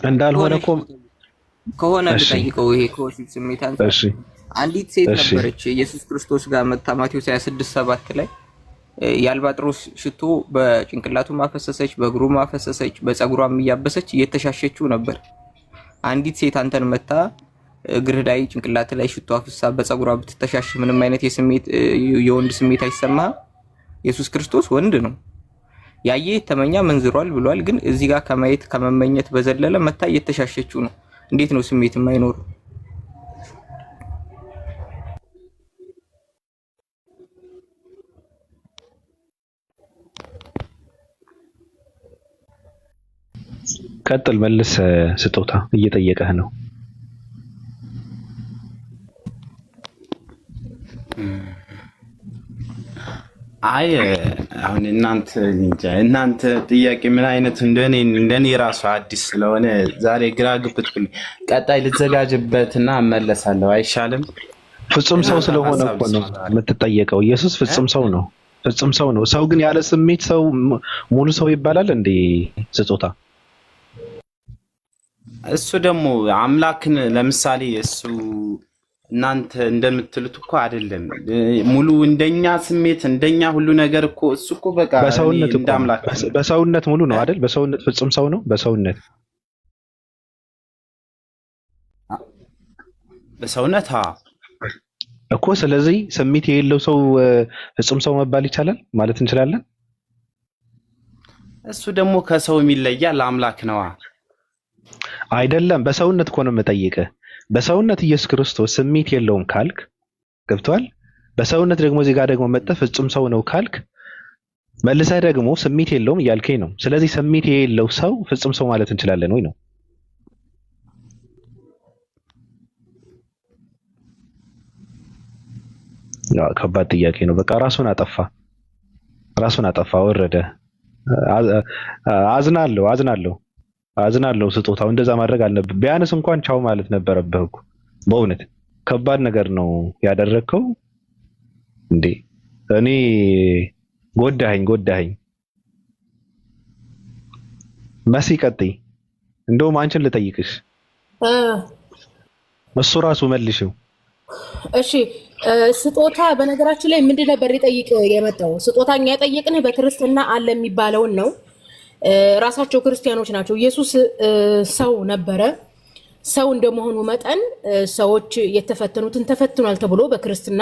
እንዳልሆነ እኮ ከሆነ እሺ ልጠይቀው። ይሄ ከወሲብ ስሜት አንፃር እሺ አንዲት ሴት እሺ ነበረች ኢየሱስ ክርስቶስ ጋር መጣ ማቴዎስ 26:7 ላይ የአልባጥሮስ ሽቶ በጭንቅላቱ ማፈሰሰች፣ በእግሩ ማፈሰሰች፣ በፀጉሯም እያበሰች እየተሻሸችው ነበር። አንዲት ሴት አንተን መታ እግርህ ላይ ጭንቅላት ላይ ሽቶ አፍሳ በፀጉሯ ብትተሻሽ ምንም አይነት የወንድ ስሜት አይሰማህም? ኢየሱስ ክርስቶስ ወንድ ነው። ያየ የተመኛ መንዝሯል ብሏል። ግን እዚህ ጋር ከማየት ከመመኘት በዘለለ መታ እየተሻሸችው ነው። እንዴት ነው ስሜት የማይኖር? ቀጥል መልስ። ስጦታ እየጠየቀህ ነው። አይ አሁን እናንተ ጥያቄ ምን አይነት እንደኔ ራሱ አዲስ ስለሆነ ዛሬ ግራ ግብት ብሎ ቀጣይ ልዘጋጅበትና እመለሳለሁ አይሻልም? ፍጹም ሰው ስለሆነ እኮ ነው የምትጠየቀው። ኢየሱስ ፍጹም ሰው ነው። ፍጹም ሰው ነው። ሰው ግን ያለ ስሜት ሰው ሙሉ ሰው ይባላል እንዴ? ስጦታ እሱ ደግሞ አምላክን ለምሳሌ እሱ እናንተ እንደምትሉት እኮ አይደለም። ሙሉ እንደኛ ስሜት እንደኛ ሁሉ ነገር እኮ እሱ እኮ በቃ በሰውነት እንደ አምላክ በሰውነት ሙሉ ነው አይደል? በሰውነት ፍጹም ሰው ነው በሰውነት በሰውነት እኮ። ስለዚህ ስሜት የሌለው ሰው ፍጹም ሰው መባል ይቻላል ማለት እንችላለን? እሱ ደግሞ ከሰው የሚለያል አምላክ ነዋ። አይደለም፣ በሰውነት እኮ ነው የምጠይቅህ። በሰውነት ኢየሱስ ክርስቶስ ስሜት የለውም ካልክ ገብቷል። በሰውነት ደግሞ እዚህ ጋር ደግሞ መጥተህ ፍጹም ሰው ነው ካልክ መልሰህ ደግሞ ስሜት የለውም እያልከኝ ነው። ስለዚህ ስሜት የሌለው ሰው ፍጹም ሰው ማለት እንችላለን ወይ ነው? ከባድ ጥያቄ ነው። በቃ ራሱን አጠፋ ወረደ። አዝናለሁ ስጦታው፣ እንደዛ ማድረግ አልነበረብህ። ቢያንስ እንኳን ቻው ማለት ነበረብህ እኮ። በእውነት ከባድ ነገር ነው ያደረግከው እንዴ። እኔ ጎዳኸኝ። መሲ ቀጥይ። እንደውም አንቺን ልጠይቅሽ፣ እሱ ራሱ መልሽው። እሺ ስጦታ በነገራችን ላይ ምንድን ነበር ሊጠይቅ የመጣው? ስጦታኛ የጠየቅን በክርስትና አለ የሚባለውን ነው። ራሳቸው ክርስቲያኖች ናቸው። ኢየሱስ ሰው ነበረ። ሰው እንደመሆኑ መጠን ሰዎች የተፈተኑትን ተፈትኗል ተብሎ በክርስትና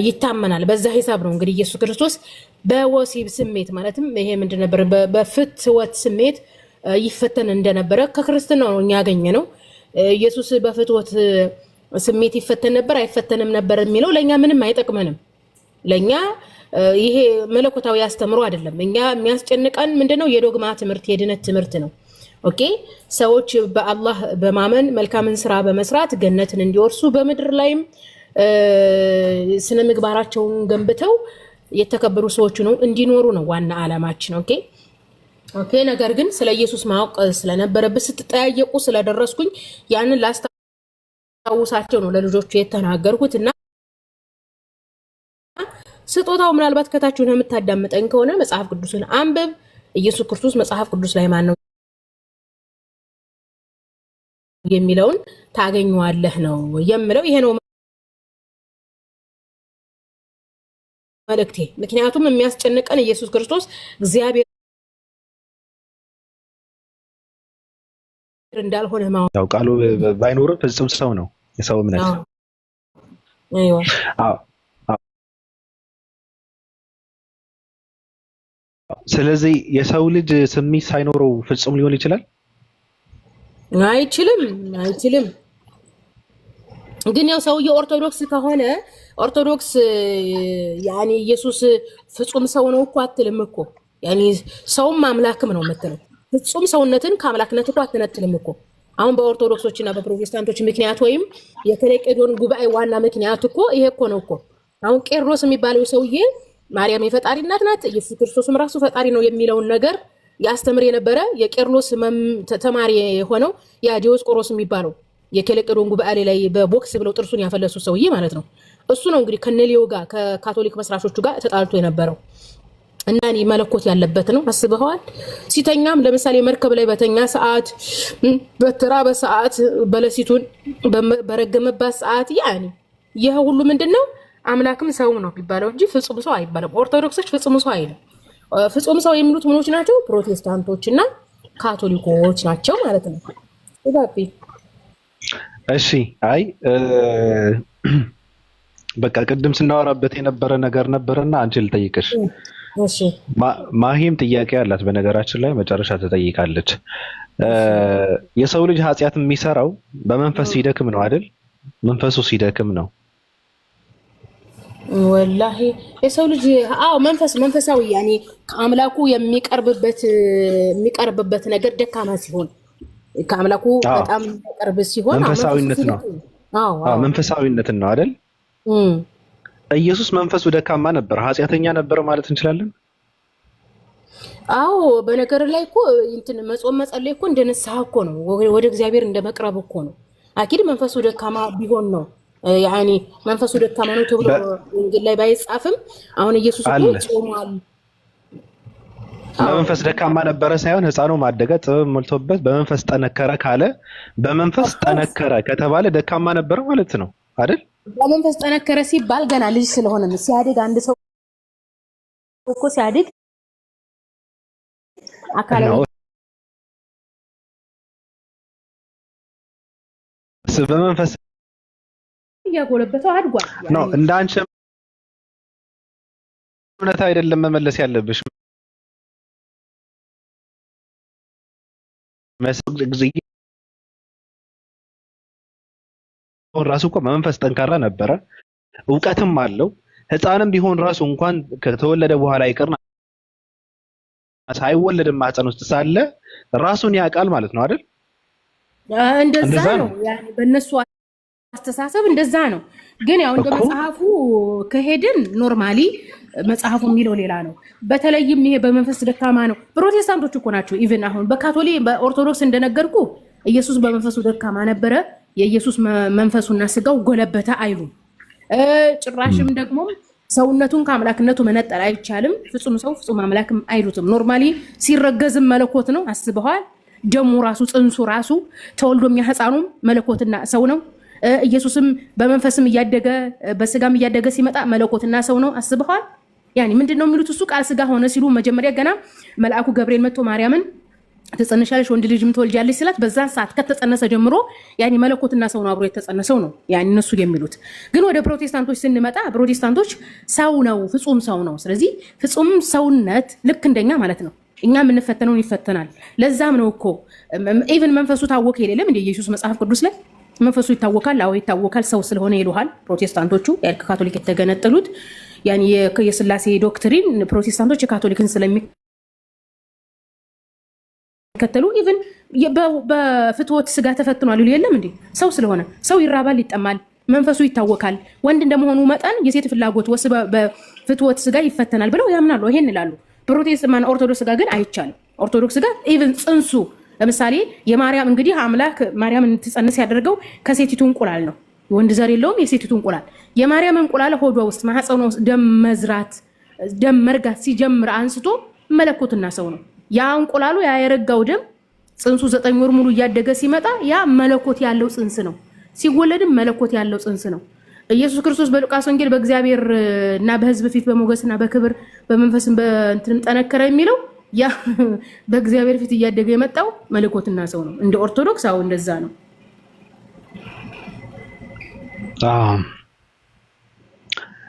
ይታመናል። በዛ ሂሳብ ነው እንግዲህ ኢየሱስ ክርስቶስ በወሲብ ስሜት ማለትም ይሄ ምንድን ነበር በፍትወት ስሜት ይፈተን እንደነበረ ከክርስትና ነው እኛ ያገኘ ነው። ኢየሱስ በፍትወት ስሜት ይፈተን ነበር አይፈተንም ነበር የሚለው ለኛ ምንም አይጠቅመንም። ለኛ ይሄ መለኮታዊ አስተምሮ አይደለም። እኛ የሚያስጨንቀን ምንድነው? የዶግማ ትምህርት፣ የድነት ትምህርት ነው። ኦኬ ሰዎች በአላህ በማመን መልካምን ስራ በመስራት ገነትን እንዲወርሱ በምድር ላይም ስነ ምግባራቸውን ገንብተው የተከበሩ ሰዎች ነው እንዲኖሩ ነው ዋና ዓላማችን። ኦኬ ነገር ግን ስለ ኢየሱስ ማወቅ ስለነበረበት ስትጠያየቁ ስለደረስኩኝ ያንን ላስታውሳቸው ነው ለልጆቹ የተናገርኩት። እና ስጦታው ምናልባት ከታች ሆነ የምታዳምጠኝ ከሆነ መጽሐፍ ቅዱስን አንብብ። ኢየሱስ ክርስቶስ መጽሐፍ ቅዱስ ላይ ማን ነው የሚለውን ታገኘዋለህ ነው የምለው። ይሄ ነው መልእክቴ። ምክንያቱም የሚያስጨንቀን ኢየሱስ ክርስቶስ እግዚአብሔር እንዳልሆነ ማወቅ ያው ቃሉ ባይኖርም ፍጹም ሰው ነው የሰው እምነት። አዎ ስለዚህ የሰው ልጅ ስሜት ሳይኖረው ፍጹም ሊሆን ይችላል? አይችልም። ግን ያው ሰውዬው ኦርቶዶክስ ከሆነ ኦርቶዶክስ ያኔ ኢየሱስ ፍጹም ሰው ነው እኮ አትልም እኮ። ያኔ ሰውም አምላክም ነው የምትለው። ፍጹም ሰውነትን ከአምላክነት እኮ አትነጥልም እኮ። አሁን በኦርቶዶክሶች እና በፕሮቴስታንቶች ምክንያት ወይም የከሌቄዶን ጉባኤ ዋና ምክንያት እኮ ይሄ እኮ ነው እኮ። አሁን ቄርሎስ የሚባለው ሰውዬ ማርያም የፈጣሪ እናት ናት፣ ኢየሱስ ክርስቶስም ራሱ ፈጣሪ ነው የሚለውን ነገር ያስተምር የነበረ የቄርሎስ ተማሪ የሆነው ያ ዲዮስቆሮስ የሚባለው የከሌቄዶን ጉባኤ ላይ በቦክስ ብለው ጥርሱን ያፈለሱ ሰውዬ ማለት ነው። እሱ ነው እንግዲህ ከነሊዮ ጋር ከካቶሊክ መስራቾቹ ጋር ተጣልቶ የነበረው። እና እኔ መለኮት ያለበት ነው። አስበዋል። ሲተኛም ለምሳሌ መርከብ ላይ በተኛ ሰዓት፣ በተራበ ሰዓት፣ በለሲቱን በረገመባት ሰዓት ያኔ ይሄ ሁሉ ምንድነው? አምላክም ሰው ነው የሚባለው እንጂ ፍጹም ሰው አይባልም። ኦርቶዶክሶች ፍጹም ሰው አይደለም። ፍጹም ሰው የሚሉት ምኖች ናቸው? ፕሮቴስታንቶች እና ካቶሊኮች ናቸው ማለት ነው። ይባቢ እሺ። አይ በቃ ቅድም ስናወራበት የነበረ ነገር ነበርና አንቺ ልጠይቅሽ። እሺ ማሂም ጥያቄ አላት። በነገራችን ላይ መጨረሻ ትጠይቃለች። የሰው ልጅ ኃጢአት የሚሰራው በመንፈስ ሲደክም ነው አይደል? መንፈሱ ሲደክም ነው። ወላሂ የሰው ልጅ መንፈሳዊ ያኔ ከአምላኩ የሚቀርብበት ነገር ደካማ ሲሆን ከአምላኩ በጣም ቅርብ ሲሆን መንፈሳዊነት ነው። መንፈሳዊነትን ነው አይደል? ኢየሱስ መንፈሱ ደካማ ነበር፣ ኃጢአተኛ ነበር ማለት እንችላለን? አዎ በነገር ላይ እኮ እንትን መጾም መጸለይ እኮ እንደ ንስሐ እኮ ነው፣ ወደ እግዚአብሔር እንደ መቅረብ እኮ ነው። አኪድ መንፈሱ ደካማ ቢሆን ነው ያኔ መንፈሱ ደካማ ነው ተብሎ ወንጌል ላይ ባይጻፍም አሁን ኢየሱስ እኮ ጾሟል። በመንፈስ ደካማ ነበረ ሳይሆን ሕፃኑ ማደገ ጥበብ ሞልቶበት በመንፈስ ጠነከረ ካለ በመንፈስ ጠነከረ ከተባለ ደካማ ነበረ ማለት ነው አይደል? በመንፈስ ጠነከረ ሲባል ገና ልጅ ስለሆነ ነው። ሲያድግ አንድ ሰው እኮ ሲያድግ አካላዊ በመንፈስ ያጎለበተው አድጓል ነው። እንዳንቺ እውነት አይደለም መመለስ ያለብሽ። ራሱ እኮ መንፈስ ጠንካራ ነበረ፣ እውቀትም አለው። ሕፃንም ቢሆን ራሱ እንኳን ከተወለደ በኋላ ይቅርና ሳይወለድም ማህፀን ውስጥ ሳለ ራሱን ያውቃል ማለት ነው አይደል? እንደዛ ነው ያኔ በእነሱ አስተሳሰብ እንደዛ ነው። ግን ያው እንደ መጽሐፉ ከሄድን ኖርማሊ መጽሐፉ የሚለው ሌላ ነው። በተለይም ይሄ በመንፈስ ደካማ ነው። ፕሮቴስታንቶች እኮ ናቸው ኢቭን አሁን በካቶሊክ በኦርቶዶክስ እንደነገርኩ ኢየሱስ በመንፈሱ ደካማ ነበረ፣ የኢየሱስ መንፈሱና ስጋው ጎለበተ አይሉም። ጭራሽም ደግሞ ሰውነቱን ከአምላክነቱ መነጠል አይቻልም። ፍጹም ሰው ፍጹም አምላክም አይሉትም። ኖርማሊ ሲረገዝም መለኮት ነው። አስበዋል። ደሙ ራሱ ጽንሱ ራሱ ተወልዶም ሕፃኑም መለኮትና ሰው ነው። ኢየሱስም በመንፈስም እያደገ በስጋም እያደገ ሲመጣ መለኮትና ሰው ነው። አስበዋል። ያኔ ምንድነው የሚሉት? እሱ ቃል ስጋ ሆነ ሲሉ መጀመሪያ ገና መልአኩ ገብርኤል መጥቶ ማርያምን ትጸንሻለሽ ወንድ ልጅም ትወልጃለሽ ስላት በዛ ሰዓት ከተጸነሰ ጀምሮ ያኔ መለኮትና ሰው ነው አብሮ የተጸነሰው ነው ያኔ እነሱ የሚሉት። ግን ወደ ፕሮቴስታንቶች ስንመጣ ፕሮቴስታንቶች ሰው ነው ፍጹም ሰው ነው። ስለዚህ ፍጹም ሰውነት ልክ እንደኛ ማለት ነው። እኛ የምንፈተነውን ይፈተናል። ለዛም ነው እኮ ኢቭን መንፈሱ ታወከ የሌለም እንደ ኢየሱስ መጽሐፍ ቅዱስ ላይ መንፈሱ ይታወካል። አዎ ይታወካል፣ ሰው ስለሆነ ይሉሃል ፕሮቴስታንቶቹ። ከካቶሊክ የተገነጠሉት ያኔ የስላሴ ዶክትሪን ፕሮቴስታንቶች የካቶሊክን ስለሚከተሉ ኢቭን በፍትወት ስጋ ተፈትኗል ይሉ የለም እንዴ? ሰው ስለሆነ ሰው ይራባል፣ ይጠማል፣ መንፈሱ ይታወካል። ወንድ እንደመሆኑ መጠን የሴት ፍላጎት በፍትወት ስጋ ይፈተናል ብለው ያምናሉ። ይሄን ይላሉ። ፕሮቴስታንት ኦርቶዶክስ ጋር ግን አይቻልም። ኦርቶዶክስ ጋር ኢቭን ጽንሱ ለምሳሌ የማርያም እንግዲህ አምላክ ማርያም እንድትጸንስ ያደርገው ከሴቲቱ እንቁላል ነው። ወንድ ዘር የለውም። የሴቲቱ እንቁላል የማርያም እንቁላል ሆዷ ውስጥ ማህፀኗ ውስጥ ደም መርጋት ሲጀምር አንስቶ መለኮትና ሰው ነው። ያ እንቁላሉ ያ የረጋው ደም ጽንሱ 9 ወር ሙሉ እያደገ ሲመጣ ያ መለኮት ያለው ጽንስ ነው። ሲወለድም መለኮት ያለው ጽንስ ነው። ኢየሱስ ክርስቶስ በሉቃስ ወንጌል በእግዚአብሔር እና በሕዝብ ፊት በሞገስና በክብር በመንፈስም በእንትን ጠነከረ የሚለው ያ በእግዚአብሔር ፊት እያደገ የመጣው መለኮትና ሰው ነው። እንደ ኦርቶዶክስ አው እንደዛ ነው።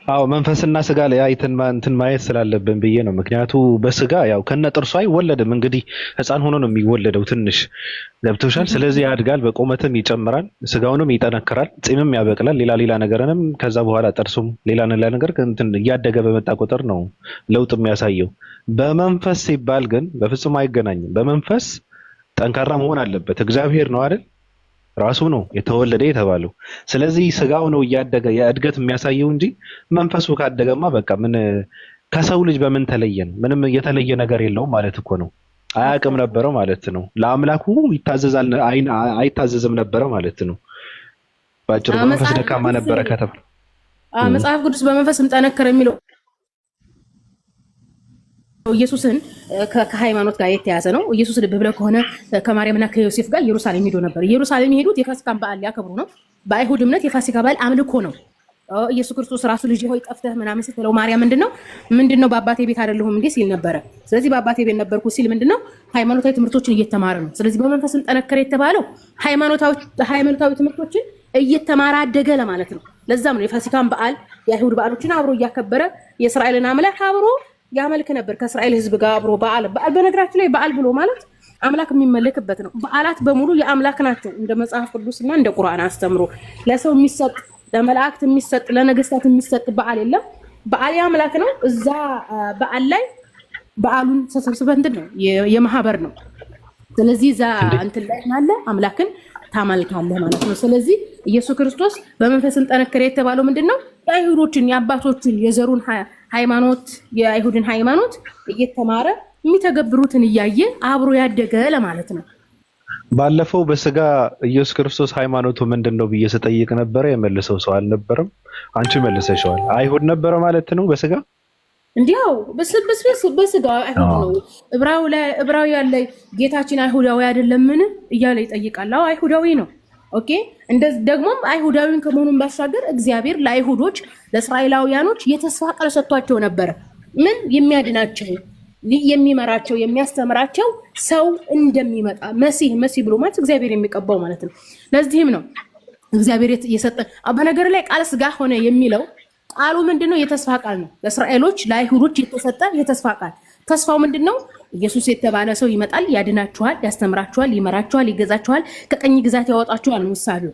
አዎ መንፈስና ስጋ ላይ እንትን ማየት ስላለብን ብዬ ነው። ምክንያቱ በስጋ ያው ከነጥርሱ አይወለድም። እንግዲህ ሕፃን ሆኖ ነው የሚወለደው። ትንሽ ገብቶሻል። ስለዚህ ያድጋል፣ በቁመትም ይጨምራል፣ ስጋውንም ይጠነክራል፣ ፂምም ያበቅላል፣ ሌላ ነገርንም ከዛ በኋላ ጥርሱም ሌላ ነገር እንትን እያደገ በመጣ ቁጥር ነው ለውጥ የሚያሳየው። በመንፈስ ሲባል ግን በፍጹም አይገናኝም። በመንፈስ ጠንካራ መሆን አለበት። እግዚአብሔር ነው አይደል? ራሱ ነው የተወለደ የተባለው። ስለዚህ ስጋው ነው እያደገ የእድገት የሚያሳየው እንጂ መንፈሱ ካደገማ በቃ ምን ከሰው ልጅ በምን ተለየ ነው? ምንም የተለየ ነገር የለውም ማለት እኮ ነው። አያውቅም ነበረ ማለት ነው። ለአምላኩ ይታዘዛል አይታዘዝም ነበረ ማለት ነው። ባጭሩ መንፈስ ደካማ ነበረ ከተባለ መጽሐፍ ቅዱስ በመንፈስም ጠነከረ የሚለው ኢየሱስን ከሃይማኖት ጋር የተያዘ ነው። ኢየሱስ ልብ ብለው ከሆነ ከማርያምና ከዮሴፍ ጋር ኢየሩሳሌም ሄዶ ነበር። ኢየሩሳሌም የሄዱት የፋሲካን በዓል ሊያከብሩ ነው። በአይሁድ እምነት የፋሲካ በዓል አምልኮ ነው። ኢየሱስ ክርስቶስ ራሱ ልጅ ሆይ ጠፍተህ ምናምን ስትለው ማርያም ምንድነው በአባቴ ቤት አይደለሁም እንዴ ሲል ነበረ። ስለዚህ በአባቴ ቤት ነበርኩ ሲል ምንድነው ሃይማኖታዊ ትምህርቶችን እየተማረ ነው። ስለዚህ በመንፈስም ጠነከረ የተባለው ሃይማኖታዊ ትምህርቶችን እየተማረ አደገ ለማለት ነው። ለዛም ነው የፋሲካን በዓል የአይሁድ በዓሎችን አብሮ እያከበረ የእስራኤልን አምላክ አብሮ ያመልክ ነበር ከእስራኤል ሕዝብ ጋር አብሮ። በዓል በነገራችን ላይ በዓል ብሎ ማለት አምላክ የሚመለክበት ነው። በዓላት በሙሉ የአምላክ ናቸው እንደ መጽሐፍ ቅዱስና እንደ ቁርአን አስተምሮ። ለሰው የሚሰጥ ለመላእክት የሚሰጥ ለነገስታት የሚሰጥ በዓል የለም። በዓል የአምላክ ነው። እዛ በዓል ላይ በዓሉን ተሰብስበን ነው የማህበር ነው። ስለዚህ እዛ እንትን ላይ ያለ አምላክን ታመልካለህ ማለት ነው። ስለዚህ ኢየሱስ ክርስቶስ በመንፈስም ጠነከረ የተባለው ምንድነው የአይሁዶችን የአባቶችን የዘሩን ሃይማኖት የአይሁድን ሃይማኖት እየተማረ የሚተገብሩትን እያየ አብሮ ያደገ ለማለት ነው። ባለፈው በስጋ ኢየሱስ ክርስቶስ ሃይማኖቱ ምንድነው ብዬ ስጠይቅ ነበረ። የመለሰው ሰው አልነበረም። አንቺ መልሰሽዋል። አይሁድ ነበረ ማለት ነው በስጋ እንዲያው በስጋ አይሁድ ነው። ዕብራውያን ላይ ጌታችን አይሁዳዊ አይደለምን እያለ ይጠይቃል። አዎ አይሁዳዊ ነው። ኦኬ ደግሞም አይሁዳዊን ከመሆኑን ባሻገር እግዚአብሔር ለአይሁዶች ለእስራኤላውያኖች የተስፋ ቃል ሰጥቷቸው ነበረ። ምን የሚያድናቸው የሚመራቸው የሚያስተምራቸው ሰው እንደሚመጣ መሲህ ብሎ ማለት እግዚአብሔር የሚቀባው ማለት ነው። ለዚህም ነው እግዚአብሔር የሰጠ በነገር ላይ ቃል ስጋ ሆነ የሚለው ቃሉ ምንድነው? የተስፋ ቃል ነው። ለእስራኤሎች ለአይሁዶች የተሰጠ የተስፋ ቃል። ተስፋው ምንድነው? ኢየሱስ የተባለ ሰው ይመጣል፣ ያድናችኋል፣ ያስተምራችኋል፣ ይመራችኋል፣ ይገዛችኋል፣ ከቀኝ ግዛት ያወጣችኋል። ምሳሌው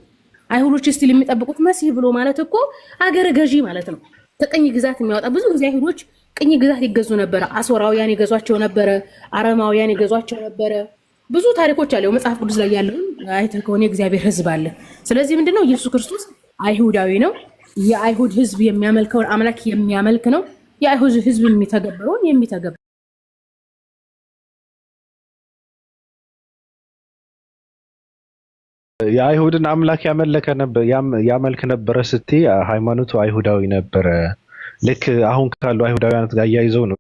አይሁዶች ስቲል የሚጠብቁት መሲህ ብሎ ማለት እኮ አገረ ገዢ ማለት ነው። ከቀኝ ግዛት የሚያወጣ ብዙ ጊዜ አይሁዶች ቅኝ ግዛት ይገዙ ነበረ። አሶራውያን ይገዟቸው ነበረ፣ አረማውያን ይገዟቸው ነበረ። ብዙ ታሪኮች አለው መጽሐፍ ቅዱስ ላይ ያለውን አይተህ ከሆነ እግዚአብሔር ሕዝብ አለ። ስለዚህ ምንድነው ኢየሱስ ክርስቶስ አይሁዳዊ ነው። የአይሁድ ሕዝብ የሚያመልከውን አምላክ የሚያመልክ ነው። የአይሁድ ሕዝብ የሚተገብረውን የሚተገብር የአይሁድን አምላክ ያመልክ ነበረ ስትይ ሃይማኖቱ አይሁዳዊ ነበረ። ልክ አሁን ካሉ አይሁዳውያኖች ጋር እያይዘው ነው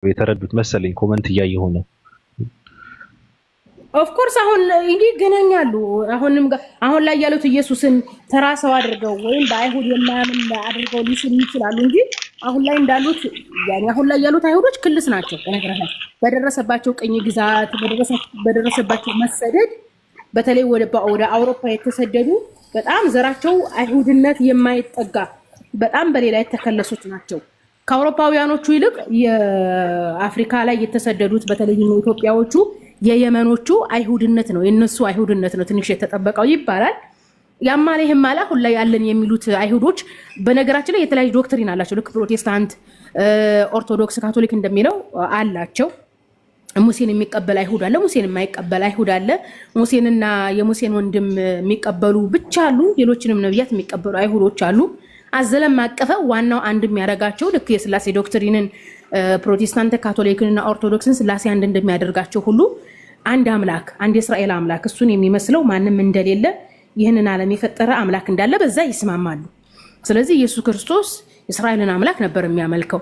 የተረዱት መሰለኝ። ኮመንት እያየሁ ነው። ኦፍ ኮርስ አሁን ይገናኛሉ። አሁን ላይ ያሉት ኢየሱስን ተራ ሰው አድርገው ወይም በአይሁድ የማያምን አድርገው ሊስሉ ይችላሉ እንጂ አሁን ላይ እንዳሉት አሁን ላይ ያሉት አይሁዶች ክልስ ናቸው። በነገራችን በደረሰባቸው ቅኝ ግዛት በደረሰባቸው መሰደድ በተለይ ወደ አውሮፓ የተሰደዱ በጣም ዘራቸው አይሁድነት የማይጠጋ በጣም በሌላ የተከለሱት ናቸው። ከአውሮፓውያኖቹ ይልቅ የአፍሪካ ላይ የተሰደዱት በተለይ ኢትዮጵያዎቹ የየመኖቹ አይሁድነት ነው የነሱ አይሁድነት ነው ትንሽ የተጠበቀው ይባላል። ያማለ ይሄም ማላ ሁሉ ላይ ያለን የሚሉት አይሁዶች በነገራችን ላይ የተለያዩ ዶክትሪን አላቸው። ልክ ፕሮቴስታንት፣ ኦርቶዶክስ፣ ካቶሊክ እንደሚለው አላቸው። ሙሴን የሚቀበል አይሁድ አለ፣ ሙሴን የማይቀበል አይሁድ አለ። ሙሴንና የሙሴን ወንድም የሚቀበሉ ብቻ አሉ። ሌሎችንም ነብያት የሚቀበሉ አይሁዶች አሉ። አዘለም ማቀፈ ዋናው አንድ የሚያደርጋቸው ልክ የስላሴ ዶክትሪንን ፕሮቴስታንት ካቶሊክንና ኦርቶዶክስን ስላሴ አንድ እንደሚያደርጋቸው ሁሉ አንድ አምላክ አንድ የእስራኤል አምላክ እሱን የሚመስለው ማንም እንደሌለ ይህንን ዓለም የፈጠረ አምላክ እንዳለ በዛ ይስማማሉ። ስለዚህ ኢየሱስ ክርስቶስ የእስራኤልን አምላክ ነበር የሚያመልከው።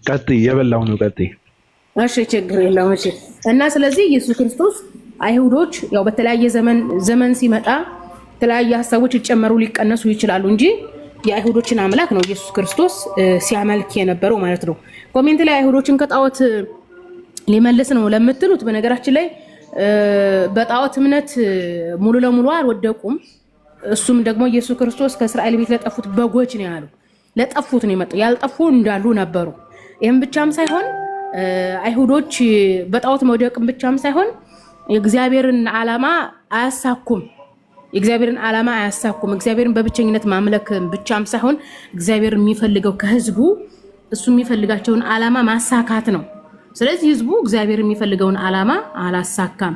ቀጥይ፣ የበላው ነው ቀጥይ። እሺ ችግር የለውም። እሺ እና ስለዚህ ኢየሱስ ክርስቶስ አይሁዶች ያው በተለያየ ዘመን ሲመጣ የተለያየ ሀሳቦች ይጨመሩ ሊቀነሱ ይችላሉ እንጂ የአይሁዶችን አምላክ ነው ኢየሱስ ክርስቶስ ሲያመልክ የነበረው ማለት ነው። ኮሜንት ላይ አይሁዶችን ከጣዖት ሊመልስ ነው ለምትሉት በነገራችን ላይ በጣዖት እምነት ሙሉ ለሙሉ አልወደቁም። እሱም ደግሞ ኢየሱስ ክርስቶስ ከእስራኤል ቤት ለጠፉት በጎች ነው ያለው። ለጠፉት ነው የመጣው፣ ያልጠፉ እንዳሉ ነበሩ። ይህም ብቻም ሳይሆን አይሁዶች በጣዖት መውደቅም ብቻም ሳይሆን የእግዚአብሔርን ዓላማ አያሳኩም። እግዚአብሔርን በብቸኝነት ማምለክ ብቻም ሳይሆን እግዚአብሔር የሚፈልገው ከህዝቡ እሱ የሚፈልጋቸውን ዓላማ ማሳካት ነው። ስለዚህ ህዝቡ እግዚአብሔር የሚፈልገውን ዓላማ አላሳካም።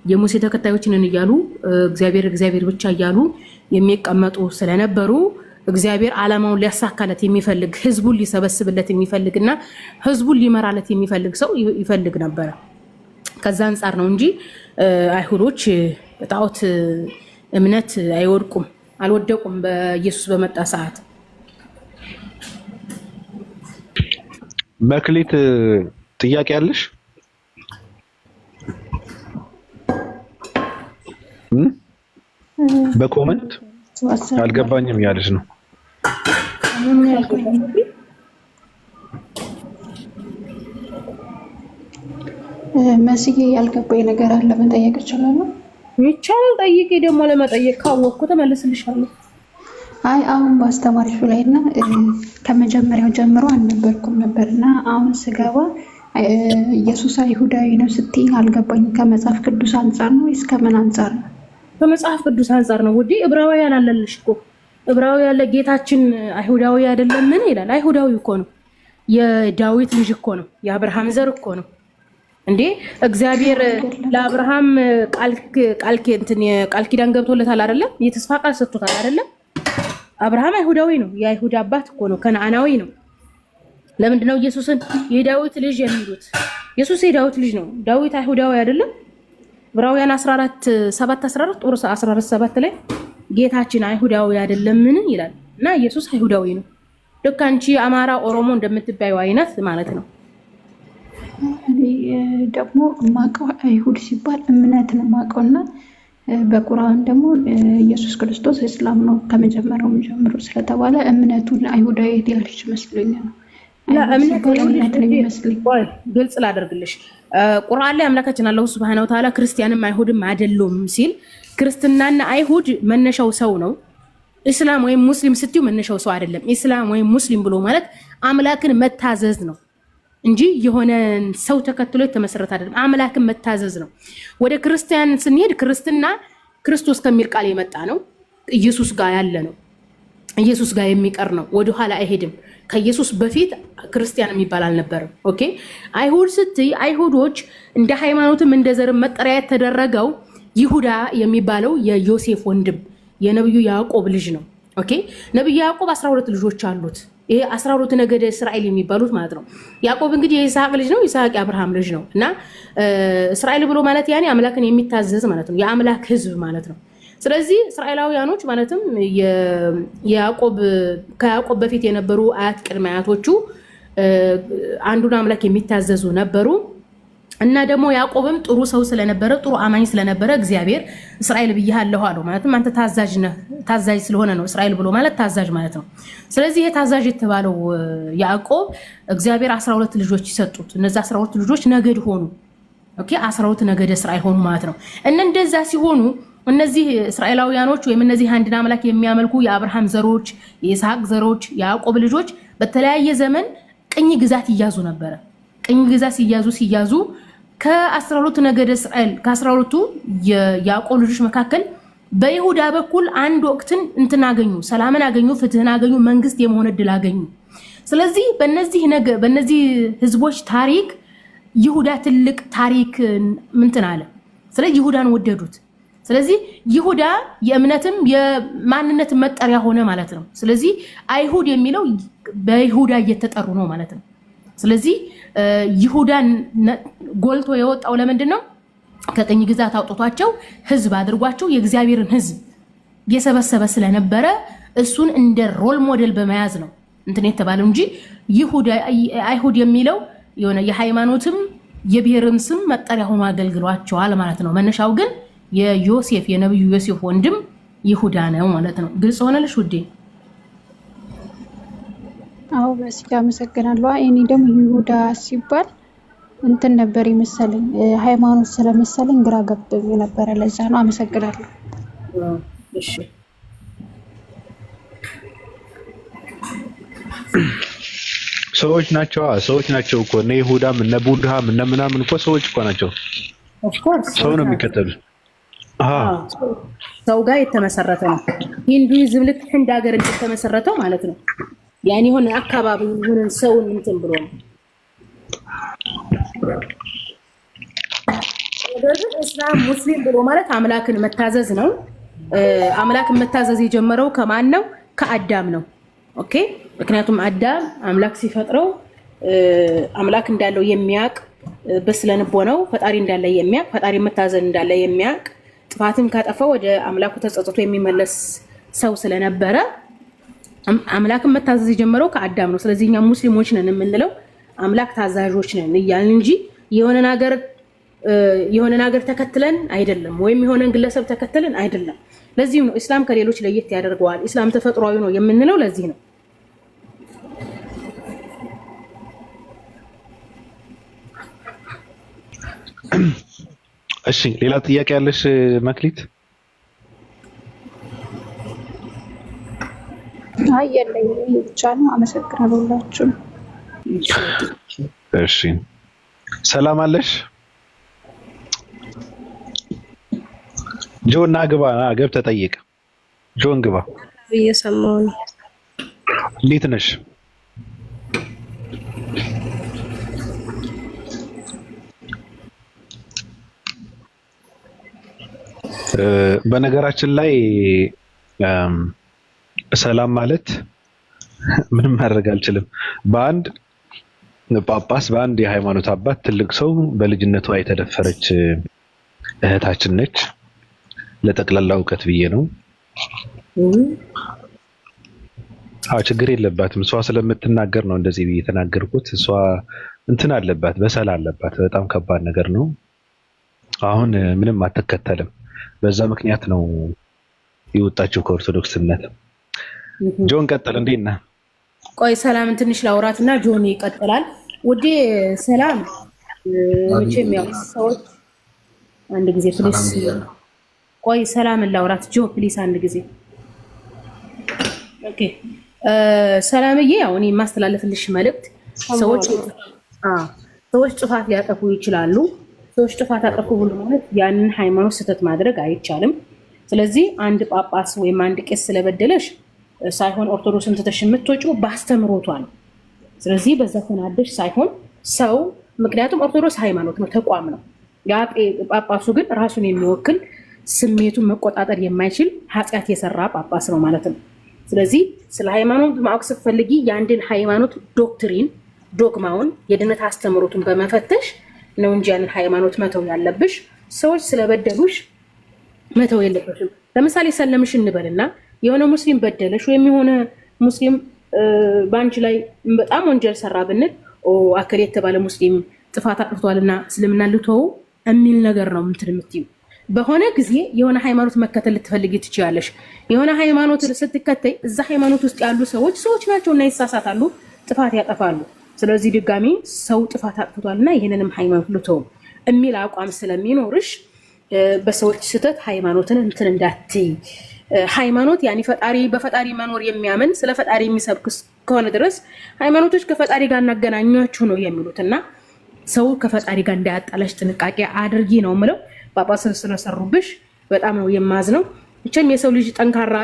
የሙሴ ተከታዮችን እያሉ እግዚአብሔር ብቻ እያሉ የሚቀመጡ ስለነበሩ እግዚአብሔር ዓላማውን ሊያሳካለት የሚፈልግ ህዝቡን ሊሰበስብለት የሚፈልግና ህዝቡን ሊመራለት የሚፈልግ ሰው ይፈልግ ነበር። ከዛ አንፃር ነው እንጂ አይሁዶች በጣዖት እምነት አይወድቁም፣ አልወደቁም በኢየሱስ በመጣ ሰዓት። መክሊት ጥያቄ አለሽ? በኮመንት አልገባኝም ያለሽ ነው። መስዬ ያልገባኝ ነገር አለ፣ መጠየቅ እችላለሁ? ይቻላል። ጠይቄ ደግሞ ለመጠየቅ ካወቅኩ ተመልስልሻለሁ። አይ አሁን በአስተማሪሹ ላይ እና ከመጀመሪያው ጀምሮ አልነበርኩም ነበርና አሁን ስገባ ኢየሱስ አይሁዳዊ ነው ስትይ አልገባኝም። ከመጽሐፍ ቅዱስ አንጻር ነው ወይስ ከምን አንጻር ነው? ከመጽሐፍ ቅዱስ አንጻር ነው ውዴ። ዕብራውያን አለልሽ እኮ ዕብራውያን ለጌታችን አይሁዳዊ አይደለም ምን ይላል? አይሁዳዊ እኮ ነው፣ የዳዊት ልጅ እኮ ነው፣ የአብርሃም ዘር እኮ ነው እንዴ። እግዚአብሔር ለአብርሃም ቃል ኪዳን ገብቶለታል አይደለም? የተስፋ ቃል ሰጥቶታል አይደለም? አብርሃም አይሁዳዊ ነው፣ የአይሁድ አባት እኮ ነው፣ ከነዓናዊ ነው። ለምንድን ነው ኢየሱስን የዳዊት ልጅ የሚሉት? ኢየሱስ የዳዊት ልጅ ነው። ዳዊት አይሁዳዊ አይደለም? ዕብራውያን 14:7 ጦር 14:7 ላይ ጌታችን አይሁዳዊ አይደለም ምን ይላል? እና ኢየሱስ አይሁዳዊ ነው። ልክ አንቺ አማራ ኦሮሞ እንደምትባዩ አይነት ማለት ነው። ደግሞ ማቀው አይሁድ ሲባል እምነት ነው ማቀውና በቁርአን ደግሞ ኢየሱስ ክርስቶስ እስላም ነው ከመጀመሪያው ጀምሮ ስለተባለ እምነቱን አይሁዳዊ ያልሽ መስሎኛል። ግልጽ ላደርግልሽ፣ ቁርአን ላይ አምላካችን አላሁ ሱብሃነሁ ወተዓላ ክርስቲያንም አይሁድም አይደሉም ሲል ክርስትናና አይሁድ መነሻው ሰው ነው። እስላም ወይም ሙስሊም ስትዩ መነሻው ሰው አይደለም። እስላም ወይም ሙስሊም ብሎ ማለት አምላክን መታዘዝ ነው እንጂ የሆነ ሰው ተከትሎ የተመሰረተ አይደለም። አምላክን መታዘዝ ነው። ወደ ክርስቲያን ስንሄድ ክርስትና ክርስቶስ ከሚል ቃል የመጣ ነው። ኢየሱስ ጋር ያለ ነው። ኢየሱስ ጋር የሚቀር ነው። ወደ ኋላ አይሄድም። ከኢየሱስ በፊት ክርስቲያን የሚባል አልነበረም። ኦኬ። አይሁድ ስትይ አይሁዶች እንደ ሃይማኖትም እንደ ዘርም መጠሪያ የተደረገው ይሁዳ የሚባለው የዮሴፍ ወንድም የነብዩ ያዕቆብ ልጅ ነው። ኦኬ። ነብዩ ያዕቆብ 12 ልጆች አሉት። ይሄ 12 ነገደ እስራኤል የሚባሉት ማለት ነው። ያዕቆብ እንግዲህ የይስሐቅ ልጅ ነው። ይስሐቅ የአብርሃም ልጅ ነው እና እስራኤል ብሎ ማለት ያኔ አምላክን የሚታዘዝ ማለት ነው። የአምላክ ሕዝብ ማለት ነው። ስለዚህ እስራኤላውያኖች ማለትም ከያዕቆብ በፊት የነበሩ አያት ቅድመ አያቶቹ አንዱን አምላክ የሚታዘዙ ነበሩ እና ደግሞ ያዕቆብም ጥሩ ሰው ስለነበረ ጥሩ አማኝ ስለነበረ እግዚአብሔር እስራኤል ብያለሁ አለው። ማለትም አንተ ታዛዥ ነህ፣ ታዛዥ ስለሆነ ነው እስራኤል ብሎ ማለት ታዛዥ ማለት ነው። ስለዚህ የታዛዥ የተባለው ያዕቆብ እግዚአብሔር 12 ልጆች ይሰጡት። እነዛ 12 ልጆች ነገድ ሆኑ። ኦኬ 12 ነገደ እስራኤል ሆኑ ማለት ነው። እና እንደዛ ሲሆኑ እነዚህ እስራኤላውያኖች ወይም እነዚህ አንድን አምላክ የሚያመልኩ የአብርሃም ዘሮች፣ የይስሐቅ ዘሮች፣ የያዕቆብ ልጆች በተለያየ ዘመን ቅኝ ግዛት ይያዙ ነበረ። ቅኝ ግዛት ሲያዙ ከ12 ነገደ እስራኤል ከ12ቱ የያዕቆብ ልጆች መካከል በይሁዳ በኩል አንድ ወቅትን እንትን አገኙ፣ ሰላምን አገኙ፣ ፍትህን አገኙ፣ መንግስት የመሆን እድል አገኙ። ስለዚህ በእነዚህ ህዝቦች ታሪክ ይሁዳ ትልቅ ታሪክ ምንትን አለ። ስለዚህ ይሁዳን ወደዱት። ስለዚህ ይሁዳ የእምነትም የማንነት መጠሪያ ሆነ ማለት ነው። ስለዚህ አይሁድ የሚለው በይሁዳ እየተጠሩ ነው ማለት ነው። ስለዚህ ይሁዳን ጎልቶ የወጣው ለምንድን ነው? ከቅኝ ግዛት አውጥቷቸው ህዝብ አድርጓቸው የእግዚአብሔርን ህዝብ እየሰበሰበ ስለነበረ እሱን እንደ ሮል ሞዴል በመያዝ ነው እንትን የተባለው እንጂ አይሁድ የሚለው የሆነ የሃይማኖትም የብሔርም ስም መጠሪያ ሆኖ አገልግሏቸዋል ማለት ነው። መነሻው ግን የዮሴፍ የነብዩ ዮሴፍ ወንድም ይሁዳ ነው ማለት ነው። ግልጽ ሆነልሽ ውዴ? አዎ በስጋ አመሰግናለሁ። እኔ ደግሞ ይሁዳ ሲባል እንትን ነበር ይመሰለኝ ሃይማኖት ስለመሰለኝ ግራ ገብቶኝ ነበር። ለዛ ነው። አመሰግናለሁ። እሺ ሰዎች ናቸው እኮ እነ ይሁዳም እነ ቡድሃም እነ ምናምን እኮ ሰዎች እኮ ናቸው። ኦፍ ኮርስ ሰው ነው የሚከተሉት። ሰው ጋር የተመሰረተ ነው። ሂንዱይዝም ልክ ህንድ ሀገር እንደተመሰረተው ማለት ነው። ያኔ የሆነ አካባቢ የሆነ ሰውን እንትን ብሎ ነው። ስለዚህ እስላም ሙስሊም ብሎ ማለት አምላክን መታዘዝ ነው። አምላክን መታዘዝ የጀመረው ከማን ነው? ከአዳም ነው። ኦኬ። ምክንያቱም አዳም አምላክ ሲፈጥረው አምላክ እንዳለው የሚያውቅ በስለንቦ ነው። ፈጣሪ እንዳለ የሚያውቅ ፈጣሪ መታዘዝ እንዳለ የሚያውቅ ጥፋትን ካጠፋ ወደ አምላኩ ተጸጽቶ የሚመለስ ሰው ስለነበረ አምላክን መታዘዝ የጀመረው ከአዳም ነው። ስለዚህ እኛ ሙስሊሞች ነን የምንለው አምላክ ታዛዦች ነን እያልን እንጂ የሆነ ነገር ተከትለን አይደለም፣ ወይም የሆነን ግለሰብ ተከትለን አይደለም። ለዚህም ነው ኢስላም ከሌሎች ለየት ያደርገዋል። ኢስላም ተፈጥሯዊ ነው የምንለው ለዚህ ነው። እሺ ሌላ ጥያቄ ያለሽ መክሊት? አይ የለኝም፣ ይሄ ብቻ ነው። አመሰግናለሁ ሁላችሁም። እሺ ሰላም አለሽ? ጆና ግባ፣ ገብተህ ጠይቅ። ጆን ግባ። እየሰማሁ ነው። እንዴት ነሽ? በነገራችን ላይ ሰላም ማለት ምንም ማድረግ አልችልም። በአንድ ጳጳስ፣ በአንድ የሃይማኖት አባት ትልቅ ሰው በልጅነቷ የተደፈረች እህታችን ነች። ለጠቅላላ እውቀት ብዬ ነው። ችግር የለባትም። እሷ ስለምትናገር ነው እንደዚህ ብዬ የተናገርኩት። እሷ እንትን አለባት፣ በሰል አለባት። በጣም ከባድ ነገር ነው። አሁን ምንም አትከተልም። በዛ ምክንያት ነው የወጣችው ከኦርቶዶክስነት። ጆን ቀጥል። እንዴት ነህ? ቆይ ሰላምን ትንሽ ላውራትና ጆን ይቀጥላል። ውዴ ሰላም፣ መቼም ያው ሰዎች አንድ ጊዜ ፕሊስ፣ ቆይ ሰላምን ላውራት ጆ ፕሊስ አንድ ጊዜ። ኦኬ ሰላምዬ፣ ያው እኔ የማስተላለፍልሽ መልእክት ሰዎች ጥፋት ሊያጠፉ ይችላሉ። ሰዎች ጥፋት አጠፉ ብሎ ማለት ያንን ሃይማኖት ስህተት ማድረግ አይቻልም። ስለዚህ አንድ ጳጳስ ወይም አንድ ቄስ ስለበደለሽ ሳይሆን ኦርቶዶክስን ትተሽ የምትወጪው በአስተምሮቷ ነው። ስለዚህ በዛ ተናደሽ ሳይሆን ሰው፣ ምክንያቱም ኦርቶዶክስ ሃይማኖት ነው፣ ተቋም ነው። ያ ጳጳሱ ግን ራሱን የሚወክል ስሜቱን መቆጣጠር የማይችል ኃጢአት የሰራ ጳጳስ ነው ማለት ነው። ስለዚህ ስለ ሃይማኖት ማወቅ ስትፈልጊ የአንድን ሃይማኖት ዶክትሪን፣ ዶግማውን፣ የድነት አስተምሮቱን በመፈተሽ ነው እንጂ ያንን ሃይማኖት መተው ያለብሽ። ሰዎች ስለበደሉሽ መተው የለበሽም። ለምሳሌ ሰለምሽ እንበልና የሆነ ሙስሊም በደለሽ ወይም የሆነ ሙስሊም በአንቺ ላይ በጣም ወንጀል ሰራ ብንል አከል የተባለ ሙስሊም ጥፋት አጥፍቷልና እስልምና ልተው የሚል ነገር ነው እንትን የምትይው። በሆነ ጊዜ የሆነ ሃይማኖት መከተል ልትፈልጊ ትችያለሽ። የሆነ ሃይማኖት ስትከተይ እዛ ሃይማኖት ውስጥ ያሉ ሰዎች ናቸውና ይሳሳታሉ፣ ጥፋት ያጠፋሉ። ስለዚህ ድጋሚ ሰው ጥፋት አጥፍቷልና ይህንንም ሃይማኖት ልተው የሚል አቋም ስለሚኖርሽ በሰዎች ስህተት ሃይማኖትን እንትን እንዳትይ። ሃይማኖት ያኔ በፈጣሪ መኖር የሚያምን ስለ ፈጣሪ የሚሰብክ ከሆነ ድረስ ሃይማኖቶች ከፈጣሪ ጋር እናገናኛችሁ ነው የሚሉትና ሰው ከፈጣሪ ጋር እንዳያጣላሽ ጥንቃቄ አድርጊ ነው የምለው። ጳጳስ ስለሰሩብሽ በጣም ነው የማዝነው። ብቻም የሰው ልጅ ጠንካራ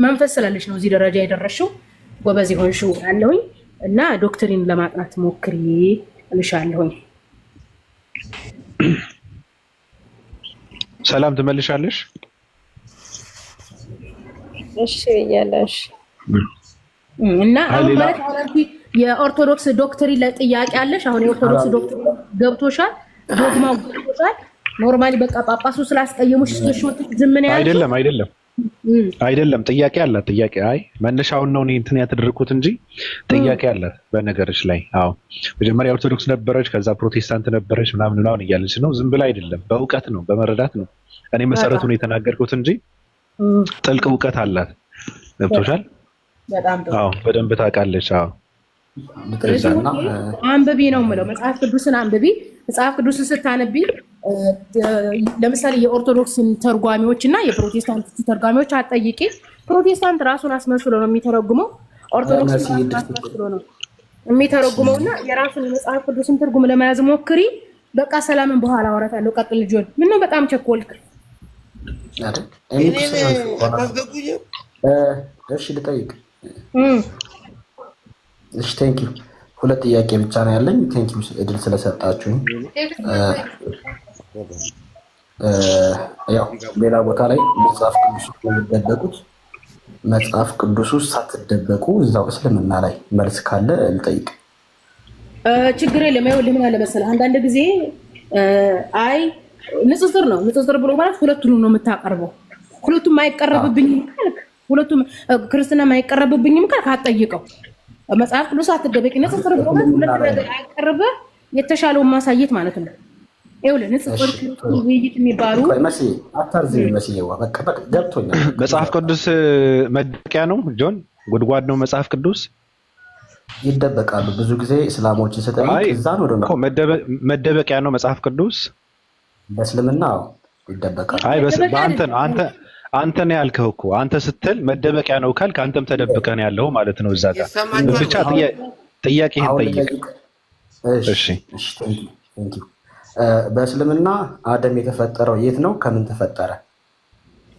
መንፈስ ስላለሽ ነው እዚህ ደረጃ የደረሽው። ጎበዝ ሆንሽው ያለሁኝ እና ዶክትሪን ለማጥናት ሞክሪ እልሻለሁኝ። ሰላም ትመልሻለሽ? እሺ እያለሽ እና አሁን ማለት የኦርቶዶክስ ዶክትሪን ለጥያቄ አለሽ። አሁን የኦርቶዶክስ ዶክትሪን ገብቶሻል? ዶግማው ገብቶሻል? ኖርማሊ በቃ ጳጳሱ ስላስቀየሙሽ ስለሽወጥ ዝም ነው ያለው? አይደለም ጥያቄ አላት። ጥያቄ መነሻውን ነው እንትን ያተደረኩት እንጂ ጥያቄ አላት በነገርሽ ላይ። መጀመሪያ ኦርቶዶክስ ነበረች፣ ከዛ ፕሮቴስታንት ነበረች ምናምን እያለች ነው። ዝም ብላ አይደለም፣ በእውቀት ነው፣ በመረዳት ነው። እኔ መሰረቱን የተናገርኩት እንጂ ጥልቅ እውቀት አላት። ገብቶሻል? በጣም ጥሩ። በደንብ ታውቃለች። አንብቢ ነው የምለው። መጽሐፍ ቅዱስን አንብቢ። መጽሐፍ ቅዱስን ስታነቢ ለምሳሌ የኦርቶዶክስን ተርጓሚዎች እና የፕሮቴስታንት ተርጓሚዎች አትጠይቂ። ፕሮቴስታንት ራሱን አስመስሎ ነው የሚተረጉመው፣ ኦርቶዶክስ አስመስሎ ነው የሚተረጉመው። እና የራሱን የመጽሐፍ ቅዱስን ትርጉም ለመያዝ ሞክሪ። በቃ ሰላምን በኋላ አወራታለሁ። ቀጥል ጆን። ምነው በጣም ቸኮልክ? እሺ ልጠይቅ። እሺ ቴንኪው። ሁለት ጥያቄ ብቻ ነው ያለኝ። ቴንኪው እድል ስለሰጣችሁኝ። ያው ሌላ ቦታ ላይ መጽሐፍ ቅዱስ የሚደበቁት መጽሐፍ ቅዱስ ውስጥ ሳትደበቁ እዛው እስልምና ላይ መልስ ካለ ልጠይቅ። ችግር የለም። ይኸውልህ ምን አለ መሰለህ፣ አንዳንድ ጊዜ ንጽጽር ነው። ንጽጽር ብሎ ማለት ሁለቱንም ነው የምታቀርበው። ሁለቱም አይቀርብብኝም ካልክ ሁለቱም ክርስትና አይቀርብብኝም ካልክ አትጠይቀው። መጽሐፍ ቅዱስ አትደበቂ። ንጽጽር ብሎ ማለት ሁለት ነገር አቀርበ የተሻለውን ማሳየት ማለት ነው። ይኸውልህ ንጽጽር ውይይት የሚባሉ መሲ አታርዝም። መሲ በቃ ገብቶኛል። መጽሐፍ ቅዱስ መደበቂያ ነው ጆን፣ ጉድጓድ ነው መጽሐፍ ቅዱስ። ይደበቃሉ ብዙ ጊዜ እስላሞችን ስጠይቅ እዛ ነው ደግሞ መደበቂያ ነው መጽሐፍ ቅዱስ። በእስልምና ይደበቃል። አይ አንተ ነው ያልከው እኮ። አንተ ስትል መደበቂያ ነው ካልክ አንተም ተደብቀህ ነው ያለው ማለት ነው። እዛ ጋር ብቻ ጥያቄህን ጠይቅ። እሺ ቴንክ ዩ። በእስልምና አደም የተፈጠረው የት ነው? ከምን ተፈጠረ?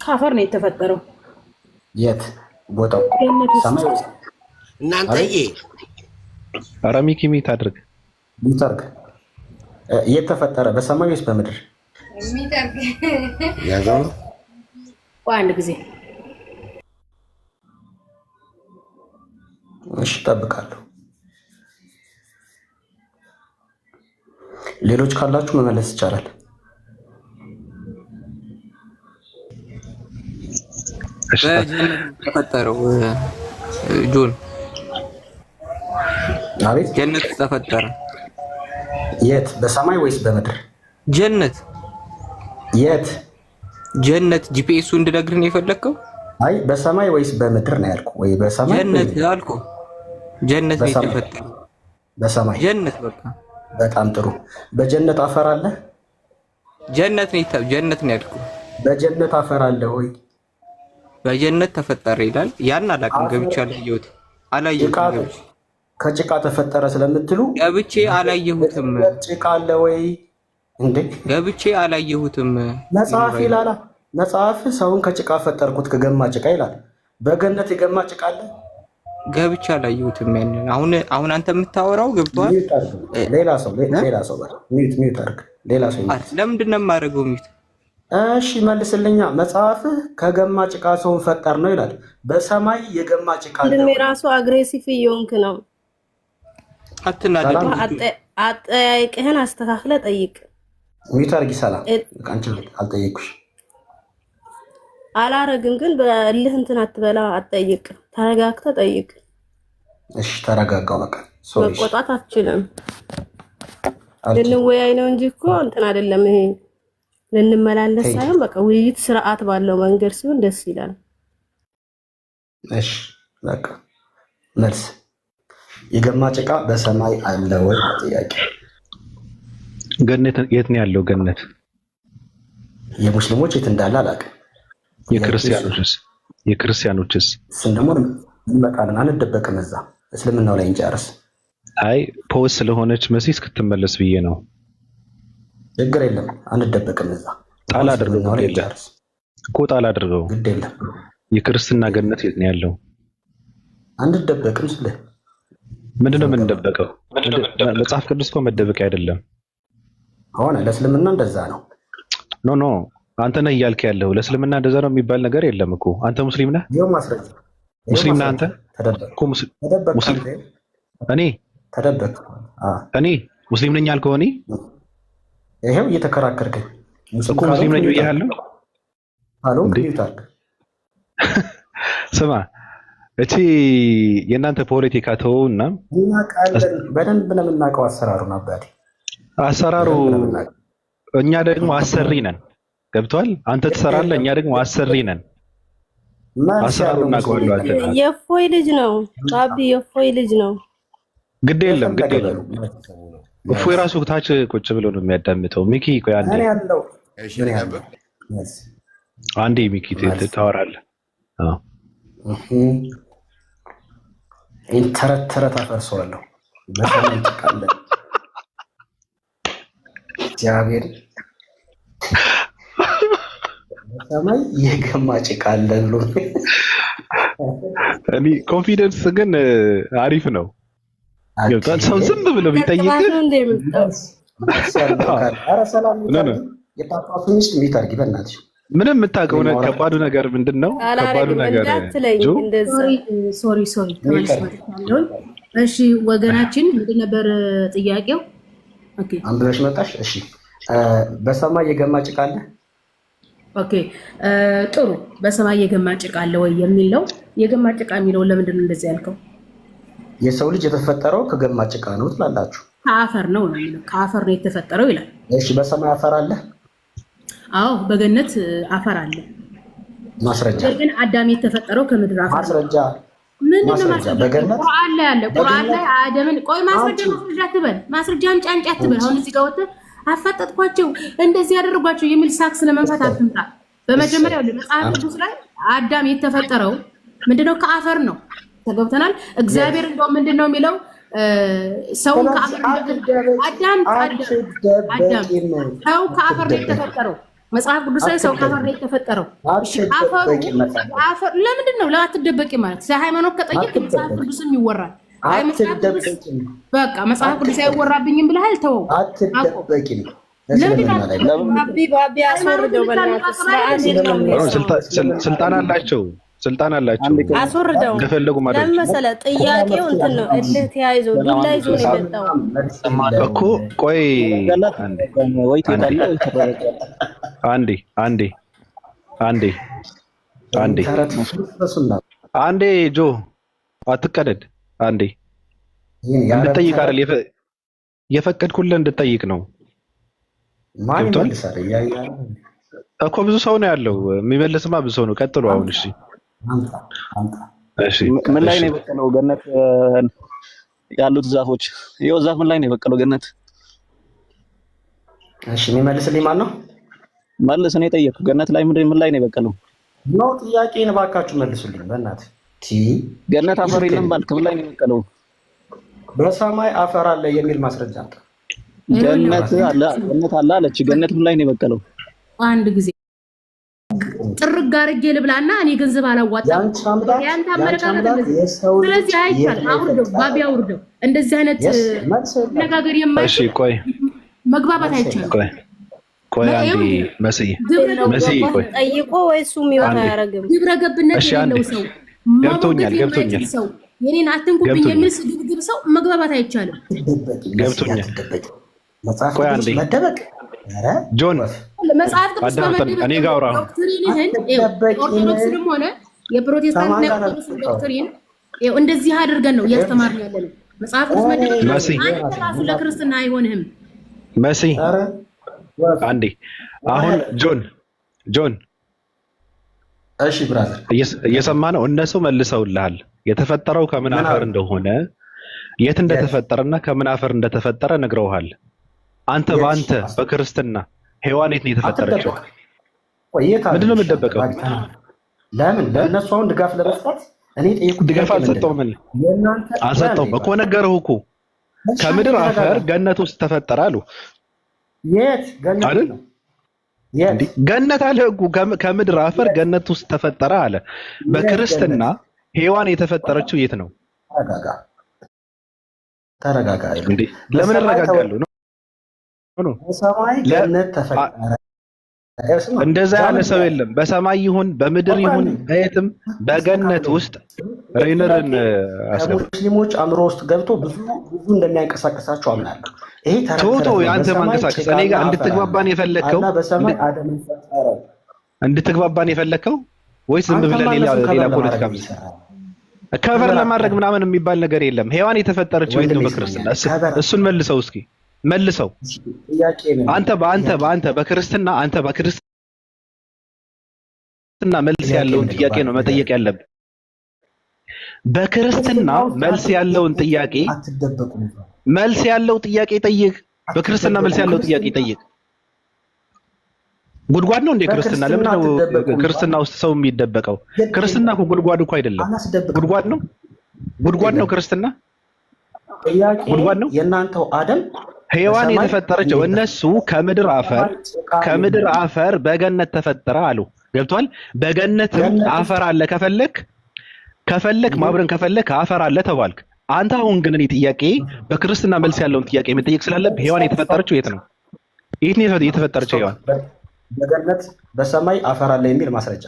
ካፈር ነው የተፈጠረው። የት ቦታው? ሰማይ እናንተዬ ኧረ ሚኪ ሚት አድርግ ሚተርግ የት ተፈጠረ? በሰማይ ወይስ በምድር? ሚተርግ ያዘው አንድ ጊዜ እሺ እጠብቃለሁ። ሌሎች ካላችሁ መመለስ ይቻላል። ተፈጠረው ጆን አቤት። ጀነት ተፈጠረ። የት? በሰማይ ወይስ በምድር? ጀነት የት? ጀነት ጂፒኤሱ እንድነግርህ ነው የፈለግከው? አይ በሰማይ ወይስ በምድር ነው ያልኩህ? ወይ በሰማይ ጀነት ያልኩህ? ጀነት ነው የተፈጠረው። በሰማይ ጀነት። በቃ በጣም ጥሩ። በጀነት አፈር አለ? ጀነት ነው ያልኩህ። በጀነት አፈር አለ ወይ? በጀነት ተፈጠረ ይላል። ያን አላውቅም፣ ገብቼ አላየሁትም። ከጭቃ ተፈጠረ ስለምትሉ ገብቼ አላየሁትም። ጭቃ አለ ወይ እንዴ? ገብቼ አላየሁትም። መጽሐፍ ይላል። መጽሐፍ ሰውን ከጭቃ ፈጠርኩት ከገማ ጭቃ ይላል። በገነት የገማ ጭቃ አለ? ገብቼ አላየሁትም። ያንን አሁን አንተ የምታወራው ገብቷል። ሌላ ሰው ሚዩት አድርግ። ሌላ ሰው ለምንድን ነው የማደርገው ሚዩት? እሺ መልስልኛ። መጽሐፍ ከገማ ጭቃ ሰውን ፈጠር ነው ይላል። በሰማይ የገማ ጭቃ አለ? ራሱ አግሬሲቭ እየሆንክ ነው። አትናደድ። አጠያይቅህን አስተካክለ ጠይቅ። ሚዩት አድርጊ። ሰላም አንቺ አልጠየቅኩሽ። አላረግም ግን በእልህ እንትን አትበላ። አትጠይቅ፣ ተረጋግተ ጠይቅ። እሺ ተረጋጋው። በቃ መቆጣት አትችልም። ልንወያይ ነው እንጂ እኮ እንትን አይደለም። ይሄ ልንመላለስ ሳይሆን በቃ ውይይት ስርዓት ባለው መንገድ ሲሆን ደስ ይላል። እሺ በቃ መልስ። የገማ ጭቃ በሰማይ አለ ወይ? ጥያቄ። ገነት የት ነው ያለው? ገነት የሙስሊሞች የት እንዳለ አላውቅም። የክርስቲያኖችስ? እሱን ደግሞ እንመጣለን፣ አንደበቅም። እዛ እስልምናው ላይ እንጨርስ። አይ ፖዝ ስለሆነች መሲ እስክትመለስ ብዬ ነው። ችግር የለም፣ አንደበቅም። እዛ ጣል አድርገው እኮ ጣል አድርገው። ግድ የለም። የክርስትና ገነት የት ነው ያለው? አንደበቅም ስለ ምንድነው የምንደበቀው? መጽሐፍ ቅዱስ እኮ መደበቂያ አይደለም። ሆነ ለእስልምና እንደዛ ነው። ኖ አንተ ነህ እያልክ ያለው። ለእስልምና እንደዛ ነው የሚባል ነገር የለም እኮ። አንተ ሙስሊም ነህ? ሙስሊም ነህ አንተ? እኔ ሙስሊም ነኝ አልከው። ይሄው እየተከራከርከኝ እኮ ሙስሊም ነኝ ብያለሁ። ስማ እቺ የእናንተ ፖለቲካ ተውና በደንብ ነው የምናውቀው አሰራሩን። አባቴ አሰራሩ እኛ ደግሞ አሰሪ ነን። ገብቷል? አንተ ትሰራለህ፣ እኛ ደግሞ አሰሪ ነን። አሰራሩ እናውቀዋለን። የፎይ ልጅ ነው ባቢ፣ የፎይ ልጅ ነው። ግድ የለም እፎይ ራሱ ታች ቁጭ ብሎ ነው የሚያዳምጠው። ሚኪ ቆይ አንዴ ሚኪ ታወራለህ። ተረት አፈርሰዋለሁ። በሰማይ ጭቃ አለ። እግዚአብሔር በሰማይ የገማ ጭቃ አለ ብሎ እኔ ኮንፊደንስ ግን አሪፍ ነው። ገብቷል? ሰው ዝም ብሎ ቢጠይቅ ምንም የምታውቀው ከባዱ ነገር ምንድን ነው? ከባዱ ነገር ሶሪ እሺ ወገናችን ምንድን ነበር ጥያቄው? አንብበሽ መጣሽ። እሺ በሰማይ የገማ ጭቃ አለ? ኦኬ ጥሩ። በሰማይ የገማ ጭቃ አለ ወይ የሚል ነው። የገማ ጭቃ የሚለው ለምንድን ነው እንደዚህ ያልከው? የሰው ልጅ የተፈጠረው ከገማ ጭቃ ነው ትላላችሁ። ከአፈር ነው የሚለው። ከአፈር ነው የተፈጠረው ይላል። እሺ በሰማይ አፈር አለ? አዎ በገነት አፈር አለ። ማስረጃ ግን አዳም የተፈጠረው ከምድር አፈር። ማስረጃ ምንድን ነው ማስረጃ? በገነት ቁርአን ላይ አለ። ቁርአን ላይ አዳምን ቆይ ማስረጃ አትበል። ማስረጃም ጫንጫ አትበል። አሁን እዚህ ጋር ወጥተህ አፋጠጥኳቸው እንደዚህ ያደርጓቸው የሚል ሳክስ ለመንፈት አትምጣ። በመጀመሪያው መጽሐፍ ቅዱስ ላይ አዳም የተፈጠረው ምንድነው? ከአፈር ነው። ተገብተናል። እግዚአብሔር እንደው ምንድነው የሚለው? ሰውን ከአፈር አዳም ሰው ከአፈር ነው የተፈጠረው። መጽሐፍ ቅዱስ ላይ ሰው ከአፈር ነው የተፈጠረው። አፈር ለምንድን ነው ለአትደበቂ ማለት? ሃይማኖት ከጠየቅ መጽሐፍ ቅዱስም ይወራል። በቃ መጽሐፍ ቅዱስ አይወራብኝም ብለሃል። ተወው። አትደበቂም። ስልጣን አላቸው አስወርደው እንደፈለጉ ማለት ለምን መሰለህ? ጥያቄው እንትን ነው። እልህ ተያይዞ ዱላ ይዞ ነው የመጣው እኮ። ቆይ አንዴ ጆ አትቀደድ። አንዴ እንድጠይቅ አይደል የፈቀድኩልህ እንድጠይቅ ነው። ገብቶሃል እኮ ብዙ ሰው ነው ያለው። የሚመልስማ ብዙ ሰው ነው። ቀጥሉ አሁን። እሺ ምን ላይ ነው የበቀለው? ገነት ያሉት ዛፎች ይኸው ዛፍ ምን ላይ ነው የበቀለው? ገነት። እሺ የሚመልስልኝ ማን ነው? መልስ። እኔ ጠየቅኩ። ገነት ላይ ምን ላይ ነው የበቀለው? ነው ጥያቄን እባካችሁ መልሱልኝ በእናትህ። ገነት አፈር የለም ባልክ ምን ላይ ነው የበቀለው? በሰማይ አፈር አለ የሚል ማስረጃ አለ። ገነት አለ አለች። ገነት ምን ላይ ነው የበቀለው? አንድ ጊዜ ጥርግ አድርጌ ልብላና እኔ ገንዘብ አላዋጣም። ያንተ አመለካከት እንደዚህ። ስለዚህ አይቻልም። አውርደው ባቢ አውርደው። እንደዚህ አይነት ነጋገር የማይችል ቆይ መግባባት አይቻልም። ቆይ አንዴ መስይ ቆይ ጠይቆ ወይስ የሚወጣ ያረጋግም ግብረ ገብነት የሌለው ሰው ገብቶኛል። ሰው የኔን አትንኩብኝ የሚል ስግብግብ ሰው መግባባት አይቻልም። ገብቶኛል። ቆይ አንዴ መደበቅ ጆን መጽሐፍ ቅዱስ እኔ ጋር አውራ። ኦርቶዶክስንም ሆነ የፕሮቴስታንት ዶክትሪን እንደዚህ አድርገን ነው እያስተማርን ያለነው። መጽሐፍ ቅዱስ አንተ ራሱ ለክርስትና አይሆንህም። መሲ አንዴ አሁን ጆን እሺ ብራዘር እየሰማ ነው። እነሱ መልሰውልሃል የተፈጠረው ከምን አፈር እንደሆነ የት እንደተፈጠረና ከምን አፈር እንደተፈጠረ ነግረውሃል። አንተ በአንተ በክርስትና ሔዋን የት ነው የተፈጠረችው? ምንድን ነው የምትደበቀው? ለምን ለእነሱ አሁን ድጋፍ ለመስጠት እኔ ጠየቁት። ድጋፍ አልሰጠውም አልሰጠውም እኮ ነገርሁ እኮ ከምድር አፈር ገነት ውስጥ ተፈጠረ አሉ። የት ገነት ነው? ገነት አለ እኮ ከምድር አፈር ገነት ውስጥ ተፈጠረ አለ። በክርስትና ሔዋን የተፈጠረችው የት ነው? ተረጋጋ። ለምን እረጋጋለሁ? በሰማይ ገነት ተፈጠረ። እንደዛ ያለ ሰው የለም። በሰማይ ይሁን በምድር ይሁን በየትም በገነት ውስጥ ሬነርን ሙስሊሞች አእምሮ ውስጥ ገብቶ ብዙ እንደሚያንቀሳቀሳቸው አምናለሁ። ይሄ ቶቶ የአንተ ማንቀሳቀስ እኔ ጋር እንድትግባባን የፈለግከው ወይስ ዝም ብለህ ሌላ ፖለቲካ ከቨር ለማድረግ ምናምን የሚባል ነገር የለም። ሔዋን የተፈጠረችው የት ነው በክርስትና? እሱን መልሰው እስኪ መልሰው። አንተ በክርስትና መልስ ያለውን ጥያቄ ነው መጠየቅ ያለብን። በክርስትና መልስ ያለውን ጥያቄ ጠይቅ። በክርስትና መልስ ያለው ጥያቄ ጠይቅ። ጉድጓድ ነው እንዴ ክርስትና? ለምን ነው ክርስትና ውስጥ ሰው የሚደበቀው? ክርስትና እኮ ጉድጓድ እኮ አይደለም። ጉድጓድ ነው ክርስትና። ጉድጓድ ነው። የእናንተው አደም ሔዋን የተፈጠረችው እነሱ ከምድር አፈር በገነት ተፈጠረ አሉ። ገብቷል? በገነትም አፈር አለ። ከፈለክ ማብረን ከፈለክ አፈር አለ ተባልክ። አንተ አሁን ግን እኔ ጥያቄ በክርስትና መልስ ያለውን ጥያቄ መጠየቅ ስላለብህ ሔዋን የተፈጠረችው የት ነው? የት ነው የተፈጠረችው ሔዋን? በገነት በሰማይ አፈር አለ የሚል ማስረጃ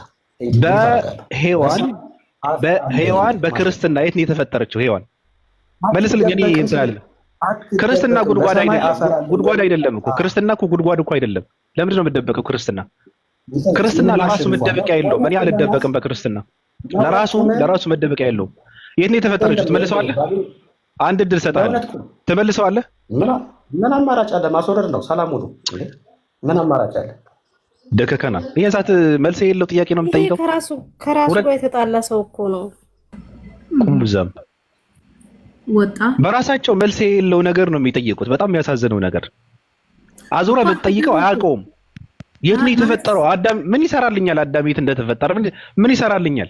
በሔዋን በክርስትና የት ነው የተፈጠረችው ሔዋን? መልስልኝ። እኔ እንትን አለ ክርስትና ጉድጓድ አይደለም፣ ጉድጓድ አይደለም እኮ ክርስትና እኮ ጉድጓድ እኮ አይደለም። ለምንድን ነው የምትደበቀው? ክርስትና ለራሱ መደበቂያ የለውም። እኔ አልደበቅም በክርስትና ለራሱ መደበቂያ የለውም። የት ነው የተፈጠረችው? ትመልሰዋለህ? አንድ እድል ሰጣለሁ፣ ትመልሰዋለህ? ምን አማራጭ አለ? ማስወረድ ነው። ሰላም ሁኑ። ምን አማራጭ አለ? ደከከና ይሄን ሰዓት መልስ የሌለው ጥያቄ ነው የምጠይቀው። ከራሱ ጋር የተጣላ ሰው እኮ ነው። ቁምዛም ወጣ በራሳቸው መልስ የሌለው ነገር ነው የሚጠይቁት። በጣም የሚያሳዝነው ነገር አዙራ ብትጠይቀው አያውቀውም። የት ነው የተፈጠረው? አዳም ምን ይሰራልኛል? አዳም የት እንደተፈጠረ ምን ይሰራልኛል?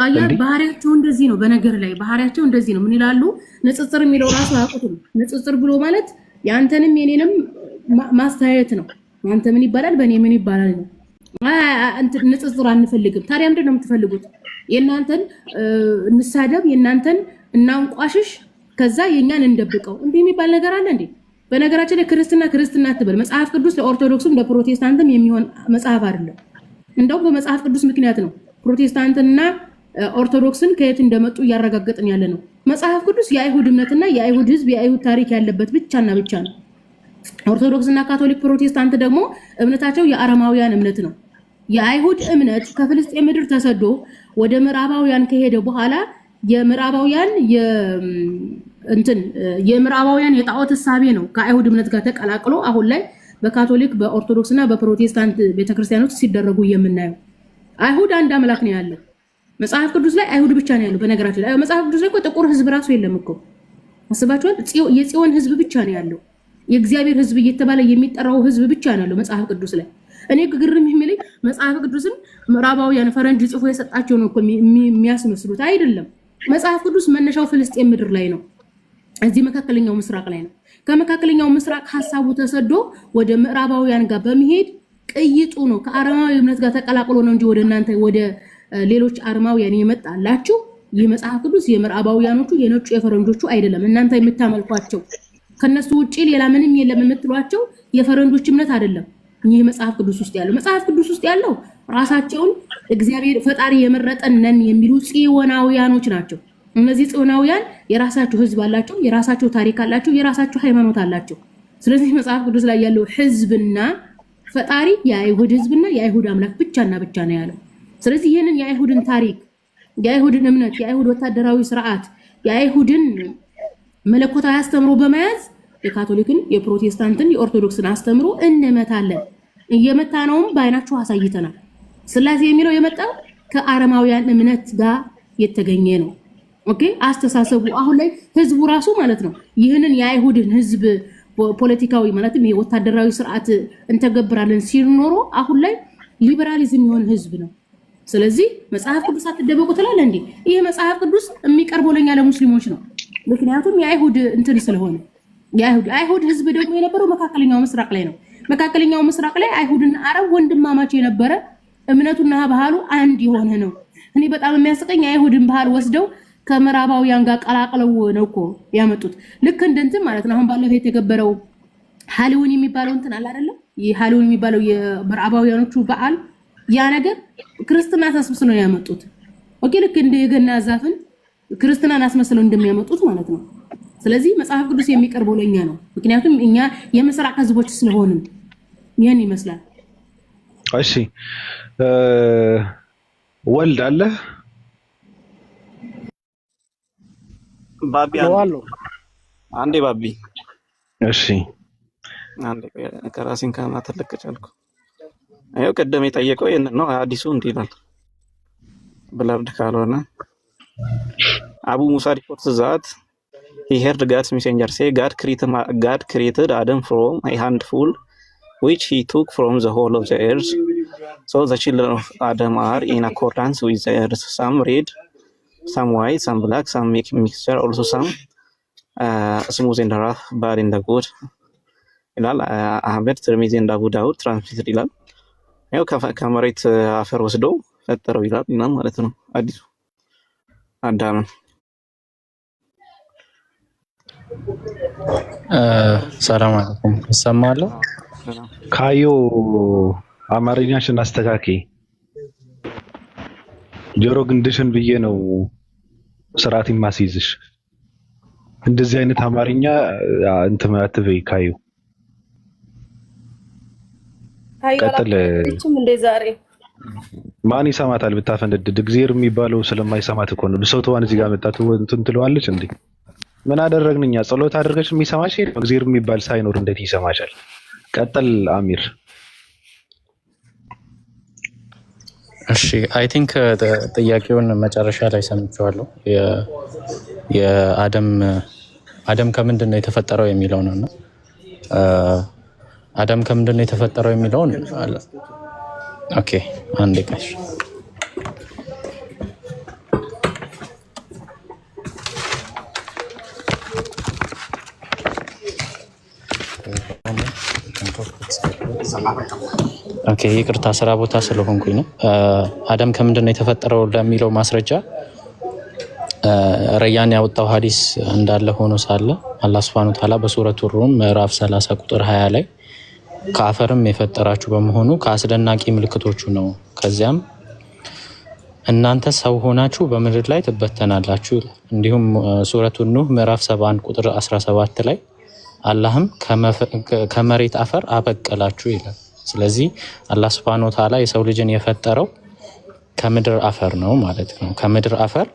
አያት ባህሪያቸው እንደዚህ ነው። በነገር ላይ ባህሪያቸው እንደዚህ ነው። ምን ይላሉ? ንጽጽር የሚለው ራሱ አያውቁትም። ንጽጽር ብሎ ማለት ያንተንም የኔንም ማስተያየት ነው። ያንተ ምን ይባላል በእኔ ምን ይባላል ነው። ንጽጽር አንፈልግም። ታዲያ ምንድን ነው የምትፈልጉት? የእናንተን እንሳደብ፣ የእናንተን እናንቋሽሽ፣ ከዛ የኛን እንደብቀው እንዴ የሚባል ነገር አለ እንዴ? በነገራችን ላይ ክርስትና አትበል። መጽሐፍ ቅዱስ ለኦርቶዶክስም ለፕሮቴስታንትም የሚሆን መጽሐፍ አይደለም። እንደውም በመጽሐፍ ቅዱስ ምክንያት ነው ፕሮቴስታንትና ኦርቶዶክስን ከየት እንደመጡ እያረጋገጥን ያለ ነው። መጽሐፍ ቅዱስ የአይሁድ እምነትና የአይሁድ ሕዝብ የአይሁድ ታሪክ ያለበት ብቻና ብቻ ነው። ኦርቶዶክስና ካቶሊክ ፕሮቴስታንት ደግሞ እምነታቸው የአረማውያን እምነት ነው። የአይሁድ እምነት ከፍልስጤም ምድር ተሰዶ ወደ ምዕራባውያን ከሄደ በኋላ የምዕራባውያን የጣዖት እሳቤ ነው ከአይሁድ እምነት ጋር ተቀላቅሎ አሁን ላይ በካቶሊክ በኦርቶዶክስና በፕሮቴስታንት ቤተክርስቲያኖች ሲደረጉ የምናየው። አይሁድ አንድ አምላክ ነው ያለው። መጽሐፍ ቅዱስ ላይ አይሁድ ብቻ ነው ያለው። በነገራችን ላይ መጽሐፍ ቅዱስ ላይ እኮ ጥቁር ህዝብ ራሱ የለም እኮ አስባችኋል? የጽዮን ህዝብ ብቻ ነው ያለው። የእግዚአብሔር ህዝብ እየተባለ የሚጠራው ህዝብ ብቻ ነው ያለው መጽሐፍ ቅዱስ ላይ። እኔ ግርም የሚለኝ መጽሐፍ ቅዱስን ምዕራባውያን ፈረንጅ ጽፎ የሰጣቸው ነው እኮ የሚያስመስሉት። አይደለም። መጽሐፍ ቅዱስ መነሻው ፍልስጤም ምድር ላይ ነው፣ እዚህ መካከለኛው ምስራቅ ላይ ነው። ከመካከለኛው ምስራቅ ሀሳቡ ተሰዶ ወደ ምዕራባውያን ጋር በመሄድ ቅይጡ ነው ከአረማዊ እምነት ጋር ተቀላቅሎ ነው እንጂ ወደ እናንተ ወደ ሌሎች አረማውያን የመጣላችሁ ይህ መጽሐፍ ቅዱስ የምዕራባውያኖቹ የነጩ የፈረንጆቹ አይደለም። እናንተ የምታመልኳቸው ከነሱ ውጪ ሌላ ምንም የለም የምትሏቸው የፈረንጆች እምነት አይደለም። ይህ መጽሐፍ ቅዱስ ውስጥ ያለው ራሳቸውን እግዚአብሔር ፈጣሪ የመረጠን ነን የሚሉ ጽዮናውያኖች ናቸው። እነዚህ ጽዮናውያን የራሳቸው ህዝብ አላቸው፣ የራሳቸው ታሪክ አላቸው፣ የራሳቸው ሃይማኖት አላቸው። ስለዚህ መጽሐፍ ቅዱስ ላይ ያለው ህዝብና ፈጣሪ የአይሁድ ህዝብና የአይሁድ አምላክ ብቻና ብቻ ነው ያለው። ስለዚህ ይህንን የአይሁድን ታሪክ፣ የአይሁድን እምነት፣ የአይሁድ ወታደራዊ ስርዓት፣ የአይሁድን መለኮታዊ አስተምሮ በመያዝ የካቶሊክን፣ የፕሮቴስታንትን፣ የኦርቶዶክስን አስተምሮ እንመታለን። እየመታነውም በአይናችሁ አሳይተናል። ስላሴ የሚለው የመጣው ከአረማውያን እምነት ጋር የተገኘ ነው። ኦኬ አስተሳሰቡ አሁን ላይ ህዝቡ ራሱ ማለት ነው ይህንን የአይሁድን ህዝብ ፖለቲካዊ ማለትም ይሄ ወታደራዊ ስርዓት እንተገብራለን ሲል ኖሮ አሁን ላይ ሊበራሊዝም የሆነ ህዝብ ነው። ስለዚህ መጽሐፍ ቅዱስ አትደበቁ ትላለህ እንዴ? ይሄ መጽሐፍ ቅዱስ የሚቀርበው ለኛ ለሙስሊሞች ነው። ምክንያቱም የአይሁድ እንትን ስለሆነ የአይሁድ ህዝብ ደግሞ የነበረው መካከለኛው ምስራቅ ላይ ነው። መካከለኛው ምስራቅ ላይ አይሁድና አረብ ወንድማማች የነበረ እምነቱና ባህሉ አንድ የሆነ ነው። እኔ በጣም የሚያስቀኝ የአይሁድን ባህል ወስደው ከምዕራባውያን ጋር ቀላቅለው ነው እኮ ያመጡት። ልክ እንደንትን ማለት ነው። አሁን ባለፈው የተገበረው ሃሊውን የሚባለው እንትን አለ አይደለም? ይሄ ሃሊውን የሚባለው የምዕራባውያኖቹ በዓል ያ ነገር ክርስትና አስመስለው ያመጡት። ኦኬ ልክ እንደ የገና ዛፍን ክርስትናን አስመስለው እንደሚያመጡት ማለት ነው። ስለዚህ መጽሐፍ ቅዱስ የሚቀርበው ለኛ ነው። ምክንያቱም እኛ የምስራቅ ህዝቦች ስለሆንን ይሄን ይመስላል። እሺ ወልድ አለ ባቢ አንዴ ባቢ እሺ አንዴ ከራሴን ከማተለቅ ቻልኩ። አየው ቀደም የጠየቀው ይሄንን ነው። አዲሱ እንዴ ይላል ብለርድ ካልሆነ አቡ ሙሳ ሪፖርት ዛት he heard God's messenger say God created Adam from a handful which he took from the whole of the earth. So the children of Adam are in accordance with the earth. Some red, some white, some black, some mixture, also some smooth in the rough, bad in the good. ይላል አህመድ ትርሚዚ እንደ አቡ ዳውድ ትራንስሌት ይላል። ያው ከመሬት አፈር ወስዶ ፈጠረው ይላል እና ማለት ነው አዲሱ አዳምን። ሰላም አለይኩም ይሰማል። ካዮ አማርኛሽን አስተካኪ። ጆሮ ግንድሽን ብዬ ነው ስርዓት ማስይዝሽ። እንደዚህ አይነት አማርኛ እንትን አትበይ ካዩ ቀጥል። እችም እንደ ዛሬ ማን ይሰማታል ብታፈነድድ? እግዚአብሔር የሚባለው ስለማይሰማት እኮ ነው። ብሶቷን እዚህ ጋር መጣት እንትን ትለዋለች እንዴ? ምን አደረግን እኛ? ጸሎት አድርገሽ የሚሰማሽ እግዚአብሔር የሚባል ሳይኖር እንዴት ይሰማሻል? ቀጥል አሚር። እሺ አይ ቲንክ ጥያቄውን መጨረሻ ላይ ሰምቼዋለሁ። አደም ከምንድን ነው የተፈጠረው የሚለው ነውና አደም ከምንድን ነው የተፈጠረው የሚለውን ኦኬ አንዴ ቀሽ ኦኬ ይቅርታ ስራ ቦታ ስለሆንኩኝ ነው። አደም ከምንድን ነው የተፈጠረው ለሚለው ማስረጃ ረያን ያወጣው ሐዲስ እንዳለ ሆኖ ሳለ አላህ Subhanahu Wa Ta'ala በሱረቱ ሩም ምዕራፍ 30 ቁጥር 20 ላይ ከአፈርም የፈጠራችሁ በመሆኑ ከአስደናቂ ምልክቶቹ ነው። ከዚያም እናንተ ሰው ሆናችሁ በምድር ላይ ትበተናላችሁ ይላል። እንዲሁም ሱረቱ ኑህ ምዕራፍ 71 ቁጥር 17 ላይ አላህም ከመሬት አፈር አበቀላችሁ ይላል። ስለዚህ አላህ Subhanahu Wa Ta'ala የሰው ልጅን የፈጠረው ከምድር አፈር ነው ማለት ነው። ከምድር አፈር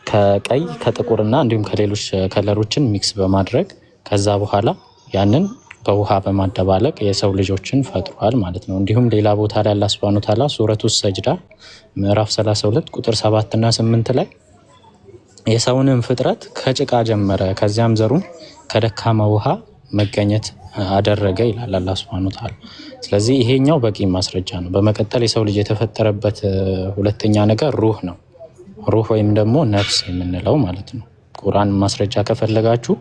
ከቀይ ከጥቁርና እንዲሁም ከሌሎች ከለሮችን ሚክስ በማድረግ ከዛ በኋላ ያንን በውሃ በማደባለቅ የሰው ልጆችን ፈጥሯል ማለት ነው። እንዲሁም ሌላ ቦታ ላይ አላህ Subhanahu Wa Ta'ala ሱረቱ ሰጅዳ ምዕራፍ 32 ቁጥር 7 እና 8 ላይ የሰውንም ፍጥረት ከጭቃ ጀመረ ከዚያም ዘሩን ከደካማ ውሃ መገኘት አደረገ ይላል አላህ Subhanahu Wa Ta'ala። ስለዚህ ይሄኛው በቂ ማስረጃ ነው። በመቀጠል የሰው ልጅ የተፈጠረበት ሁለተኛ ነገር ሩህ ነው። ሩህ ወይም ደግሞ ነፍስ የምንለው ማለት ነው። ቁርአን ማስረጃ ከፈለጋችሁ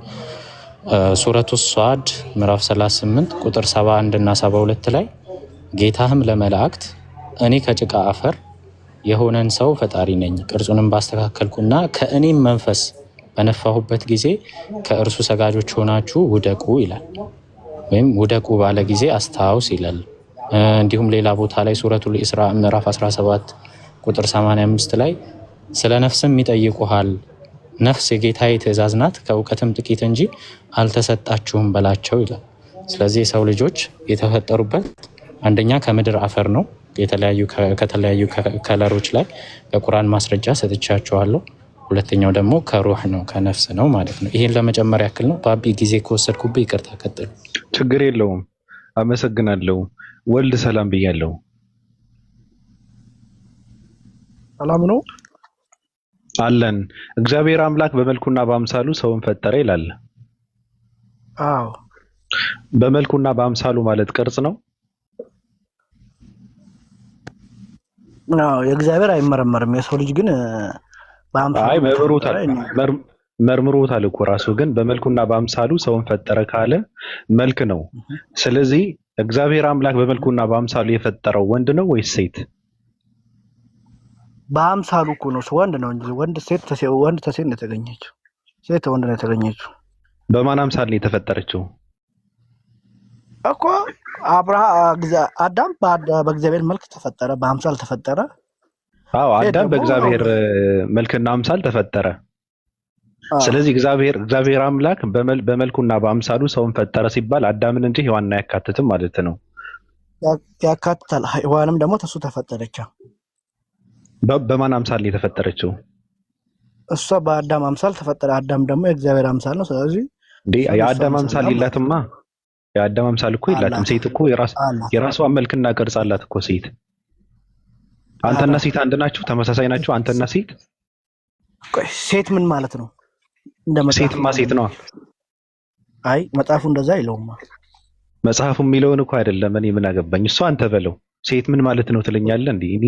ሱረቱ ሷድ ምዕራፍ 38 ቁጥር 71 እና 72 ላይ ጌታህም ለመላእክት እኔ ከጭቃ አፈር የሆነን ሰው ፈጣሪ ነኝ፣ ቅርጹንም ባስተካከልኩና ከእኔም መንፈስ በነፋሁበት ጊዜ ከእርሱ ሰጋጆች ሆናችሁ ውደቁ ይላል። ወይም ውደቁ ባለ ጊዜ አስታውስ ይላል። እንዲሁም ሌላ ቦታ ላይ ሱረቱል ኢስራ ምዕራፍ 17 ቁጥር 85 ላይ ስለ ነፍስም ይጠይቁሃል፣ ነፍስ የጌታዬ ትእዛዝ ናት፣ ከእውቀትም ጥቂት እንጂ አልተሰጣችሁም በላቸው ይላል። ስለዚህ የሰው ልጆች የተፈጠሩበት አንደኛ ከምድር አፈር ነው። ከተለያዩ ከለሮች ላይ በቁርአን ማስረጃ ሰጥቻችኋለሁ። ሁለተኛው ደግሞ ከሩህ ነው ከነፍስ ነው ማለት ነው። ይሄን ለመጨመር ያክል ነው። ባቢ ጊዜ ከወሰድኩብህ ይቅርታ፣ ቀጥሉ። ችግር የለውም። አመሰግናለሁ። ወልድ ሰላም ብያለሁ። ሰላም ነው አለን። እግዚአብሔር አምላክ በመልኩና በአምሳሉ ሰውን ፈጠረ ይላል። አዎ በመልኩና በአምሳሉ ማለት ቅርጽ ነው። አዎ የእግዚአብሔር አይመረመርም። የሰው ልጅ ግን አይ መርምሮታል እኮ ራሱ። ግን በመልኩና በአምሳሉ ሰውን ፈጠረ ካለ መልክ ነው። ስለዚህ እግዚአብሔር አምላክ በመልኩና በአምሳሉ የፈጠረው ወንድ ነው ወይስ ሴት? በአምሳሉ እኮ ነው። ወንድ ነው እንጂ ወንድ ተሴት ነው የተገኘችው። ሴት ወንድ ነው የተገኘችው። በማን አምሳል ነው የተፈጠረችው እኮ? አዳም በእግዚአብሔር መልክ ተፈጠረ፣ በአምሳል ተፈጠረ። አዎ አዳም በእግዚአብሔር መልክና አምሳል ተፈጠረ። ስለዚህ እግዚአብሔር አምላክ በመልኩና በአምሳሉ ሰውን ፈጠረ ሲባል አዳምን እንጂ ሔዋንን አያካትትም ማለት ነው። ያካትታል። ሔዋንም ደግሞ ተሱ ተፈጠረች። በማን አምሳል ነው የተፈጠረችው? እሷ በአዳም አምሳል ተፈጠረ። አዳም ደግሞ የእግዚአብሔር አምሳል ነው። ስለዚህ የአዳም አምሳል የላትማ። የአዳም አምሳል እኮ የላትም። ሴት እኮ የራሷን መልክና ቅርጽ አላት እኮ ሴት። አንተና ሴት አንድ ናችሁ? ተመሳሳይ ናችሁ? አንተና ሴት? ሴት ምን ማለት ነው? ሴትማ ሴት ነው። አይ መጽሐፉ እንደዛ አይለውም። መጽሐፉ የሚለውን እኮ አይደለም። እኔ ምን አገባኝ? እሱ አንተ በለው። ሴት ምን ማለት ነው ትለኛለህ እንዴ? እኔ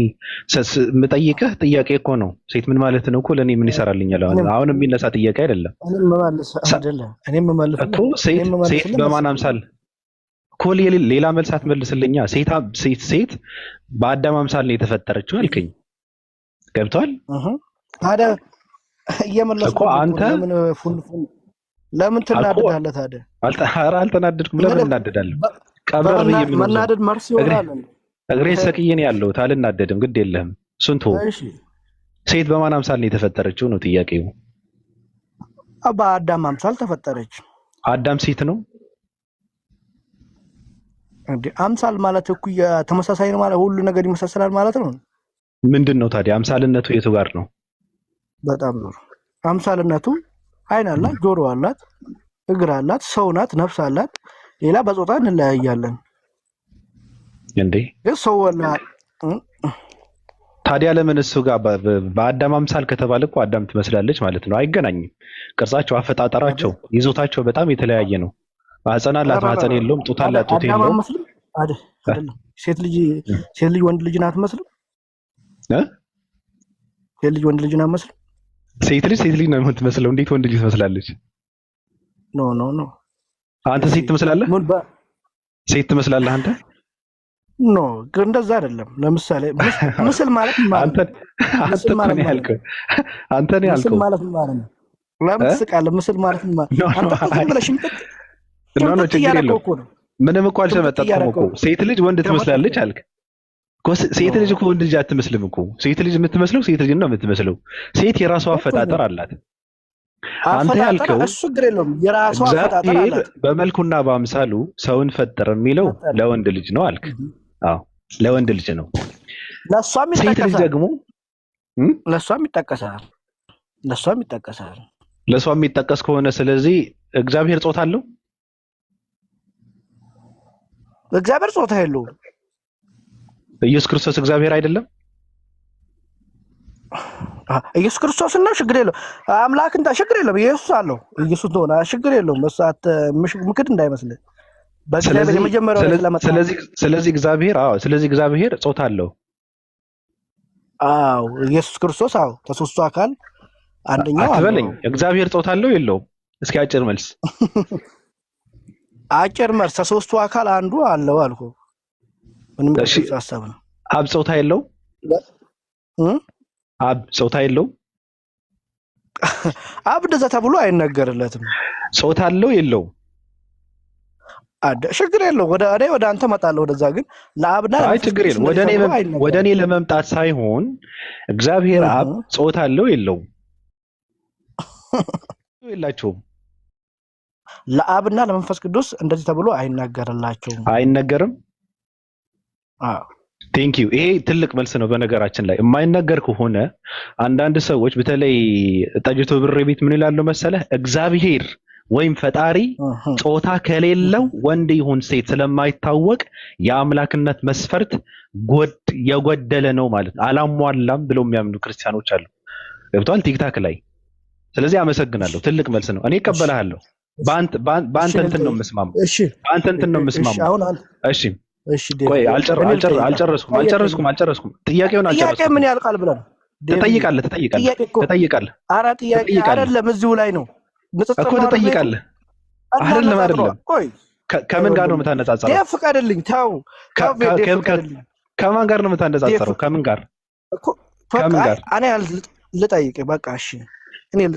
የምጠይቅህ ጥያቄ እኮ ነው። ሴት ምን ማለት ነው እኮ ለእኔ ምን ይሰራልኛል? አሁን የሚነሳ ጥያቄ አይደለም እኮ። ሴት በማን አምሳል እኮ ሌላ መልስ አትመልስልኛ። ሴት በአዳም አምሳል ነው የተፈጠረችው አልከኝ። ገብቷል? ታዲያ እየመለስኩ እኮ አንተ ለምን ትናደዳለህ ታዲያ? አልተናደድኩም። ለምን እናደዳለሁ? ቀብረር ብዬ ምን መናደድ መርስ ይሆናል። እግሬን ሰቅዬ ነው ያለሁት። አልናደድም። ግድ የለህም። እሱን ተወው። ሴት በማን አምሳል ነው የተፈጠረችው ነው ጥያቄው። በአዳም አምሳል ተፈጠረች። አዳም ሴት ነው እንዴ? አምሳል ማለት እኩያ ተመሳሳይ ነው ማለት ሁሉ ነገር ይመሳሰላል ማለት ነው። ምንድነው ታዲያ አምሳልነቱ የቱ ጋር ነው? በጣም ነው አምሳልነቱ። አይን አላት፣ ጆሮ አላት፣ እግር አላት፣ ሰው ናት፣ ነፍስ አላት። ሌላ በጾታ እንለያያለን እንዴ? ሰው ወላ ታዲያ ለምን እሱ ጋር በአዳም አምሳል ከተባለ እኮ አዳም ትመስላለች ማለት ነው። አይገናኝም። ቅርጻቸው፣ አፈጣጠራቸው፣ ይዞታቸው በጣም የተለያየ ነው። ማህፀን አላት፣ ማህፀን የለውም። ጡት አላት፣ ጡት የለውም። አይደለም ሴት ልጅ ወንድ ልጅን አትመስልም። ሴት ልጅ ወንድ ልጅን አትመስልም። ሴት ልጅ ነው የምትመስለው። እንዴት ወንድ ልጅ ትመስላለች? ኖ አንተ ሴት ትመስላለህ። ሴት ትመስላለህ አንተ። ኖ ግን እንደዛ አይደለም። ለምሳሌ ምስል ማለት ማለት አንተ ነው ያልከው። ምስል ማለት ማለት ነው። ለምን ትስቃለህ? ምስል ማለት ማለት አንተ ዝም ብለሽ ኖ ችግር የለውም። ምንም እኮ አልሸመጠጥኩም እኮ። ሴት ልጅ ወንድ ትመስላለች አልክ እኮ። ሴት ልጅ እኮ ወንድ ልጅ አትመስልም እኮ። ሴት ልጅ የምትመስለው ሴት ልጅ ነው የምትመስለው። ሴት የራሷ አፈጣጠር አላት። አንተ ያልከው እሱ ችግር የለውም። የራሷ አፈጣጠር አላት። በመልኩና በአምሳሉ ሰውን ፈጠረ የሚለው ለወንድ ልጅ ነው አልክ። አዎ ለወንድ ልጅ ነው። ሴት ልጅ ደግሞ ለሷም ይጠቀሳል። ለሷም የሚጠቀስ ከሆነ ስለዚህ እግዚአብሔር ጾታ አለው? እግዚአብሔር ጾታ የለውም። ኢየሱስ ክርስቶስ እግዚአብሔር አይደለም? ኢየሱስ ክርስቶስ እና ችግር የለውም። አምላክ እንደ ችግር የለውም። ኢየሱስ አለው። ኢየሱስ ነው ችግር የለውም። መስዋዕት ምክድ እንዳይመስልህ። በእግዚአብሔር የመጀመሪያው ስለመጣ ስለዚህ እግዚአብሔር ጾታ አለው። አዎ ኢየሱስ ክርስቶስ ከሦስቱ አካል አንደኛው አትበለኝ። እግዚአብሔር ጾታ አለው የለውም? እስኪ አጭር መልስ። ከሦስቱ አካል አንዱ አለው አልኩ። ምንም ሐሳብ ነው። አብ ጾታ የለው? አብ ጾታ የለው? አብ እንደዛ ተብሎ አይነገርለትም። ጾታ አለው የለው? ችግር የለው። ወደ አንተ እመጣለሁ። ወደዛ ግን ለአብና ችግር የለው። ወደ እኔ ለመምጣት ሳይሆን እግዚአብሔር አብ ጾታ አለው የለው? የላቸውም። ለአብና ለመንፈስ ቅዱስ እንደዚህ ተብሎ አይነገርላቸውም። አይነገርም? ቴንክ ዩ። ይሄ ትልቅ መልስ ነው። በነገራችን ላይ የማይነገር ከሆነ አንዳንድ ሰዎች በተለይ ጠጅቶ ብሬ ቤት ምን ይላሉ መሰለህ? እግዚአብሔር ወይም ፈጣሪ ጾታ ከሌለው ወንድ ይሁን ሴት ስለማይታወቅ የአምላክነት መስፈርት የጎደለ ነው ማለት አላሟላም ብለው የሚያምኑ ክርስቲያኖች አሉ። ገብቷል? ቲክታክ ላይ። ስለዚህ አመሰግናለሁ። ትልቅ መልስ ነው። እኔ እቀበልሃለሁ። በአንተ እንትን ነው የምስማማው። በአንተ እንትን ነው የምስማማው። እሺ ቆይ አልጨረስኩም። ጥያቄውን አልጨረስኩም። ጥያቄ ምን ያልቃል ብለህ ነው ትጠይቃለህ? ኧረ ጥያቄ አይደለም፣ እዚሁ ላይ ነው እኮ ትጠይቃለህ። አይደለም። ከምን ጋር ነው የምታነጻጽረው? ፍቀድልኝ። ተው። ከማን ጋር ነው የምታነጻጽረው? ከምን ጋር እኔ ልጠይቅ። በቃ እሺ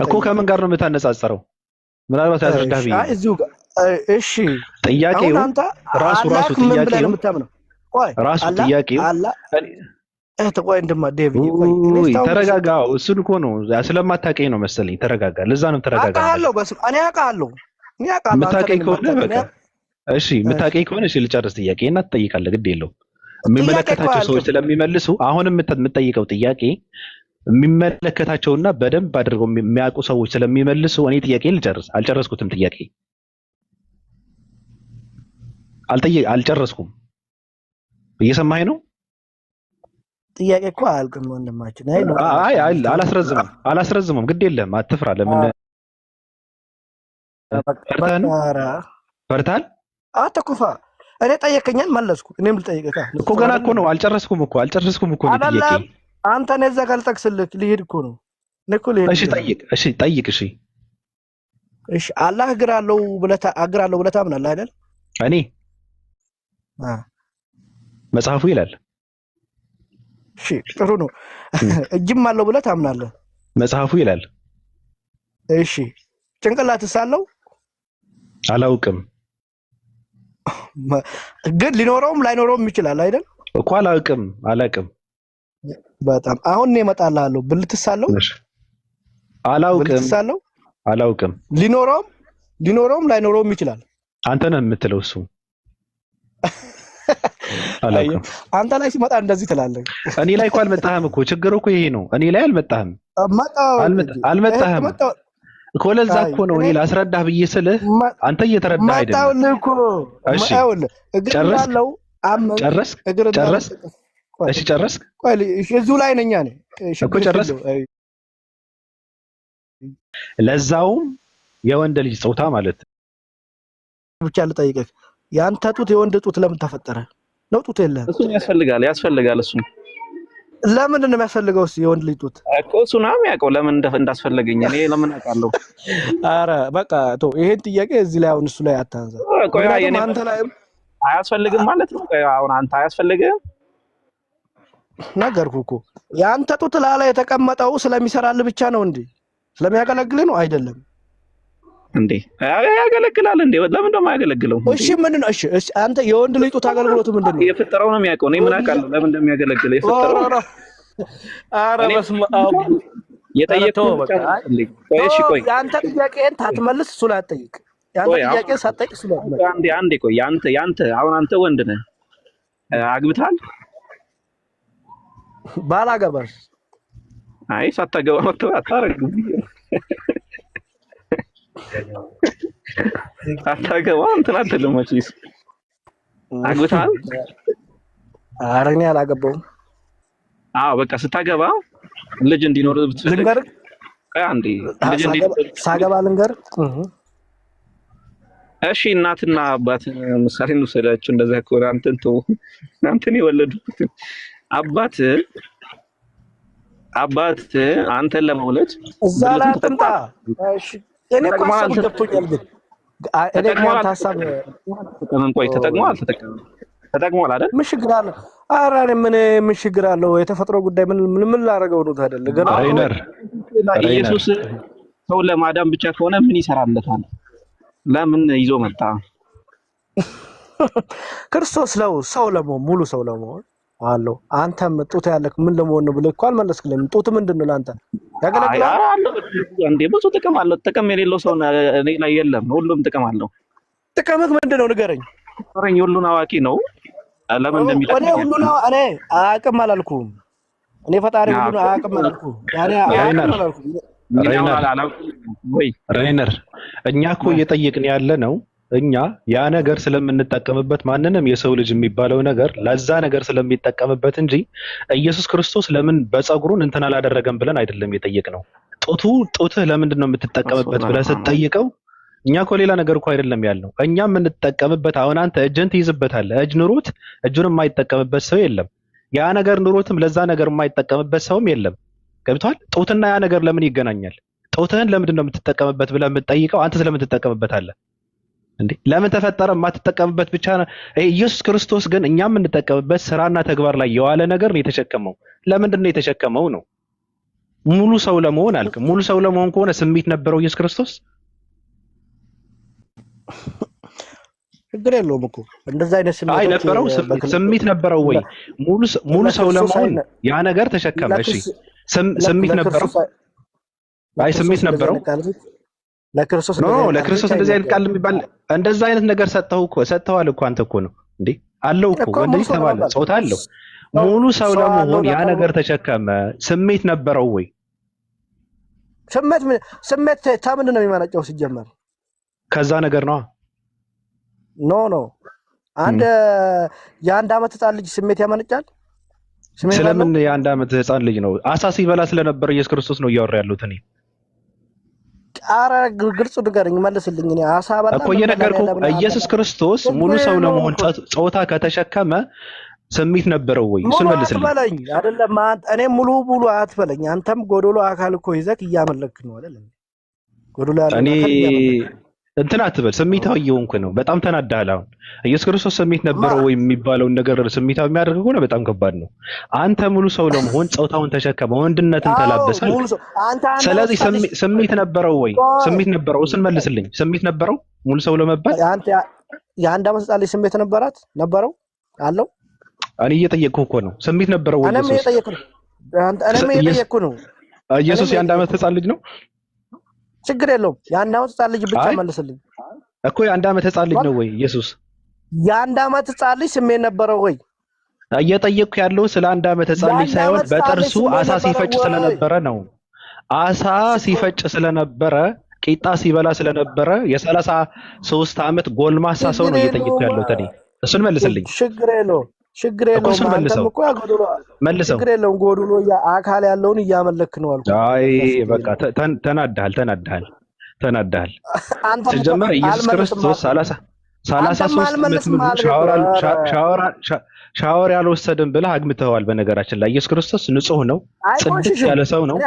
እኮ ከምን ጋር ነው የምታነጻጽረው? ምናልባት ያስረዳህ ብዬ እዚሁ ጋር። እሺ ጥያቄው ራሱ ጥያቄው ቆይ እንደማ ዴቪድ ተረጋጋ። እሱን እኮ ነው ስለማታውቀኝ ነው መሰለኝ። ተረጋጋ። ለዛ ነው ተረጋጋ። እኔ አውቃለሁ። የምታውቀኝ ከሆነ በቃ እሺ፣ የምታውቀኝ ከሆነ እሺ፣ ልጨርስ ጥያቄ እና ትጠይቃለህ። ግድ የለውም። የሚመለከታቸው ሰዎች ስለሚመልሱ አሁንም የምትጠይቀው ጥያቄ የሚመለከታቸውና በደንብ አድርገው የሚያውቁ ሰዎች ስለሚመልሱ እኔ ጥያቄ ልጨርስ። አልጨረስኩትም። ጥያቄ አልጨረስኩም። እየሰማኸኝ ነው? ጥያቄ እኮ አያልቅም ወንድማችን። አይ አላስረዝምም። ግድ የለም አትፍራ። ለምን ፈርታል? አትኩፋ። እኔ ጠየቀኛል መለስኩ። እኔም ልጠይቅህ እኮ ገና እኮ ነው። አልጨረስኩም እኮ ጥያቄ። አንተ ነው እዛ ጋር ልጠቅስልህ ልሄድ እኮ ነው። እሺ ጠይቅ። እሺ አላህ እግር አለው ብለህ ታምናለህ አይደል? እኔ መጽሐፉ ይላል። እሺ ጥሩ ነው። እጅም አለው ብለህ ታምናለህ? መጽሐፉ ይላል። እሺ ጭንቅላትስ አለው? አላውቅም። ግን ሊኖረውም ላይኖረውም ይችላል አይደል? እኮ አላውቅም። በጣም አሁን እኔ እመጣልሃለሁ። ብልትስ አለው? አላውቅም። ብልትስ አለው? አላውቅም። ሊኖረውም ላይኖረውም ይችላል። አንተ ነህ የምትለው እሱ አላውቅም። አንተ ላይ ሲመጣ እንደዚህ ትላለህ። እኔ ላይ እኮ አልመጣህም እኮ ችግሩ እኮ ይሄ ነው። እኔ ላይ አልመጣህም አልመጣህም እኮ ለዛ እኮ ነው እኔ ላስረዳህ ብዬ ስልህ አንተ እየተረዳህ አይደለም። መጣሁልህ እኮ መጣሁልህ። ጨረስክ? እሺ ጨረስክ? ቆይ እዚሁ ላይ ነኝ እኔ እኮ ጨረስክ? ለዛውም የወንድ ልጅ ጾታ ማለት ብቻ ልጠይቅህ፣ ያንተ ጡት የወንድ ጡት ለምን ተፈጠረ? ነው ጡት የለህም? እሱን ያስፈልጋል። እሱን ለምንድን ነው የሚያስፈልገው? እሱ የወንድ ልጅ ጡት እኮ እሱ ነው የሚያውቀው ለምን እንዳስፈለገኝ። እኔ ለምን አውቃለሁ? ኧረ በቃ ተው፣ ይሄን ጥያቄ እዚህ ላይ አሁን እሱ ላይ አታንሳ። ቆይ አንተ ላይ አያስፈልግም ማለት ነው? ቆይ አሁን አንተ አያስፈልግም ነገርኩህ እኮ። ያንተ ጡት ላላ የተቀመጠው ስለሚሰራልህ ብቻ ነው እንዴ? ስለሚያገለግልህ ነው አይደለም እንዴ? ያገለግላል እንዴ? ለምን ደሞ ያገለግለው? እሺ ምንድን ነው? እሺ አንተ የወንድ ልጅ ጡት አገልግሎቱ ምንድን ነው? የፈጠረው ነው የሚያውቀው። እኔ ምን አውቃለሁ ለምን እንደሚያገለግለው? የፈጠረው ኧረ በስመ አብ የጠየቀው በቃ። እሺ ቆይ ያንተ ጥያቄን ታትመልስ፣ እሱ ላይ አትጠይቅ። ያንተ ጥያቄን ሳትጠይቅ እሱ ላይ አትመልስ። አንዴ ቆይ ያንተ አሁን አንተ ወንድ ነህ፣ አግብተሃል? ባላገባስ? አይ ሳታገባ አታረግም። አታገባ እንትን አትልም መቼስ። አግብተሃል? ኧረ እኔ አላገባሁም። አዎ በቃ ስታገባ ልጅ እንዲኖር ልንገርህ። አንዴ ልጅ እንዲኖር ሳገባ ልንገርህ። እሺ እናትና አባት ምሳሌ እንውሰዳቸው። እንደዛ ከሆነ አንተን የወለዱት አባት አንተን ለመውለድ እዛ ላይ አትምጣ። እሺ እኔ እኮ ሀሳቡ ገብቶኛል፣ ግን እኔ ከአንተ ሀሳብ ቆይ ተጠቅሟል አይደል? ምን ችግር አለው? ኧረ ምን ችግር አለው? የተፈጥሮ ጉዳይ ምን ላደርገው ነው ታደለ? ገና ኢየሱስ ሰው ለማዳን ብቻ ከሆነ ምን ይሰራለታል? ለምን ይዞ መጣ? ክርስቶስ ሰው ለመሆን ሙሉ ሰው ለመሆን አለው። አንተም ጡት ያለክ ምን ለመሆን ነው ብለህ እኮ አልመለስክልኝም። ጡት ምንድን ነው ለአንተ? ያገለግላል እንዴ? ብዙ ጥቅም አለው። ጥቅም የሌለው ሰው እኔ ላይ የለም። ሁሉም ጥቅም አለው። ጥቅምህ ምንድን ነው ንገረኝ። ሁሉን አዋቂ ነው። ለምን እንደሚጠቅም እኔ አያውቅም አላልኩም። እኔ ፈጣሪ ሁሉን አያውቅም አላልኩም። ሬነር እኛ እኮ እየጠየቅን ያለ ነው። እኛ ያ ነገር ስለምንጠቀምበት ማንንም የሰው ልጅ የሚባለው ነገር ለዛ ነገር ስለሚጠቀምበት እንጂ ኢየሱስ ክርስቶስ ለምን በፀጉሩን እንትን አላደረገም ብለን አይደለም የጠየቅነው። ጡትህ ለምንድን ነው የምትጠቀምበት ብለህ ስትጠይቀው እኛ እኮ ሌላ ነገር እኮ አይደለም ያልነው። እኛ የምንጠቀምበት አሁን አንተ እጅን ትይዝበታለህ። እጅ ኑሮት እጁን የማይጠቀምበት ሰው የለም። ያ ነገር ኑሮትም ለዛ ነገር የማይጠቀምበት ሰውም የለም። ገብቷል? ጡትና ያ ነገር ለምን ይገናኛል? ጡትህን ለምንድን ነው የምትጠቀምበት ብለህ የምትጠይቀው አንተ ስለምን ትጠቀምበታለህ እንዴ? ለምን ተፈጠረ? የማትጠቀምበት ብቻ ነው። ኢየሱስ ክርስቶስ ግን እኛ የምንጠቀምበት ስራና ተግባር ላይ የዋለ ነገር ነው የተሸከመው። ለምንድን ነው የተሸከመው ነው? ሙሉ ሰው ለመሆን አልክ። ሙሉ ሰው ለመሆን ከሆነ ስሜት ነበረው ኢየሱስ ክርስቶስ? ችግር የለውም እኮ እንደዛ አይነት ስሜት ነበረው። ስሜት ነበረው ወይ? ሙሉ ሰው ለመሆን ያ ነገር ተሸከመ። እሺ ስሜት ነበረው? አይ ስሜት ነበረው ለክርስቶስ ለክርስቶስ እንደዚህ አይነት ቃል የሚባል እንደዛ አይነት ነገር ሰጥተዋል እኮ አንተ እኮ ነው እንዴ? አለው እኮ እንደዚህ ተባለ። ጾታ አለው። ሙሉ ሰው ለመሆን ያ ነገር ተሸከመ። ስሜት ነበረው ወይ? ስሜት ከምንድን ነው የሚመነጨው ሲጀመር? ከዛ ነገር ነው። ኖ የአንድ ዓመት ህፃን ልጅ ስሜት ያመነጫል? ስለምን የአንድ ዓመት ህፃን ልጅ ነው? አሳ ሲበላ ስለነበረ ኢየሱስ ክርስቶስ ነው እያወራ ያሉት እኔ። ኧረ ግልጹ ንገረኝ፣ መልስልኝ። እኔ አሳ በላ እኮ እየነገርኩህ። ኢየሱስ ክርስቶስ ሙሉ ሰው ለመሆን ጾታ ከተሸከመ ስሜት ነበረው ወይ? እሱን መልስልኝ። በለኝ አይደለም እኔ ሙሉ አትበለኝ። አንተም ጎዶሎ አካል እኮ ይዘህ እያመለክ ነው አይደል? ጎዶሎ ያለ እኔ እንትን አትበል። ስሜታዊ እየሆንክ ነው። በጣም ተናዳሃል። አሁን ኢየሱስ ክርስቶስ ስሜት ነበረው ወይ የሚባለውን ነገር ስሜታዊ የሚያደርግ ከሆነ በጣም ከባድ ነው። አንተ ሙሉ ሰው ለመሆን ጾታውን ተሸከመ፣ ወንድነትን ተላበሰ። ስለዚህ ስሜት ነበረው ወይ? ስሜት ነበረው? እሱን መልስልኝ። ስሜት ነበረው ሙሉ ሰው ለመባል? የአንድ ዓመት ህፃን ልጅ ስሜት ነበረው አለው? እኔ እየጠየቅኩህ እኮ ነው። ስሜት ነበረው ወይ? እኔም እየጠየቅኩህ ነው። ኢየሱስ የአንድ ዓመት ህፃን ልጅ ነው? ችግር የለውም። የአንድ ዓመት ህፃን ልጅ ብቻ መልስልኝ እኮ። የአንድ ዓመት ህፃን ልጅ ነው ወይ ኢየሱስ? የአንድ ዓመት ህፃን ልጅ ስሜ ነበረው ወይ? እየጠየቅኩ ያለው ስለ አንድ ዓመት ህፃን ልጅ ሳይሆን በጥርሱ አሳ ሲፈጭ ስለነበረ ነው። አሳ ሲፈጭ ስለነበረ ቂጣ ሲበላ ስለነበረ የ33 ዓመት ጎልማሳ ሰው ነው እየጠየቅኩ ያለው እኔ። እሱን መልስልኝ። ችግር የለውም። አንተም እኮ ያጎድሎ መልሰው። ችግር የለውም። ጎድሎ አካል ያለውን እያመለክ ነው አልኩ። አይ በቃ ተናድሃል። ሲጀመር ኢየሱስ ክርስቶስ 33 ዓመት ሙሉ ሻወር ያልወሰድን ብለህ አግምተዋል። በነገራችን ላይ ኢየሱስ ክርስቶስ ንጹህ ነው፣ ጽድት ያለ ሰው ነው።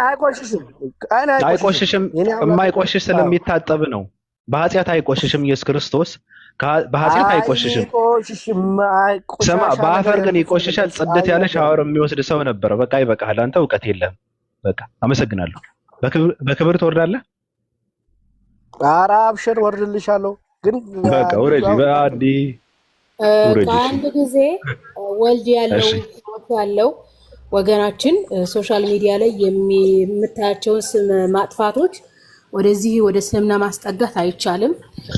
አይቆሽሽም። የማይቆሽሽ ስለሚታጠብ ነው። በኃጢአት አይቆሽሽም። ኢየሱስ ክርስቶስ በኃጢአት አይቆሽሽም። ስማ፣ በአፈር ግን ይቆሽሻል። ጽድት ያለ ሻወር የሚወስድ ሰው ነበረ። በቃ ይበቃሃል። አንተ እውቀት የለህም። በቃ አመሰግናለሁ። በክብር ትወርዳለህ። ኧረ አብሽር ወርድልሻለሁ። ግን በቃ ወረጂ በአዲ ከአንድ ጊዜ ወልድ ያለው ወገናችን ሶሻል ሚዲያ ላይ የምታያቸውን ስም ማጥፋቶች ወደዚህ ወደ እስልምና ማስጠጋት አይቻልም።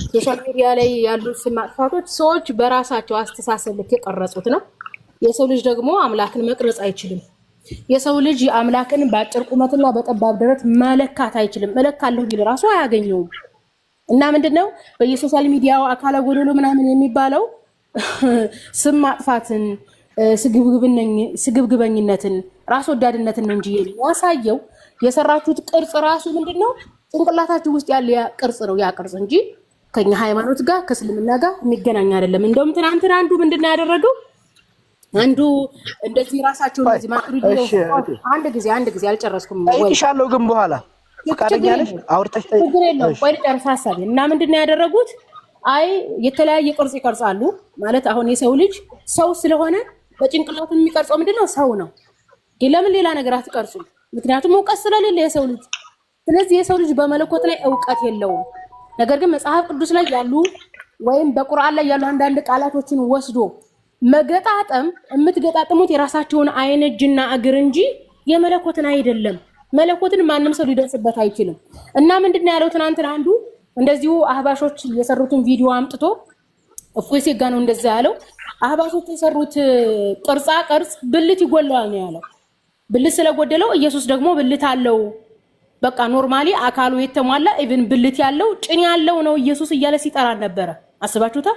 ሶሻል ሚዲያ ላይ ያሉ ስም ማጥፋቶች ሰዎች በራሳቸው አስተሳሰብ ልክ የቀረጹት ነው። የሰው ልጅ ደግሞ አምላክን መቅረጽ አይችልም። የሰው ልጅ አምላክን በአጭር ቁመትና በጠባብ ደረት መለካት አይችልም። እለካለሁ ቢል ራሱ አያገኘውም። እና ምንድነው በየሶሻል ሚዲያው አካለ ጎዶሎ ምናምን የሚባለው ስም ማጥፋትን፣ ስግብግበኝነትን፣ ራስ ወዳድነትን ነው እንጂ የሚያሳየው የሰራችሁት ቅርጽ ራሱ ምንድነው ጭንቅላታችሁ ውስጥ ያለ ቅርጽ ነው። ያ ቅርጽ እንጂ ከኛ ሃይማኖት ጋር ከእስልምና ጋር የሚገናኝ አይደለም። እንደውም ትናንትና አንዱ ምንድነው ያደረገው? አንዱ እንደዚህ ራሳቸው እንደዚህ ማክሪዶ አንድ ጊዜ አልጨረስኩም ወይ አይሻለው ግን በኋላ ፍቃደኛለሽ አውርተሽ ችግር የለውም። ቆይ ልጨርስ ሐሳቤን። እና ምንድነው ያደረጉት? አይ የተለያየ ቅርጽ ይቀርጻሉ ማለት አሁን የሰው ልጅ ሰው ስለሆነ በጭንቅላቱ የሚቀርጸው ምንድነው ሰው ነው። ለምን ሌላ ነገር አትቀርጹም? ምክንያቱም እውቀት ስለሌለ የሰው ልጅ። ስለዚህ የሰው ልጅ በመለኮት ላይ እውቀት የለውም። ነገር ግን መጽሐፍ ቅዱስ ላይ ያሉ ወይም በቁርአን ላይ ያሉ አንዳንድ ቃላቶችን ወስዶ መገጣጠም የምትገጣጥሙት የራሳቸውን አይን እጅና እግር እንጂ የመለኮትን አይደለም። መለኮትን ማንም ሰው ሊደርስበት አይችልም። እና ምንድነው ያለው ትናንትና አንዱ እንደዚሁ አህባሾች የሰሩትን ቪዲዮ አምጥቶ እፎይ ሴጋ ነው እንደዛ ያለው። አህባሾች የሰሩት ቅርጻ ቅርጽ ብልት ይጎለዋል ነው ያለው። ብልት ስለጎደለው ኢየሱስ ደግሞ ብልት አለው፣ በቃ ኖርማሊ አካሉ የተሟላ ኢቭን ብልት ያለው ጭን ያለው ነው ኢየሱስ እያለ ሲጠራ ነበረ። አስባችሁታ?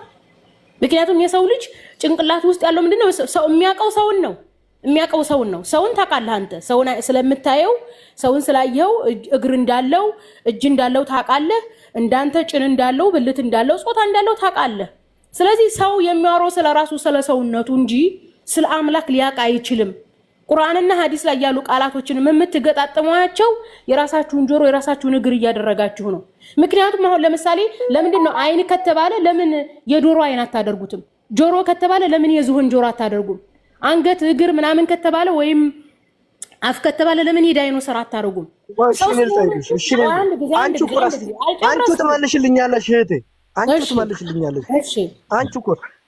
ምክንያቱም የሰው ልጅ ጭንቅላት ውስጥ ያለው ምንድነው? ሰው የሚያውቀው ሰውን ነው። ሰውን ታውቃለህ አንተ። ሰውን ስለምታየው ሰውን ስላየው እግር እንዳለው እጅ እንዳለው ታውቃለህ። እንዳንተ ጭን እንዳለው ብልት እንዳለው ጾታ እንዳለው ታውቃለህ። ስለዚህ ሰው የሚያወራው ስለራሱ ስለሰውነቱ እንጂ ስለ አምላክ ሊያውቅ አይችልም። ቁርአንና ሐዲስ ላይ ያሉ ቃላቶችን የምትገጣጥሟቸው የራሳችሁን ጆሮ የራሳችሁን እግር እያደረጋችሁ ነው። ምክንያቱም አሁን ለምሳሌ ለምንድነው አይን ከተባለ ለምን የዶሮ አይን አታደርጉትም? ጆሮ ከተባለ ለምን የዝሆን ጆሮ አታደርጉም? አንገት እግር ምናምን ከተባለ ወይም አፍ ከተባለ ለምን የዳይኖሰር አታደርጉም? አንቺ ትመልሽልኛለሽ እህቴ፣ አንቺ ትመልሽልኛለሽ። እሺ አንቺ እኮ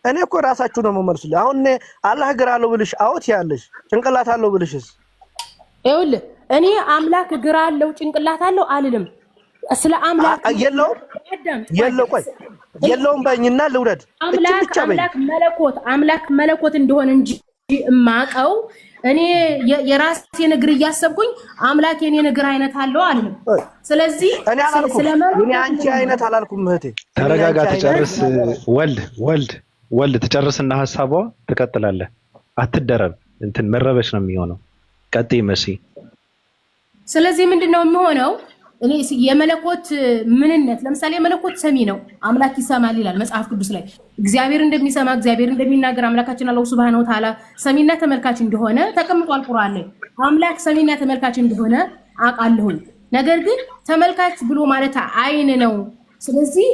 እኔ እኮ ራሳችሁ ነው የምመልስልኝ። አሁን እኔ አላህ እግር አለው ብልሽ አውት ያለሽ ጭንቅላት አለው ብልሽስ? ይኸውልህ እኔ አምላክ እግር አለው ጭንቅላት አለው አልልም። ስለ አምላክ የለውም በእኝና ልውረድ። አምላክ መለኮት እንደሆነ እንጂ እማቀው እኔ የራሴን እግር እያሰብኩኝ አምላክ የኔን እግር አይነት አለው አልልም። ስለዚህ እኔ አንቺ አይነት አላልኩም እህቴ። ተረጋጋ፣ ትጨርስ። ወልድ ትጨርስና ሐሳቧ ትቀጥላለህ። አትደረብ። እንትን መረበሽ ነው የሚሆነው። ቀጥይ መሲ። ስለዚህ ምንድነው የሚሆነው? እኔ የመለኮት ምንነት ለምሳሌ የመለኮት ሰሚ ነው። አምላክ ይሰማል ይላል መጽሐፍ ቅዱስ ላይ። እግዚአብሔር እንደሚሰማ እግዚአብሔር እንደሚናገር አምላካችን አላህ Subhanahu Wa Ta'ala ሰሚና ተመልካች እንደሆነ ተቀምጧል ቁርአን ላይ። አምላክ ሰሚና ተመልካች እንደሆነ አውቃለሁኝ። ነገር ግን ተመልካች ብሎ ማለት አይን ነው። ስለዚህ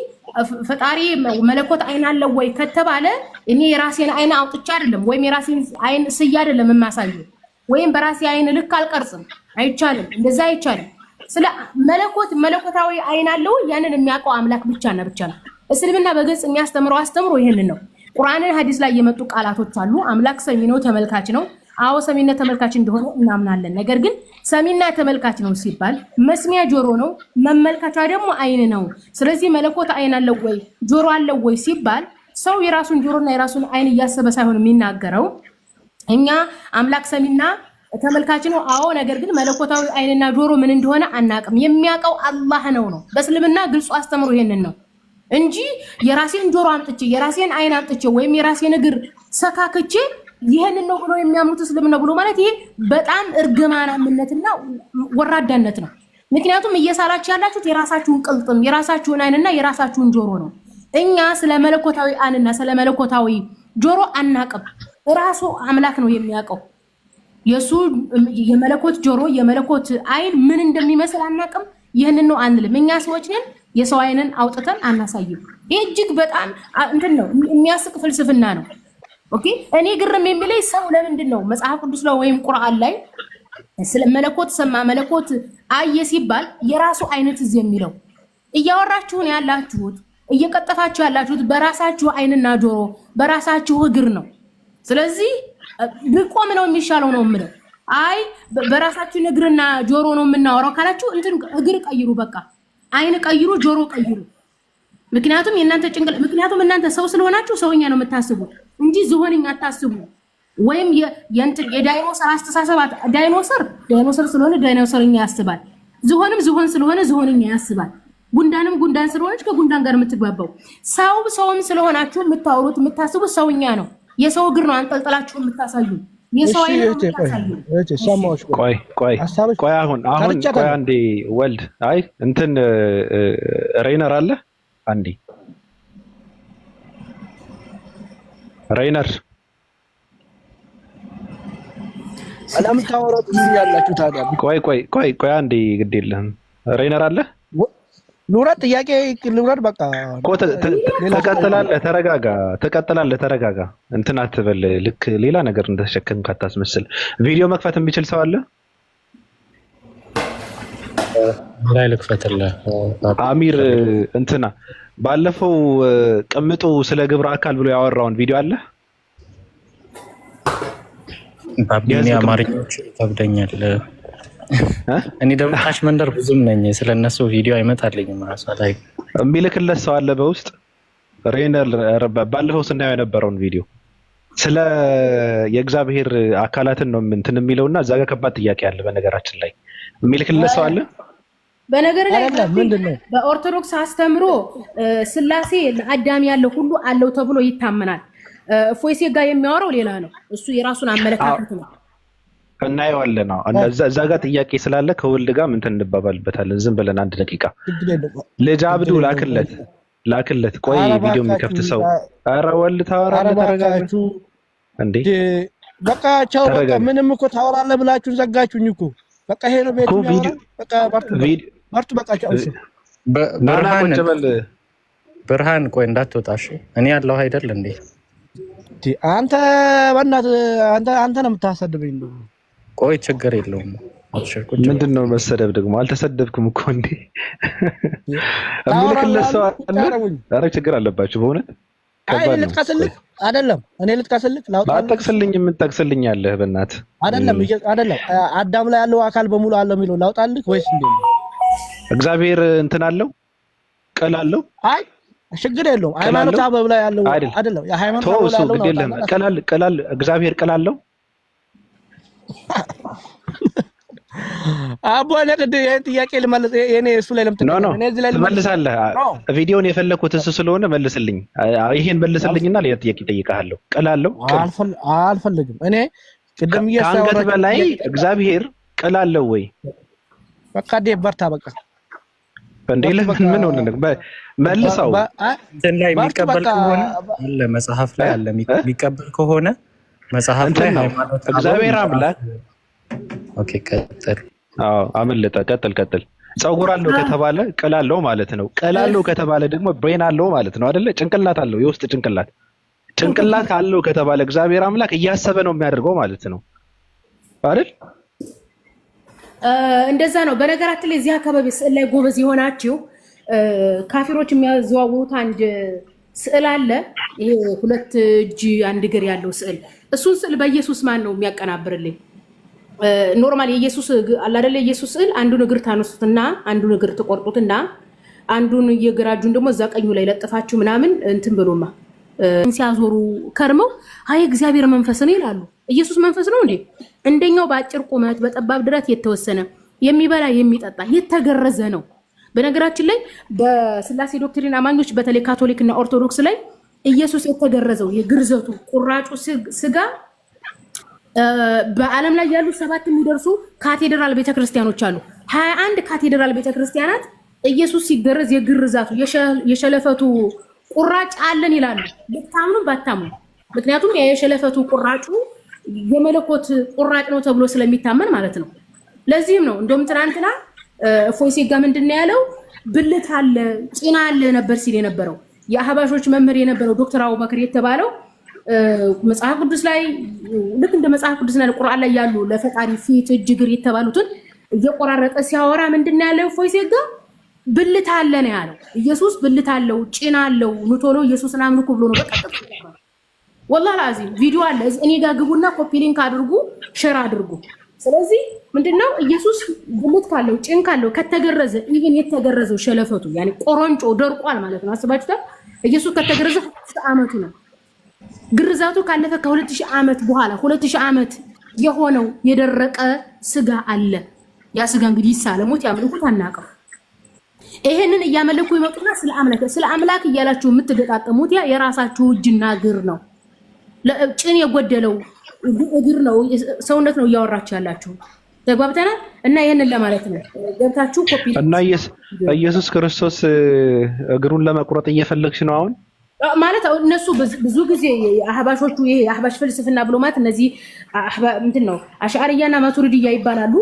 ፈጣሪ መለኮት አይን አለው ወይ ከተባለ እኔ የራሴን አይን አውጥቻ አይደለም ወይም የራሴን አይን ስያ አይደለም የማሳየው ወይም በራሴ አይን ልክ አልቀርጽም። አይቻልም፣ እንደዛ አይቻልም። ስለ መለኮታዊ አይን አለው ያንን የሚያውቀው አምላክ ብቻ ነው። እስልምና በግልጽ የሚያስተምረው ይሄንን ነው። ቁርአንን ሐዲስ ላይ የመጡ ቃላቶች አሉ። አምላክ ሰሚ ነው፣ ተመልካች ነው። አዎ ሰሚና ተመልካች እንደሆነ እናምናለን። ነገር ግን ሰሚና ተመልካች ነው ሲባል መስሚያ ጆሮ ነው፣ መመልከቻ ደግሞ አይን ነው። ስለዚህ መለኮት አይን አለው ወይ ጆሮ አለው ወይ ሲባል ሰው የራሱን ጆሮና የራሱን አይን እያሰበ ሳይሆን የሚናገረው እኛ አምላክ ሰሚና ተመልካች ነው። አዎ ነገር ግን መለኮታዊ አይንና ጆሮ ምን እንደሆነ አናቅም። የሚያውቀው አላህ ነው። በእስልምና ግልጹ አስተምሮ ይሄንን ነው እንጂ የራሴን ጆሮ አምጥቼ የራሴን አይን አምጥቼ ወይም የራሴን እግር ሰካክቼ ይሄንን ነው ብሎ የሚያምኑት እስልምና ብሎ ማለት ይሄ በጣም እርግማናምነትና ወራዳነት ነው። ምክንያቱም እየሳላችሁ ያላችሁት የራሳችሁን ቅልጥም የራሳችሁን አይንና የራሳችሁን ጆሮ ነው። እኛ ስለ መለኮታዊ አይንና ስለ መለኮታዊ ጆሮ አናቅም። ራሱ አምላክ ነው የሚያውቀው። የሱ የመለኮት ጆሮ የመለኮት አይን ምን እንደሚመስል አናቅም። ይሄንን ነው አንልም። እኛ ሰዎች ነን የሰው አይንን አውጥተን አናሳይም። ይሄ እጅግ በጣም እንትን ነው የሚያስቅ ፍልስፍና ነው። ኦኬ እኔ ግርም የሚለኝ ሰው ለምንድን ነው መጽሐፍ ቅዱስ ላይ ወይም ቁርአን ላይ ስለ መለኮት ሰማ መለኮት አየ ሲባል የራሱ አይነት እዚህ የሚለው እያወራችሁን ያላችሁት እየቀጠፋችሁ ያላችሁት በራሳችሁ አይንና ጆሮ በራሳችሁ እግር ነው። ስለዚህ ብቆም ነው የሚሻለው ነው የምለው። አይ በራሳችሁ እግርና ጆሮ ነው የምናወራው ካላችሁ እንትን እግር ቀይሩ፣ በቃ አይን ቀይሩ፣ ጆሮ ቀይሩ። ምክንያቱም እናንተ ሰው ስለሆናችሁ ሰውኛ ነው የምታስቡት እንጂ ዝሆንኛ አታስቡ። ወይም የዳይኖሰር አስተሳሰባት ዳይኖሰር ስለሆነ ዳይኖሰርኛ ያስባል። ዝሆንም ዝሆን ስለሆነ ዝሆንኛ ያስባል። ጉንዳንም ጉንዳን ስለሆነች ከጉንዳን ጋር የምትግባባው። ሰውም ስለሆናችሁ የምታወሩት የምታስቡት ሰውኛ ነው። የሰው እግር ነው አንጠልጥላችሁ የምታሳዩ። የሰው አይነት ነው የምታሳዩ። ቆይ አሁን ቆይ አንዴ ወልድ አይ እንትን ሬይነር አለ አንዴ ሬይነር ለምን ታወራቱ ያላችሁ ታዲያ? ቆይ አንዴ ግድ የለህም ሬይነር አለ ኑረት ጥያቄ ልውረድ በቃ ትቀጥላለህ። ተረጋጋ። እንትን አትበል። ልክ ሌላ ነገር እንደተሸከምክ አታስመስል። ቪዲዮ መክፈት የሚችል ሰው አለ? ላይ ልክፈትልህ። አሚር እንትና ባለፈው ቅምጡ ስለ ግብረ አካል ብሎ ያወራውን ቪዲዮ አለ? ባቢኒ አማርኛዎች ይከብደኛል። እኔ ደግሞ ታች መንደር ብዙም ነኝ። ስለነሱ ቪዲዮ አይመጣልኝም። ራሷ ላይ የሚልክለት ሰው አለ በውስጥ ሬይነር ባለፈው ስናየው የነበረውን ቪዲዮ ስለ የእግዚአብሔር አካላትን ነው እንትን የሚለውና እዛ ጋር ከባድ ጥያቄ አለ። በነገራችን ላይ የሚልክለት ሰው አለ? በነገር ላይ በኦርቶዶክስ አስተምሮ ስላሴ ለአዳም ያለው ሁሉ አለው ተብሎ ይታመናል። ፎይሴ ጋር የሚያወራው ሌላ ነው። እሱ የራሱን አመለካከት ነው። እናየዋለን ነው እዛ ጋር ጥያቄ ስላለ ከወልድ ጋር ምን እንባባልበታለን። ዝም ብለን አንድ ደቂቃ ልጅ አብዱ ላክለት። ቆይ ቪዲዮ የሚከፍት ሰው ኧረ ወልድ ታወራለህ። ተረጋጋችሁ እንዴ? በቃ ቻው። በቃ ምንም እኮ ታወራለህ ብላችሁ ዘጋችሁኝ እኮ። በቃ ይሄ ነው ቤት ነው። በቃ ባርቱ በቃ ቻው። ብርሃን ቆይ እንዳትወጣሽ። እኔ ያለው አይደል እንዴ? አንተ በእናትህ አንተ ነው የምታሰድበኝ። ቆይ ችግር የለውም። ምንድን ነው መሰደብ ደግሞ? አልተሰደብክም እኮ እንዴ። የሚልክለት ሰው አለ? ኧረ ችግር አለባችሁ በእውነት። አይ ልጥቀስልህ አይደለም እኔ ልጥቀስልህ ላውጣ። አትጠቅስልኝ። ምን ጠቅስልኛለህ? በእናትህ አይደለም አዳም ላይ ያለው አካል በሙሉ አለው የሚለው ላውጣልህ ወይስ እንዴ? እግዚአብሔር እንትን አለው ቅል አለው? አይ ችግር የለውም። ሃይማኖት አበብ ላይ ያለው አይደለም የሃይማኖት አበብ ላይ ያለው ነው። ቅል እግዚአብሔር ቅል አለው? አቦ ለቀደ ጥያቄ ልመልስ። እኔ እሱ ላይ እኔ እዚህ ላይ ልመልሳለህ። ቪዲዮውን የፈለኩት እሱ ስለሆነ መልስልኝ። ይሄን መልስልኝና ሌላ ጥያቄ እጠይቅሃለሁ። ቅል አለው? አልፈልግም። እኔ ቅድም ከአንገት በላይ እግዚአብሔር ቅል አለው ወይ? በቃ በርታ በቃ እንዴ ምን ሆነ ነው መልሰው እንትን ላይ የሚቀበል ከሆነ አለ መጽሐፍ ላይ አለ የሚቀበል ከሆነ መጽሐፍ ላይ ሃይማኖት እግዚአብሔር አምላክ። ኦኬ ቀጥል። አመለጠ። ቀጥል። ፀጉር አለው ከተባለ ቅል አለው ማለት ነው። ቅል አለው ከተባለ ደግሞ ብሬን አለው ማለት ነው አይደለ? ጭንቅላት አለው፣ የውስጥ ጭንቅላት አለው ከተባለ እግዚአብሔር አምላክ እያሰበ ነው የሚያደርገው ማለት ነው አይደል? እንደዛ ነው። በነገራችን ላይ እዚህ አካባቢ ስዕል ላይ ጎበዝ የሆናችሁ ካፊሮች የሚያዘዋውሩት አንድ ስዕል አለ። ይሄ 2 እጅ 1 እግር ያለው ስዕል። እሱን ስዕል በኢየሱስ ማን ነው የሚያቀናብርልኝ? ኖርማል የኢየሱስ አለ አይደለ? ኢየሱስ ስዕል አንዱን እግር ታነሱትና አንዱን እግር ትቆርጡትና አንዱን የግራ እጁን ደግሞ እዛ ቀኙ ላይ ለጥፋችሁ ምናምን እንትን ብሎማ ሲያዞሩ ከርመው አይ እግዚአብሔር መንፈስ ነው ይላሉ። ኢየሱስ መንፈስ ነው እንዴ? እንደኛው በአጭር ቁመት በጠባብ ድረት የተወሰነ የሚበላ የሚጠጣ የተገረዘ ነው። በነገራችን ላይ በስላሴ ዶክትሪን አማኞች በተለይ ካቶሊክ እና ኦርቶዶክስ ላይ ኢየሱስ የተገረዘው የግርዘቱ ቁራጩ ስጋ በዓለም ላይ ያሉ 7 የሚደርሱ ካቴድራል ቤተክርስቲያኖች አሉ። 21 ካቴድራል ቤተክርስቲያናት ኢየሱስ ሲገረዝ የግርዛቱ የሸለፈቱ ቁራጭ አለን ይላሉ። ብታምኑ ባታምኑ፣ ምክንያቱም የሸለፈቱ ቁራጩ የመለኮት ቁራጭ ነው ተብሎ ስለሚታመን ማለት ነው። ለዚህም ነው እንደውም ትናንትና እፎይ ሴጋ ምንድነው ያለው? ብልት አለ ጭና አለ ነበር ሲል የነበረው የአህባሾች መምህር የነበረው ዶክተር አቡበክር የተባለው መጽሐፍ ቅዱስ ላይ ልክ እንደ መጽሐፍ ቅዱስና ቁርአን ላይ ያሉ ለፈጣሪ ፊት እጅ እግር የተባሉትን እየቆራረጠ ሲያወራ ምንድነው ያለው? እፎይ ሴጋ ብልት አለ ነው ያለው። ኢየሱስ ብልት አለው ጭና አለው ኑቶሎ ኢየሱስን አምልኩ ብሎ ነው በቀጥታ ተባለ። ወላሂ አዚም ቪዲዮ አለ እኔ ጋር ግቡና ኮፒ ሊንክ አድርጉ ሼር አድርጉ። ስለዚህ ምንድነው ኢየሱስ ብልት ካለው ጭን ካለው ከተገረዘ ኢቭን የተገረዘው ሸለፈቱ ያኒ ቆሮንጮ ደርቋል ማለት ነው። አስባችሁታል? ኢየሱስ ከተገረዘ 2000 ዓመቱ ነው። ግርዛቱ ካለፈ ከ2000 ዓመት በኋላ 2000 ዓመት የሆነው የደረቀ ስጋ አለ። ያ ስጋ እንግዲህ ይሳለሙት ያምልኩት አናቀው። ይሄንን እያመለኩ ይመጡና ስለ አምላክ እያላችሁ የምትገጣጠሙት ያ የራሳችሁ እጅና እግር ነው። ጭን የጎደለው እግር ነው ሰውነት ነው እያወራችሁ ያላችሁ። ተግባብተናል? እና ይሄንን ለማለት ነው። ገብታችሁ ኮፒ እና ኢየሱስ ክርስቶስ እግሩን ለመቁረጥ እየፈለግሽ ነው አሁን ማለት እነሱ ብዙ ጊዜ አህባሾቹ ይሄ አህባሽ ፍልስፍና ብሎ ማለት እነዚህ ምንድን ነው አሽዓሪያና ማቱሪዲያ ይባላሉ።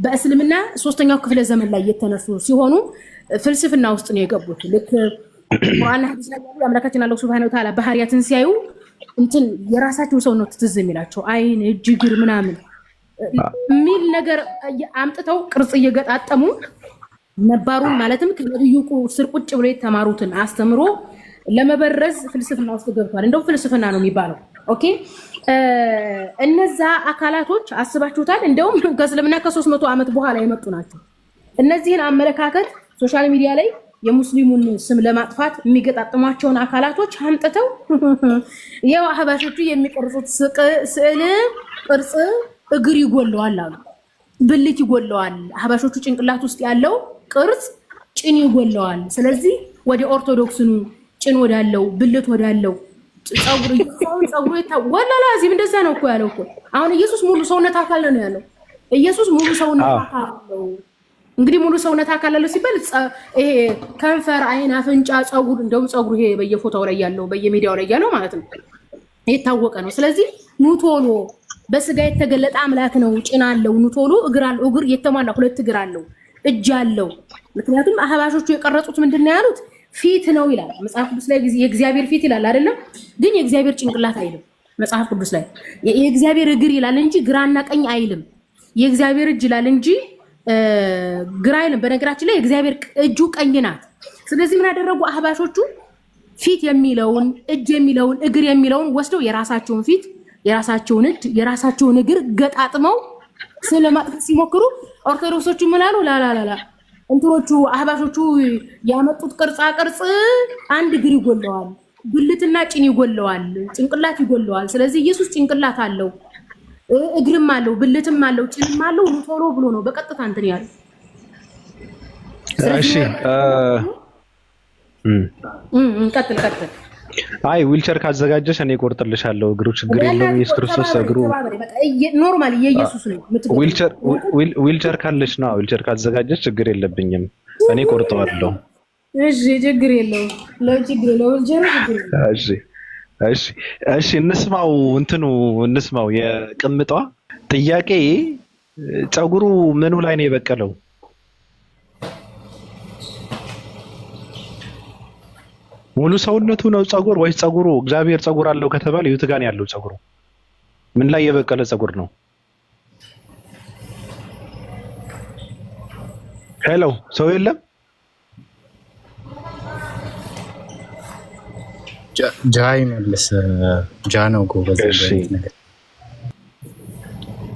በእስልምና 3ኛው ክፍለ ዘመን ላይ የተነሱ ሲሆኑ ፍልስፍና ውስጥ ነው የገቡት። ልክ ቁርአን ሐዲስ ላይ ያሉ አምላካችን አላህ Subhanahu Wa Ta'ala ባህሪያትን ሲያዩ እንትን የራሳቸው ሰው ነው ትዝ የሚላቸው አይን እጅ እግር ምናምን ሚል ነገር አምጥተው ቅርጽ እየገጣጠሙ ነባሩን ማለትም ከነብዩ ስር ቁጭ ብሎ የተማሩትን አስተምሮ ለመበረዝ ፍልስፍና ውስጥ ገብቷል። እንደው ፍልስፍና ነው የሚባለው። ኦኬ እነዛ አካላቶች አስባችሁታል? እንደውም ከእስልምና ከ300 ዓመት በኋላ የመጡ ናቸው። እነዚህን አመለካከት ሶሻል ሚዲያ ላይ የሙስሊሙን ስም ለማጥፋት የሚገጣጥሟቸውን አካላቶች አምጥተው ያው አህባሾቹ የሚቀርጹት ስዕል ቅርጽ እግር ይጎለዋል አሉ፣ ብልት ይጎለዋል። አህባሾቹ ጭንቅላት ውስጥ ያለው ቅርጽ ጭን ይጎለዋል። ስለዚህ ወደ ኦርቶዶክስኑ ጭን ወዳለው ብልት ወዳለው ጸጉሩ ወላላ እዚህም እንደዛ ነው እኮ ያለው እኮ። አሁን ኢየሱስ ሙሉ ሰውነት አካል ነው ያለው። ኢየሱስ ሙሉ ሰውነት አካል ነው። እንግዲህ ሙሉ ሰውነት አካል አለው ሲባል ይሄ ከንፈር፣ አይን፣ አፍንጫ፣ ጸጉር እንደውም ጸጉሩ ይሄ በየፎቶው ላይ ያለው በየሚዲያው ላይ ያለው ማለት ነው የታወቀ ነው። ስለዚህ ኑቶሎ በስጋ የተገለጠ አምላክ ነው። ጭን አለው፣ ኑቶሎ እግር አለው። እግር የተሟላ 2 እግር አለው፣ እጅ አለው። ምክንያቱም አህባሾቹ የቀረጹት ምንድነው ያሉት? ፊት ነው ይላል መጽሐፍ ቅዱስ ላይ። የእግዚአብሔር ፊት ይላል አይደለም? ግን የእግዚአብሔር ጭንቅላት አይልም መጽሐፍ ቅዱስ ላይ። የእግዚአብሔር እግር ይላል እንጂ ግራና ቀኝ አይልም። የእግዚአብሔር እጅ ይላል እንጂ ግራ አይልም። በነገራችን ላይ የእግዚአብሔር እጁ ቀኝ ናት። ስለዚህ ምን ያደረጉ አህባሾቹ ፊት የሚለውን እጅ የሚለውን እግር የሚለውን ወስደው የራሳቸውን ፊት የራሳቸውን እጅ የራሳቸውን እግር ገጣጥመው ስለማጥፋት ሲሞክሩ ኦርቶዶክሶቹ ምን አሉ? ላላላላ እንትሮቹ አህባሾቹ ያመጡት ቅርጻ ቅርጽ አንድ እግር ይጎለዋል፣ ብልትና ጭን ይጎለዋል፣ ጭንቅላት ይጎለዋል። ስለዚህ ኢየሱስ ጭንቅላት አለው፣ እግርም አለው፣ ብልትም አለው፣ ጭንም አለው ቶሎ ብሎ ነው በቀጥታ እንትን ያለው። እሺ ቀጥል። አይ ዊልቸር ካዘጋጀሽ እኔ ቆርጥልሻለሁ። እግሩ ችግር የለውም። ኢየሱስ ክርስቶስ እግሩ ኖርማል የኢየሱስ ነው። ዊልቸር ካለሽ ነው። ዊልቸር ካዘጋጀሽ ችግር የለብኝም፣ እኔ ቆርጠዋለሁ። እሺ ችግር የለውም። ለችግር የለውም። እሺ እንስማው። የቅምጧ ጥያቄ ፀጉሩ ምኑ ላይ ነው የበቀለው? ሙሉ ሰውነቱ ነው ፀጉር ወይስ ፀጉሩ? እግዚአብሔር ፀጉር አለው ከተባለ የት ጋር ነው ያለው ፀጉሩ? ምን ላይ የበቀለ ፀጉር ነው? ሄሎ ሰው የለም? ጃይ መልስ ጃ ነው ጎበዝ ነገር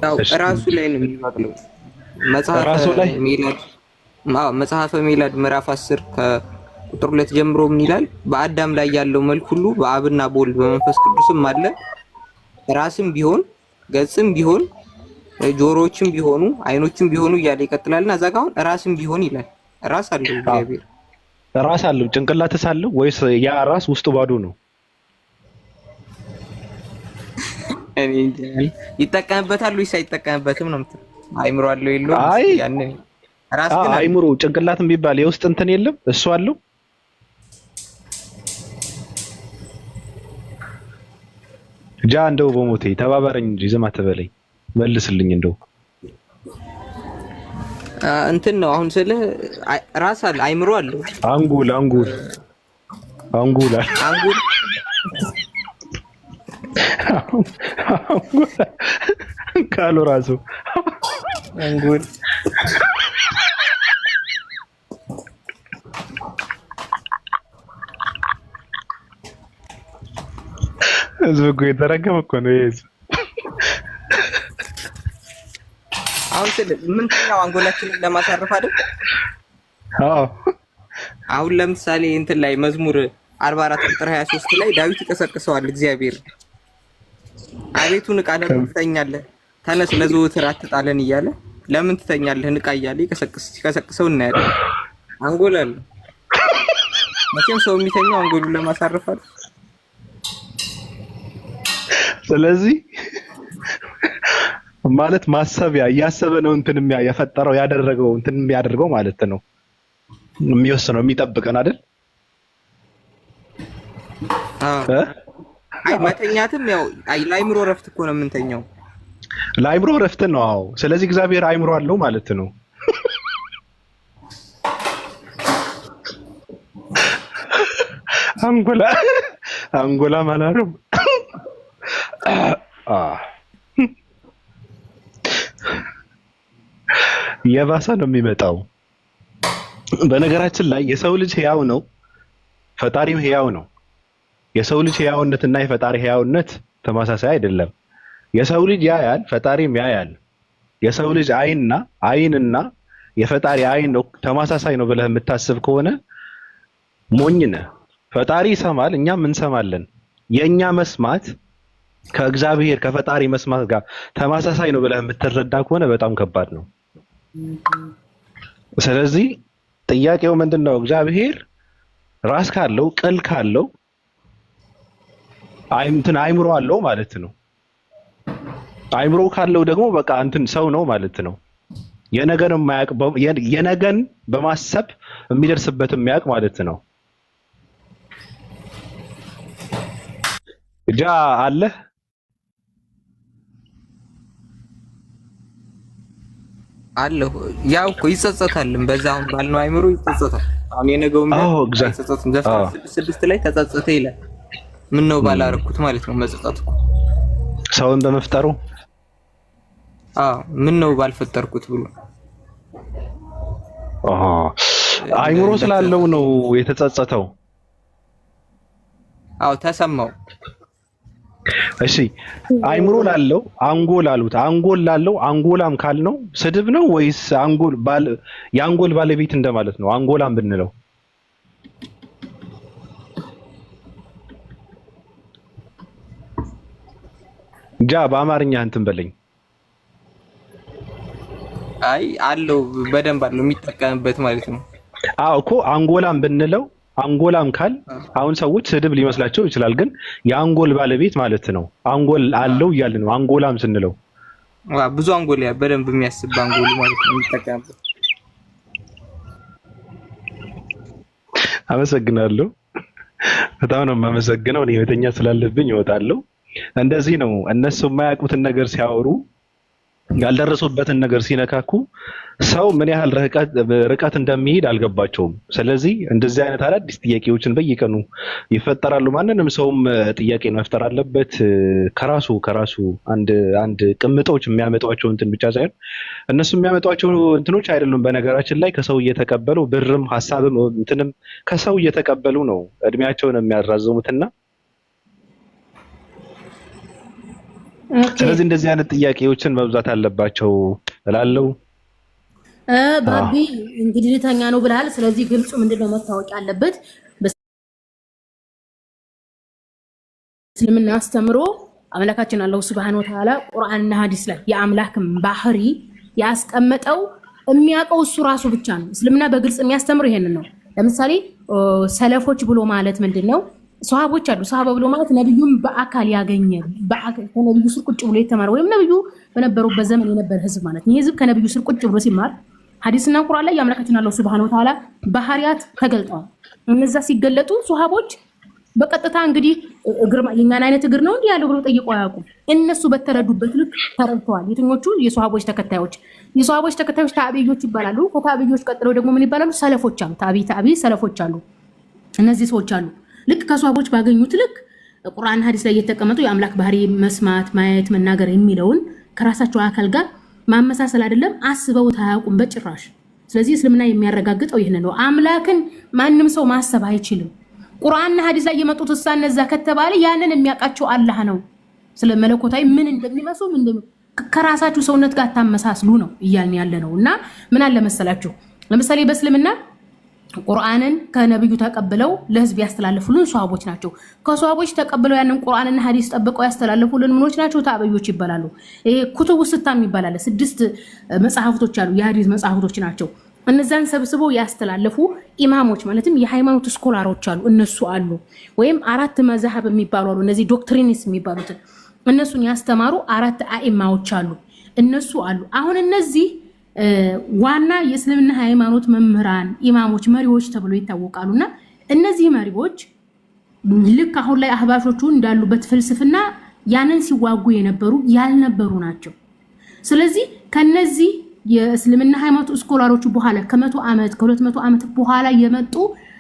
ያው ራሱ ላይ ነው የሚባለው። ራሱ ላይ መጽሐፈ ሚላድ ምዕራፍ 10 ከቁጥር 2 ጀምሮ ምን ይላል? በአዳም ላይ ያለው መልክ ሁሉ በአብና በወልድ በመንፈስ ቅዱስም አለ። ራስም ቢሆን ገጽም ቢሆን ጆሮዎችም ቢሆኑ አይኖችም ቢሆኑ እያለ ይቀጥላልና እዛ ጋር አሁን ራስም ቢሆን ይላል። ራስ አለው እግዚአብሔር። ራስ አለው ጭንቅላትስ አለው ወይስ ያ ራስ ውስጡ ባዶ ነው? እኔ እንጃ ይጠቀምበታል ወይስ አይጠቀምበትም ነው የምትለው? አይምሮ አለው የለውም? ያን ራስ ግን አይምሮ ጭንቅላትም ቢባል የውስጥ እንትን የለም እሱ አለው። ጃ እንደው በሞቴ ተባባረኝ እንጂ ዝም አትበለኝ፣ መልስልኝ እንደው እንትን ነው አሁን ስለ ራስ አለ አይምሮ አለው። አንጉል ካሉ ራሱ አንጉል እዝጉ የተረገመ እኮ ነው ይሄ። አሁን ስለ ምንተኛው አንጎላችንን ለማሳረፍ አይደል? አዎ አሁን ለምሳሌ እንትን ላይ መዝሙር 44 ቁጥር 23 ላይ ዳዊት ይቀሰቅሰዋል እግዚአብሔር አቤቱ ንቃ፣ ለምን ትተኛለህ? ተነስ ለዘወትር አትጣለን እያለ ለምን ትተኛለህ? ንቃ እያለ ይቀሰቅሰው እናያለን። አንጎል አለ። መቼም ሰው የሚተኛው አንጎሉን ለማሳረፍ አይደል? ስለዚህ ማለት ማሰቢያ እያሰበ ነው እንትን የፈጠረው ያደረገው እንትን የሚያደርገው ማለት ነው። የሚወስነው የሚጠብቀን አይደል? አይ መተኛትም ያው ለአይምሮ ረፍት እኮ ነው የምንተኛው። ለአይምሮ ረፍት ነው። አዎ ስለዚህ እግዚአብሔር አይምሮ አለው ማለት ነው። አንጎላ ማላረም የባሰ ነው የሚመጣው። በነገራችን ላይ የሰው ልጅ ሕያው ነው፣ ፈጣሪም ሕያው ነው። የሰው ልጅ ሕያውነትና የፈጣሪ ሕያውነት ተመሳሳይ አይደለም። የሰው ልጅ ያያል፣ ፈጣሪም ያያል። የሰው ልጅ አይንና የፈጣሪ አይን ተመሳሳይ ነው ብለህ የምታስብ ከሆነ ሞኝ ነህ። ፈጣሪ ይሰማል፣ እኛም እንሰማለን። የኛ መስማት ከእግዚአብሔር ከፈጣሪ መስማት ጋር ተመሳሳይ ነው ብለህ የምትረዳ ከሆነ በጣም ከባድ ነው። ስለዚህ ጥያቄው ምንድነው? እግዚአብሔር ራስ ካለው ቅል ካለው እንትን አይምሮ አለው ማለት ነው። አይምሮ ካለው ደግሞ በቃ እንትን ሰው ነው ማለት ነው። የነገን በማሰብ የሚደርስበት የሚያውቅ ማለት ነው። ጃ አለ አለው ያው እኮ ይጸጸታልም። በዛ አሁን ባልነው አይምሮ ይጸጸታል። አሁን የነገውም ይጸጸታል። ዘፍጥረት 6 ላይ ተጸጸተ ይላል። ምን ነው ባላረኩት ማለት ነው መጸጸት እኮ ሰውን በመፍጠሩ ምን ነው ባልፈጠርኩት ብሎ አይምሮ ስላለው ነው የተጸጸተው። ተሰማው። እሺ አይምሮ ላለው አንጎል አሉት። አንጎል ላለው አንጎላም ካልነው ስድብ ነው ወይስ የአንጎል ባለቤት እንደማለት ነው? አንጎላም ብንለው ጃ በአማርኛ እንትን በለኝ። አይ አለው በደንብ አለው የሚጠቀምበት ማለት ነው። እኮ አንጎላም ብንለው አንጎላም ካል አሁን ሰዎች ስድብ ሊመስላቸው ይችላል፣ ግን የአንጎል ባለቤት ማለት ነው። አንጎል አለው እያልን ነው አንጎላም ስንለው። ብዙ አንጎል በደንብ የሚያስብ አንጎል ማለት ነው የሚጠቀምበት። አመሰግናለሁ። በጣም ነው የማመሰግነው። እኔ መተኛ ስላለብኝ እወጣለሁ። እንደዚህ ነው እነሱ የማያውቁትን ነገር ሲያወሩ ያልደረሱበትን ነገር ሲነካኩ ሰው ምን ያህል ርቀት እንደሚሄድ አልገባቸውም። ስለዚህ እንደዚህ አይነት አዳዲስ ጥያቄዎችን በየቀኑ ይፈጠራሉ። ማንንም ሰውም ጥያቄ መፍጠር አለበት። ከራሱ አንድ ቅምጦች የሚያመጧቸው እንትን ብቻ ሳይሆን እነሱ የሚያመጧቸው እንትኖች አይደሉም። በነገራችን ላይ ከሰው እየተቀበሉ ብርም ሀሳብም እንትንም ከሰው እየተቀበሉ ነው እድሜያቸውን የሚያራዝሙትና ስለዚህ እንደዚህ አይነት ጥያቄዎችን መብዛት አለባቸው እላለሁ። ባቢ እንግዲህ ልተኛ ነው ብለሃል። ስለዚህ ግልጹ ምንድነው መታወቅ ያለበት እስልምና አስተምሮ አምላካችን አላህ Subhanahu Wa Ta'ala ቁርአንና ሐዲስ ላይ የአምላክን ባህሪ ያስቀመጠው የሚያውቀው እሱ ራሱ ብቻ ነው። እስልምና በግልጽ የሚያስተምረው ይሄንን ነው። ለምሳሌ ሰለፎች ብሎ ማለት ምንድነው? ሷሃቦች አሉ። ሷሃባ ብሎ ማለት ነብዩን በአካል ያገኘ ከነብዩ ስር ቁጭ ብሎ የተማረ ወይም ነብዩ በነበሩበት ዘመን የነበረ ህዝብ ማለት ነው። ይሄ ህዝብ ከነብዩ ስር ቁጭ ብሎ ሲማር ሐዲስና ቁርአን ላይ የአምላካችን አላህ Subhanahu Wa Ta'ala ባህሪያት ተገልጠዋል። እነዛ ሲገለጡ ሷሃቦች በቀጥታ እንግዲህ የኛን አይነት እግር ነው እንዴ ያለው ብሎ ጠይቀው አያውቁም። እነሱ በተረዱበት ልክ ተረድተዋል። የትኞቹ የሷሃቦች ተከታዮች ታቢዮች ይባላሉ። ከታቢዮች ቀጥለው ደግሞ ምን ይባላሉ? ሰለፎች አሉ። ታቢ ሰለፎች አሉ። እነዚህ ሰዎች አሉ ልክ ከሷሃቦች ባገኙት ልክ ቁርአን ሐዲስ ላይ የተቀመጡ የአምላክ ባህሪ መስማት፣ ማየት፣ መናገር የሚለውን ከራሳቸው አካል ጋር ማመሳሰል አይደለም አስበውት አያውቁም በጭራሽ። ስለዚህ እስልምና የሚያረጋግጠው ይሄን ነው። አምላክን ማንም ሰው ማሰብ አይችልም። ቁርአንና ሐዲስ ላይ የመጡት እሳነዛ ከተባለ ያንን የሚያውቃቸው አላህ ነው። ስለ መለኮታዊ ምን እንደሚመስሉ ከራሳችሁ ሰውነት ጋር ታመሳስሉ ነው እያልን ያለ ነው። እና ምን አለ መሰላችሁ ለምሳሌ በእስልምና ቁርአንን ከነብዩ ተቀብለው ለህዝብ ያስተላልፉልን ሷሃቦች ናቸው። ከሷሃቦች ተቀብለው ያንን ቁርአንና ሐዲስ ጠብቀው ያስተላልፉልን ምኖች ናቸው? ታቢዮች ይባላሉ። ይሄ ኩቱቡ ስታም ይባላል። 6 መጽሐፍቶች አሉ፣ የሐዲስ መጽሐፍቶች ናቸው። እነዛን ሰብስበው ያስተላልፉ ኢማሞች ማለትም የሃይማኖት ስኮላሮች አሉ፣ እነሱ አሉ። ወይም 4 መዛህብ የሚባሉ አሉ፣ እነዚህ ዶክትሪንስ የሚባሉት እነሱን ያስተማሩ 4 አኢማዎች አሉ፣ እነሱ አሉ። አሁን እነዚህ ዋና የእስልምና ሃይማኖት መምህራን፣ ኢማሞች፣ መሪዎች ተብለው ይታወቃሉና እነዚህ መሪዎች ልክ አሁን ላይ አህባሾቹ እንዳሉበት ፍልስፍና ያንን ሲዋጉ የነበሩ ያልነበሩ ናቸው። ስለዚህ ከነዚህ የእስልምና ሃይማኖት ስኮላሮቹ በኋላ ከ100 ዓመት ከ200 ዓመት በኋላ የመጡ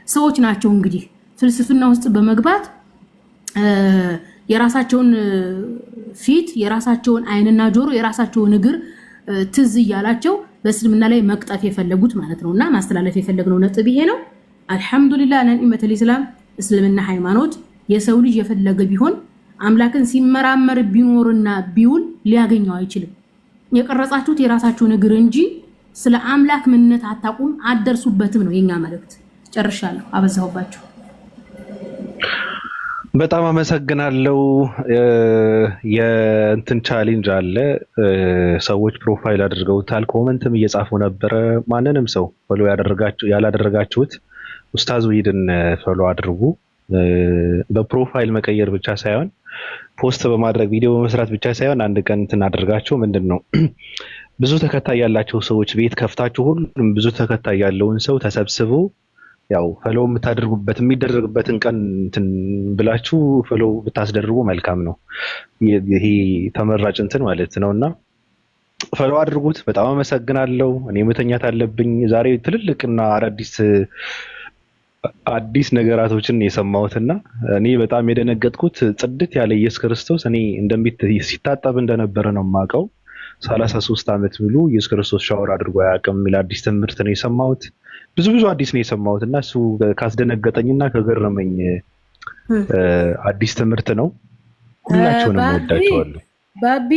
ሰዎች ናቸው። እንግዲህ ፍልስፍና ውስጥ በመግባት የራሳቸውን ፊት፣ የራሳቸውን አይንና ጆሮ፣ የራሳቸውን እግር ትዝ እያላቸው በእስልምና ላይ መቅጠፍ የፈለጉት ማለት ነውና ማስተላለፍ የፈለግነው ነጥብ ይሄ ነው። አልহামዱሊላህ ነዕመተል ኢስላም እስልምና ሃይማኖት የሰው ልጅ የፈለገ ቢሆን አምላክን ሲመራመር ቢኖርና ቢውል ሊያገኘው አይችልም። የቀረጻችሁት የራሳችሁን እግር እንጂ ስለ አምላክ ምንነት አታቁም፣ አደርሱበትም ነው የኛ መልእክት። ጨርሻለሁ፣ አበዛሁባችሁ። በጣም አመሰግናለሁ። የእንትን ቻሌንጅ አለ፣ ሰዎች ፕሮፋይል አድርገውታል፣ ኮመንትም እየጻፉ ነበረ። ማንንም ሰው ፎሎ ያላደረጋችሁት ኡስታዝ ወሂድን ፎሎ አድርጉ። በፕሮፋይል መቀየር ብቻ ሳይሆን ፖስት በማድረግ ቪዲዮ በመስራት ብቻ ሳይሆን አንድ ቀን እንትን አድርጋችሁ ምንድነው ብዙ ተከታይ ያላቸው ሰዎች ቤት ከፍታችሁ ሁሉም ብዙ ተከታይ ያለውን ሰው ተሰብስቦ ያው ፎሎ የምታደርጉበት የሚደረግበትን ቀን እንትን ብላችሁ ፎሎ ብታስደርጉ መልካም ነው። ይሄ ተመራጭ እንትን ማለት ነውና ፎሎ አድርጉት። በጣም አመሰግናለሁ። እኔ መተኛት አለብኝ። ዛሬ ትልልቅና አዲስ ነገራቶችን የሰማሁትና እኔ በጣም የደነገጥኩት ጽድት ያለ ኢየሱስ ክርስቶስ እኔ ሲታጠብ እንደነበረ ነው የማውቀው። 33 ዓመት ሙሉ ኢየሱስ ክርስቶስ ሻወር አድርጎ አያውቅም የሚል አዲስ ትምህርት ነው የሰማሁት። ብዙ አዲስ ነው የሰማሁትና እሱ ካስደነገጠኝና ከገረመኝ አዲስ ትምህርት ነው። ሁላችሁንም ወዳችኋለሁ። ባቢ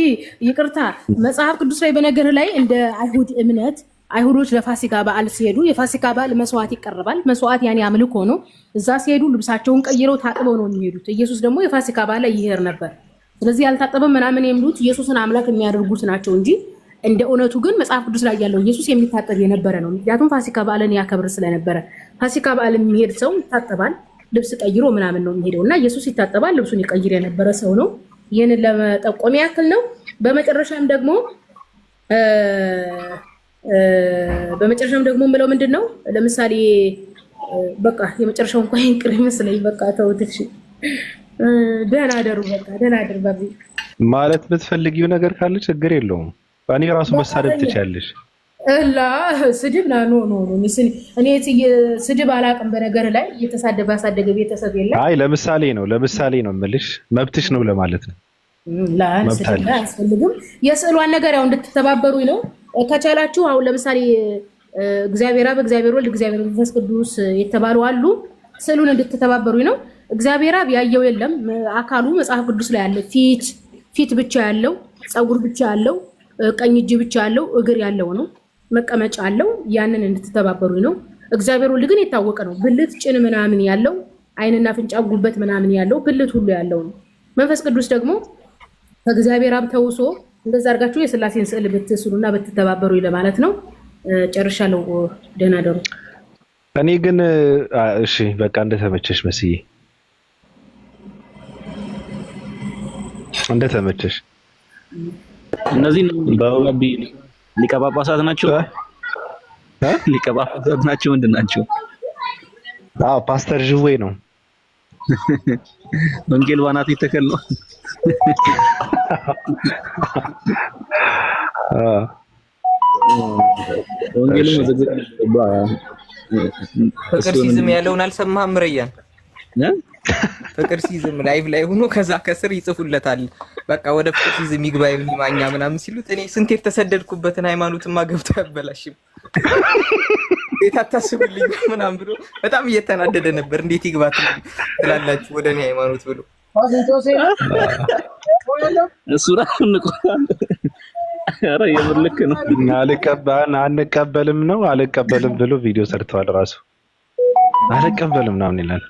ይቅርታ፣ መጽሐፍ ቅዱስ ላይ በነገር ላይ እንደ አይሁድ እምነት አይሁዶች ለፋሲካ በዓል ሲሄዱ የፋሲካ በዓል መስዋዕት ይቀርባል። መስዋዕት ያኔ አምልኮ ነው። እዛ ሲሄዱ ልብሳቸውን ቀይረው ታጥበው ነው የሚሄዱት። ኢየሱስ ደግሞ የፋሲካ በዓል ላይ ይሄድ ነበር። ስለዚህ ያልታጠበ ምናምን የሚሉት ኢየሱስን አምላክ የሚያደርጉት ናቸው እንጂ እንደ እውነቱ ግን መጽሐፍ ቅዱስ ላይ ያለው ኢየሱስ የሚታጠብ የነበረ ነው። ምክንያቱም ፋሲካ በዓልን ያከብር ስለነበረ ፋሲካ በዓል የሚሄድ ሰው ይታጠባል፣ ልብስ ቀይሮ ምናምን ነው የሚሄደው እና ኢየሱስ ይታጠባል፣ ልብሱን ይቀይር የነበረ ሰው ነው። ይህንን ለመጠቆም ያክል ነው። በመጨረሻም ደግሞ የምለው ምንድን ነው ለምሳሌ በቃ የመጨረሻው እንኳን ይቅር ይመስለኝ። በቃ ተውት እሺ። ደህና አደሩ። በቃ ደህና አደር። ባቢ ማለት ብትፈልጊው ነገር ካለ ችግር የለውም። እኔ ራሱ መሳደብ ትችያለሽ። ስድብ ኖ እኔ ስድብ አላውቅም። በነገር ላይ እየተሳደበ ያሳደገ ቤተሰብ የለም። አይ ለምሳሌ ነው የምልሽ፣ መብትሽ ነው ለማለት ነው። ስድብ አያስፈልግም። የስዕሏን ነገር ያው እንድትተባበሩኝ ነው ከቻላችሁ። አሁን ለምሳሌ እግዚአብሔር አብ፣ እግዚአብሔር ወልድ፣ እግዚአብሔር መንፈስ ቅዱስ የተባሉ አሉ። ስዕሉን እንድትተባበሩኝ ነው። እግዚአብሔር አብ ያየው የለም አካሉ መጽሐፍ ቅዱስ ላይ አለ። ፊት፣ ፊት ብቻ ያለው፣ ፀጉር ብቻ ያለው፣ ቀኝ እጅ ብቻ ያለው፣ እግር ያለው ነው። መቀመጫ አለው። ያንን እንድትተባበሩኝ ነው። እግዚአብሔር ሁሉ ግን የታወቀ ነው። ብልት፣ ጭን ምናምን ያለው፣ አይንና አፍንጫ፣ ጉበት ምናምን ያለው፣ ብልት ሁሉ ያለው ነው። መንፈስ ቅዱስ ደግሞ ከእግዚአብሔር አብ ተውሶ እንደዛ አድርጋችሁ የሥላሴን ስዕል ብትስሉና ብትተባበሩ ለማለት ነው። ጨርሻለሁ። ደህና ደሩ። እኔ ግን እሺ በቃ እንደተመቸሽ መስዬ እንደተመቸሽ። እነዚህ ሊቀ ጳጳሳት ናቸው። ሊቀ ጳጳሳት ናቸው። ምንድን ናቸው? አዎ ፓስተር ዥዌ ነው። ወንጌል ባናት የተከለው ወንጌል ፍቅር ሲዝም ያለውን አልሰማህም? ረያን ፍቅር ሲዝም ላይቭ ላይ ሆኖ ከዛ ከስር ይጽፉለታል። በቃ ወደ ፍቅር ሲዝም ይግባ የሚማኛ ምናምን ሲሉት እኔ ስንት የተሰደድኩበትን ሃይማኖትማ ገብቶ ያበላሽም ቤት አታስቡልኝ ምናምን ብሎ በጣም እየተናደደ ነበር። እንዴት ይግባት ትላላችሁ ወደ እኔ ሃይማኖት ብሎ እሱ ራሱ ንቆታል። ኧረ የምልክ ነው። አንቀበልም ነው አልቀበልም ብሎ ቪዲዮ ሰርተዋል። ራሱ አልቀበልም ምናምን ይላል።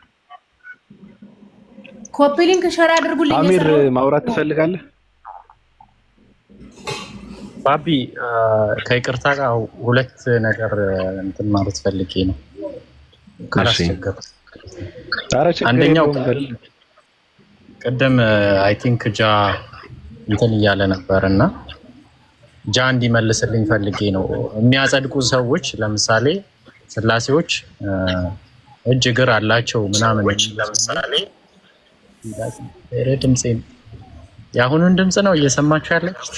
ኮፒ ሊንክ ሸር አድርጉልኝ። አሚር ማውራት ትፈልጋለህ? ባቢ ከይቅርታ ጋር ሁለት ነገር እንትን ማለት ፈልጌ ነው ካላስቸገረ። አንደኛው ቀደም አይ ቲንክ ጃ እንትን እያለ ነበርና ጃ እንዲመልስልኝ ፈልጌ ነው። የሚያጸድቁ ሰዎች ለምሳሌ ሥላሴዎች እጅ እግር አላቸው ምናምን ለምሳሌ ድምጼን የአሁኑን ድምጽ ነው እየሰማችሁ ያላችሁት?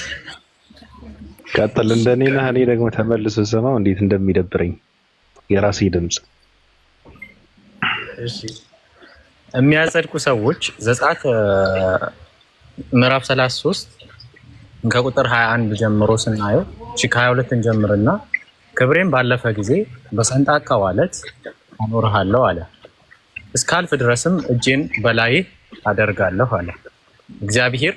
ቀጥል። እንደኔ ነህ። እኔ ደግሞ ተመልሶ ሰማው እንዴት እንደሚደብረኝ የራሴ ድምጽ። እሺ የሚያጸድቁ ሰዎች ዘጸአት ምዕራፍ 33 ከቁጥር 21 ጀምሮ ስናየው ከ22 እንጀምርና ክብሬን ባለፈ ጊዜ በሰንጣቃው ዓለት አኖርሃለሁ አለ። እስካልፍ ድረስም እጄን በላይ አደርጋለሁ አለ። እግዚአብሔር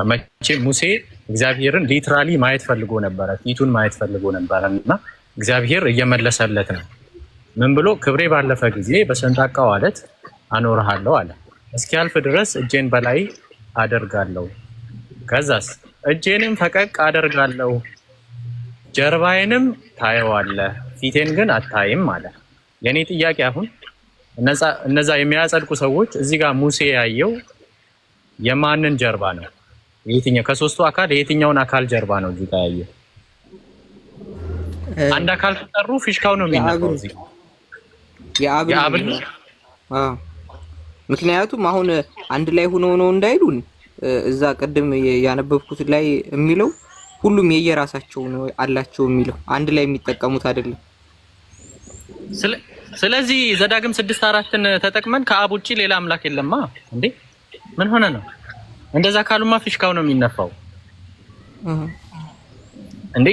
መቼም ሙሴ እግዚአብሔርን ሊትራሊ ማየት ፈልጎ ነበረ፣ ፊቱን ማየት ፈልጎ ነበረ እና እግዚአብሔር እየመለሰለት ነው። ምን ብሎ ክብሬ ባለፈ ጊዜ በሰንጣቃው ዓለት አኖርሃለሁ አለ። እስኪያልፍ ድረስ እጄን በላይ አደርጋለሁ። ከዛስ እጄንም ፈቀቅ አደርጋለሁ፣ ጀርባዬንም ታየዋለህ፣ ፊቴን ግን አታይም አለ። የኔ ጥያቄ አሁን እነዛ የሚያጸድቁ ሰዎች እዚህ ጋር ሙሴ ያየው የማንን ጀርባ ነው? የትኛው ከሶስቱ አካል የትኛውን አካል ጀርባ ነው እዚህ ጋር ያየው? አንድ አካል ተጠሩ ፊሽካው ነው የሚነካው እዚህ የአብን። ምክንያቱም አሁን አንድ ላይ ሆኖ ነው እንዳይሉን እዛ ቀደም ያነበብኩት ላይ የሚለው ሁሉም የየራሳቸው ነው አላቸው የሚለው አንድ ላይ የሚጠቀሙት አይደለም። ስለዚህ ዘዳግም 6:4ን ተጠቅመን ከአብ ውጪ ሌላ አምላክ የለማ እንዴ? ምን ሆነ ነው? እንደዛ ካሉማ ፊሽካው ነው የሚነፋው እንዴ?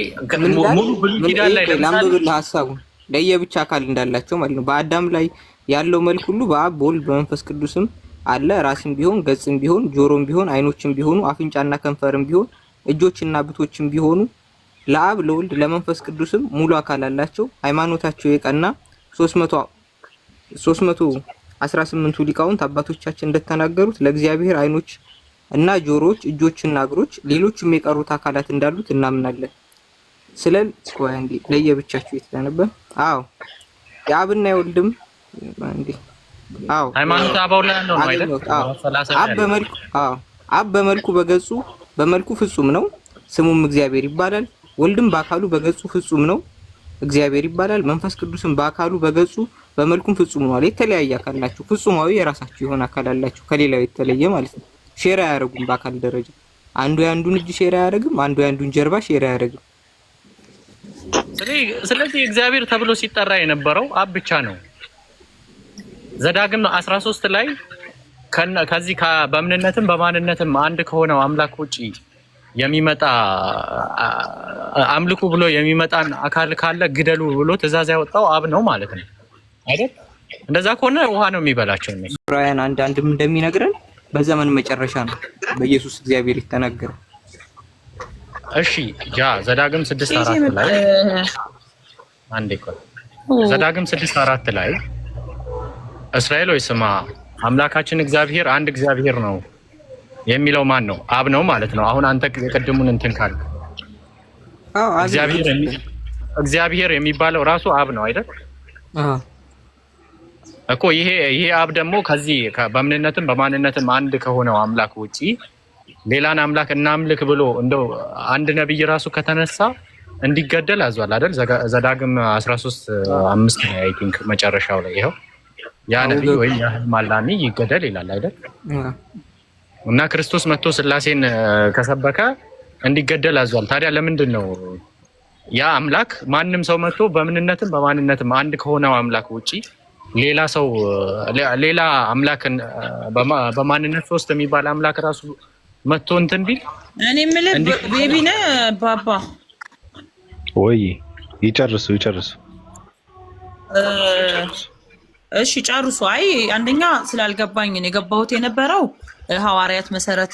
ሙሉ ብሉይ ኪዳን ላይ ለምሳሌ ሐሳቡን ለየብቻ አካል እንዳላቸው ማለት ነው። በአዳም ላይ ያለው መልክ ሁሉ በአብ በወልድ በመንፈስ ቅዱስም አለ። ራስም ቢሆን ገጽም ቢሆን ጆሮም ቢሆን አይኖችም ቢሆኑ አፍንጫና ከንፈርም ቢሆን እጆችና ብቶችም ቢሆኑ ለአብ ለወልድ ለመንፈስ ቅዱስም ሙሉ አካል አላቸው። ሃይማኖታቸው የቀና 318ቱ ሊቃውንት አባቶቻችን እንደተናገሩት ለእግዚአብሔር አይኖች እና ጆሮዎች፣ እጆችና እግሮች ሌሎችም የቀሩት አካላት እንዳሉት እናምናለን። ስለዚህ ለየብቻቸው የተነበበ የአብና የወልድም አዎ ሃይማኖት አባው ላይ ነው አይደል? አብ በመልኩ በመልኩ ፍጹም ነው፣ ስሙም እግዚአብሔር ይባላል። ወልድም በአካሉ በገጹ ፍጹም ነው፣ እግዚአብሔር ይባላል። መንፈስ ቅዱስም በአካሉ በገጹ በመልኩም ፍጹም ነው። የተለያየ አካል ናቸው። ፍጹማዊ የራሳቸው የሆነ አካል አላቸው፣ ከሌላው የተለየ ማለት ነው። ሼር አያደርጉም። በአካል ደረጃ አንዱ የአንዱን እጅ ሼር አያደርግም፣ አንዱ የአንዱን ጀርባ ሼር አያደርግም። ስለዚህ እግዚአብሔር ተብሎ ሲጠራ የነበረው አብ ብቻ ነው። ዘዳግም 13 ላይ ከዚህ በእምነትም በማንነትም አንድ ከሆነው አምላክ ውጪ የሚመጣ አምልኩ ብሎ የሚመጣን አካል ካለ ግደሉ ብሎ ትእዛዝ ያወጣው አብ ነው ማለት ነው አይደል? እንደዛ ከሆነ ውሃ ነው የሚበላቸው። ዕብራውያን አንድም እንደሚነግረን በዘመን መጨረሻ ነው በኢየሱስ እግዚአብሔር የተናገረው። እሺ ያ ዘዳግም 6:4 ላይ አንዴ ቆይ ዘዳግም 6:4 ላይ እስራኤል ሆይ ስማ አምላካችን እግዚአብሔር አንድ እግዚአብሔር ነው የሚለው ማን ነው? አብ ነው ማለት ነው። አሁን አንተ የቀድሙን እንትን ካልክ እግዚአብሔር የሚባለው ራሱ አብ ነው አይደል? እኮ ይሄ አብ ደግሞ ከዚህ በምንነትም በማንነትም አንድ ከሆነው አምላክ ውጪ ሌላን አምላክ እናምልክ ብሎ እንደው አንድ ነብይ ራሱ ከተነሳ እንዲገደል አዟል አይደል? ዘዳግም 13:5 ላይ አይ ቲንክ መጨረሻው ላይ ይሄው ያ ነብይ ወይ ያ ማላሚ ይገደል ይላል አይደል? እና ክርስቶስ መጥቶ ስላሴን ከሰበከ እንዲገደል አዟል። ታዲያ ለምንድን ነው ያ አምላክ ማንም ሰው መጥቶ በምንነትም በማንነትም አንድ ከሆነው አምላክ ውጪ ሌላ አምላክን በማንነት ሶስት የሚባል አምላክ ራሱ መጥቶ እንትን ቢል እኔ የምልህ ቤቢ ነህ ባባ ወይ ይጨርሱ እሺ ጨርሱ። አይ አንደኛ ስላልገባኝ ነው የገባሁት የነበረው ሐዋርያት መሰረት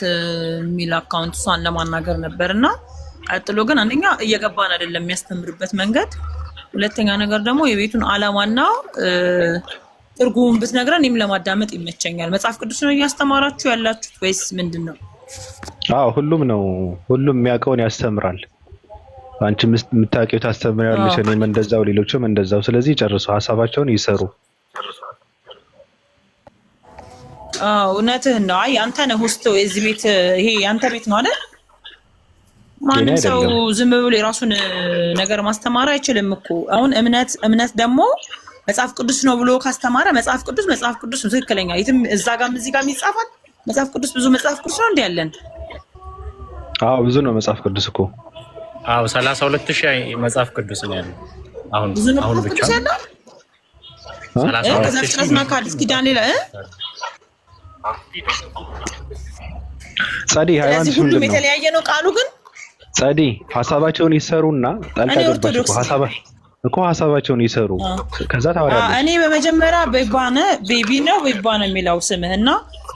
የሚል አካውንት እሷን ለማናገር ነበርና ቀጥሎ ግን አንደኛ እየገባን አይደለም የሚያስተምርበት መንገድ፣ ሁለተኛ ነገር ደግሞ የቤቱን ዓላማና ትርጉሙን ብትነግረን እኔም ለማዳመጥ ይመቸኛል። መጽሐፍ ቅዱስ ነው እያስተማራችሁ ያላችሁት ወይስ ምንድነው? አዎ ሁሉም ነው። ሁሉም የሚያውቀውን ያስተምራል። አንቺ የምታውቂው ታስተምሪያለሽ፣ እኔም እንደዛው፣ ሌሎችም እንደዛው። ስለዚህ ጨርሱ፣ ሀሳባቸውን ይሰሩ። አዎ እውነትህን ነው። አይ አንተ ነህ ውስጥ የዚህ ቤት ይሄ ያንተ ቤት ነው አይደል? ማንም ሰው ዝም ብሎ የራሱን ነገር ማስተማር አይችልም እኮ። አሁን እምነት ደግሞ መጽሐፍ ቅዱስ ነው ብሎ ካስተማረ መጽሐፍ ቅዱስ ነው ትክክለኛ። የትም እዛ ጋርም እዚህ ጋርም ይጻፋል መጽሐፍ ቅዱስ። ብዙ መጽሐፍ ቅዱስ ነው እንዴ ያለን? አዎ ብዙ ነው መጽሐፍ ቅዱስ እኮ። አዎ 32,000 መጽሐፍ ቅዱስ ነው ያለው። አሁን ብቻ 32,000 ከአዲስ ኪዳን ሌላ ጸዲ ሃይማኖት ሁሉም የተለያየ ነው ቃሉ ግን ጸዲ ሀሳባቸውን ይሰሩና ጣልቃ ገባችሁ ሀሳባቸውን ይሰሩ። ከዛ ታወራለች። እኔ በመጀመሪያ ቤቢ ነው የሚለው ስምህና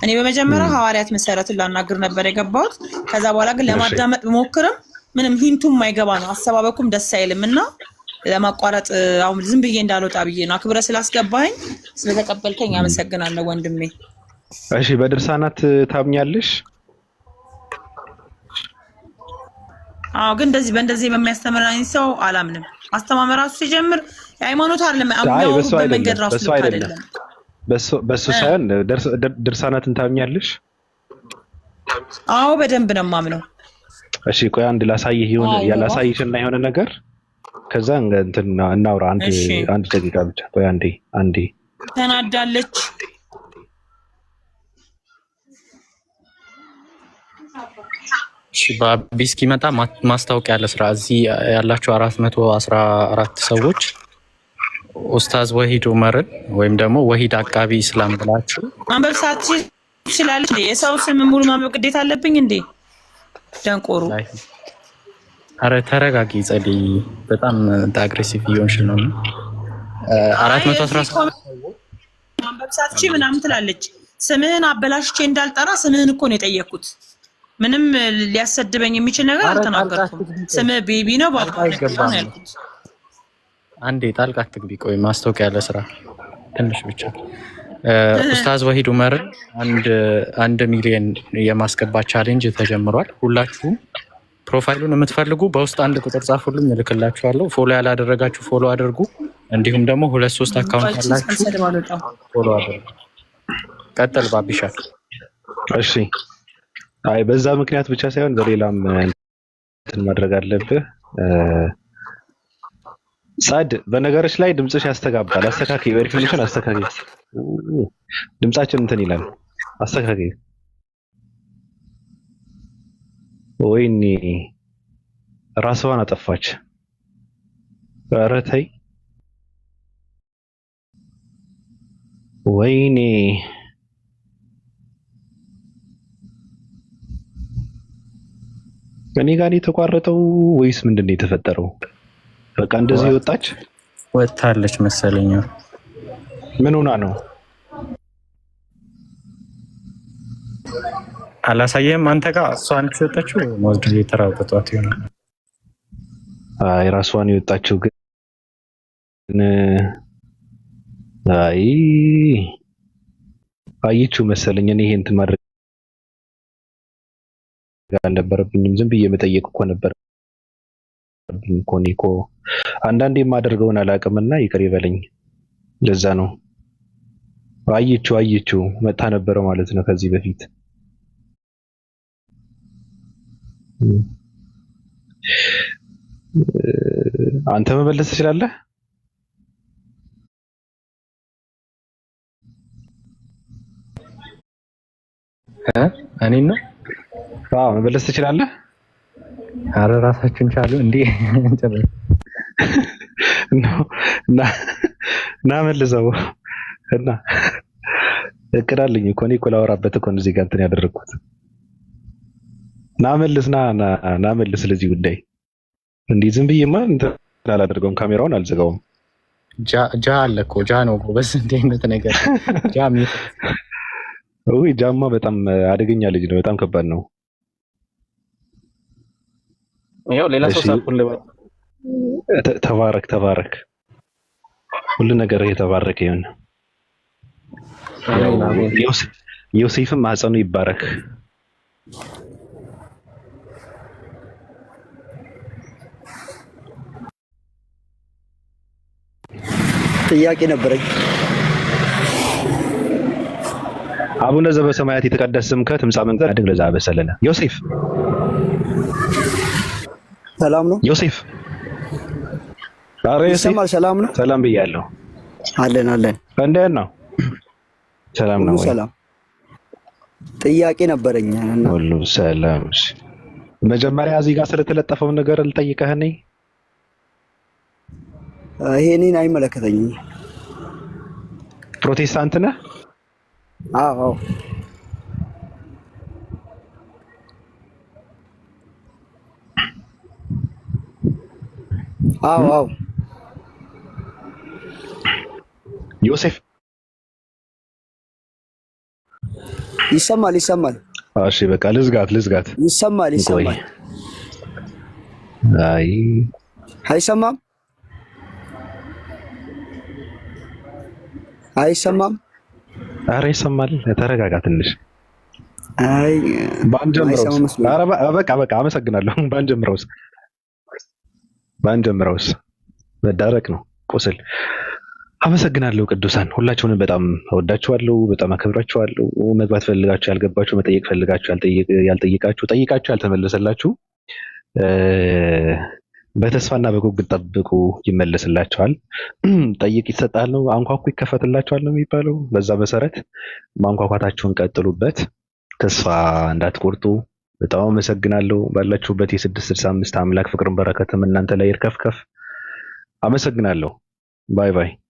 እኔ በመጀመሪያ ሐዋርያት መሰረትን ላናግር ነበር የገባሁት። ከዛ በኋላ ግን ለማዳመጥ ብሞክርም ምንም ሂንቱም ማይገባ ነው፣ አሰባበኩም ደስ አይልምና ለማቋረጥ አሁን ዝም ብዬ እንዳልወጣ ብዬ ነው። አክብረ ስላስገባኝ ስለተቀበልከኝ አመሰግናለሁ ወንድሜ። እሺ በድርሳናት ታምኛለሽ? አዎ ግን በእንደዚህ በሚያስተምረኝ ሰው አላምንም። አስተማመራሱ ሲጀምር የሃይማኖት አይደለም አምናው በመንገድ ራሱ አይደለም። በሱ ሳይሆን ድርሳናትን ታምኛለሽ? አዎ በደንብ ነው የማምነው። እሺ ቆይ አንድ ላሳይህ ያላሳይሽና የሆነ ነገር ከዛ እንትን እናውራ። አንድ ደቂቃ ብቻ ቆይ አንዴ ተናዳለች። ባቢ እስኪመጣ ማስታወቂያ ለስራ እዚህ ያላችሁ 414 ሰዎች ኡስታዝ ወሂድ ዑመርን ወይም ደግሞ ወሂድ አቃቢ እስላም ብላችሁ ማንበብ ትችላለች። የሰው ስም ሙሉ ማንበብ ግዴታ አለብኝ እንዴ? ደንቆሩ። አረ ተረጋጊ ጸዲ፣ በጣም አግሬሲቭ እየሆንሽ ነው። 417 ማንበብ ሳትችል ምናምን ትላለች። ስምህን አበላሽቼ እንዳልጠራ ስምህን እኮ ነው የጠየኩት። ምንም ሊያሰድበኝ የሚችል ነገር አልተናገርኩም። ስምህ ቤቢ ነው ባባ ነው ያልኩት። አንዴ ጣልቃ አትግቢ። ቆይ ማስታወቂያ ለስራ ትንሽ ብቻ። ኡስታዝ ወሂድ ዑመርን 1 ሚሊዮን የማስገባት ቻሌንጅ ተጀምሯል። ሁላችሁም ፕሮፋይሉን የምትፈልጉ በውስጥ አንድ ቁጥር ጻፉልኝ፣ እልክላችኋለሁ። ፎሎ ያላደረጋችሁ ፎሎ አድርጉ። እንዲሁም ደግሞ 2-3 አካውንት ያላችሁ ፎሎ አድርጉ። ቀጥል ባቢሻ። እሺ አይ በዛ ምክንያት ብቻ ሳይሆን በሌላም እንትን ማድረግ አለብህ። ጻድ በነገሮች ላይ ድምጽሽ ያስተጋባል። አስተካኪ፣ ቬሪፊኬሽን አስተካኪ። ድምጻችን እንትን ይላል። አስተካኪ። ወይኔ ራስዋን አጠፋች። ኧረ ተይ ወይኔ እኔ ጋር የተቋረጠው ወይስ ምንድነው የተፈጠረው? በቃ እንደዚህ ወጣች መሰለኝ። ምን ሆና ነው? አላሳየህም አንተ ጋር እሷን የሰጠችው ሞዴሬተር አውጥቷት ይሆናል። አይ ራሷን የወጣችው ግን አይ አየችው መሰለኝ። እኔ ይሄን እንትን ማድረግ አልነበረብኝም። ዝም ብዬ መጠየቅ እኮ ነበር እኮ አንዳንዴ የማደርገውን አላውቅምና ይቅር ይበለኝ። ለዛ ነው አየችው መጣ ነበረ ማለት ነው ከዚህ በፊት። አንተ መመለስ ትችላለህ? እኔ ነው? አዎ መመለስ ትችላለህ? አረ ራሳችሁን ቻሉ እንዴ? ና መልሰው እና እቅዳለኝ እኮ እኔ እኮ ላወራበት እኮ እዚህ ጋር እንትን ያደረኩት። ና መልስ ለዚህ ጉዳይ እንዲህ ዝም ብዬማ እንትን አላደርገውም። ካሜራውን አልዘጋውም። ጃ አለ እኮ ጃ ነው ጎበዝ። እንደ አይነት ነገር ጃማ በጣም አደገኛ ልጅ ነው። በጣም ከባድ ነው። ያው ሌላ ሰው ሳቁል ተባረክ ሁሉ ነገር የተባረከ ይሁን። ዮሴፍም ማህፀኑ ይባረክ። ጥያቄ ነበረኝ። አቡነ ዘበሰማያት የተቀደስ ስምከ ትምጻእ መንግሥትከ አድኅግ ለዘአበሰለነ። ዮሴፍ ሰላም ነው? ዮሴፍ ዛሬ ይሰማል? ሰላም ነው? ሰላም ብያለሁ። አለን። እንዴት ነው? ሰላም ነው? ሰላም። ጥያቄ ነበረኝ። ሁሉ ሰላም። መጀመሪያ እዚህ ጋር ስለተለጠፈው ነገር ልጠይቅህ ነኝ። ይሄ እኔን አይመለከተኝም። ፕሮቴስታንት ነህ? አዎ። ዮሴፍ ይሰማል? እሺ በቃ ልዝጋት። ይሰማል? አይ አይሰማም? ኧረ ይሰማል። ተረጋጋ ትንሽ። አይ ባንጀምረውስ? ኧረ በቃ አመሰግናለሁ። ባንጀምረውስ መዳረቅ ነው ቁስል። አመሰግናለሁ ቅዱሳን፣ ሁላችሁንም በጣም እወዳችኋለሁ፣ በጣም አከብራችኋለሁ። መግባት ፈልጋችሁ ያልገባችሁ፣ መጠየቅ ፈልጋችሁ ያልጠየቃችሁ፣ ጠይቃችሁ ያልተመለሰላችሁ በተስፋና በጉጉት ጠብቁ፣ ይመለስላችኋል። ጠይቅ ይሰጣል ነው፣ አንኳኩ ይከፈትላችኋል ነው የሚባለው። በዛ መሰረት ማንኳኳታችሁን ቀጥሉበት፣ ተስፋ እንዳትቆርጡ። በጣም አመሰግናለሁ። ባላችሁበት የ665 አምላክ ፍቅርን በረከትም እናንተ ላይ ይርከፍከፍ። አመሰግናለሁ። ባይ ባይ።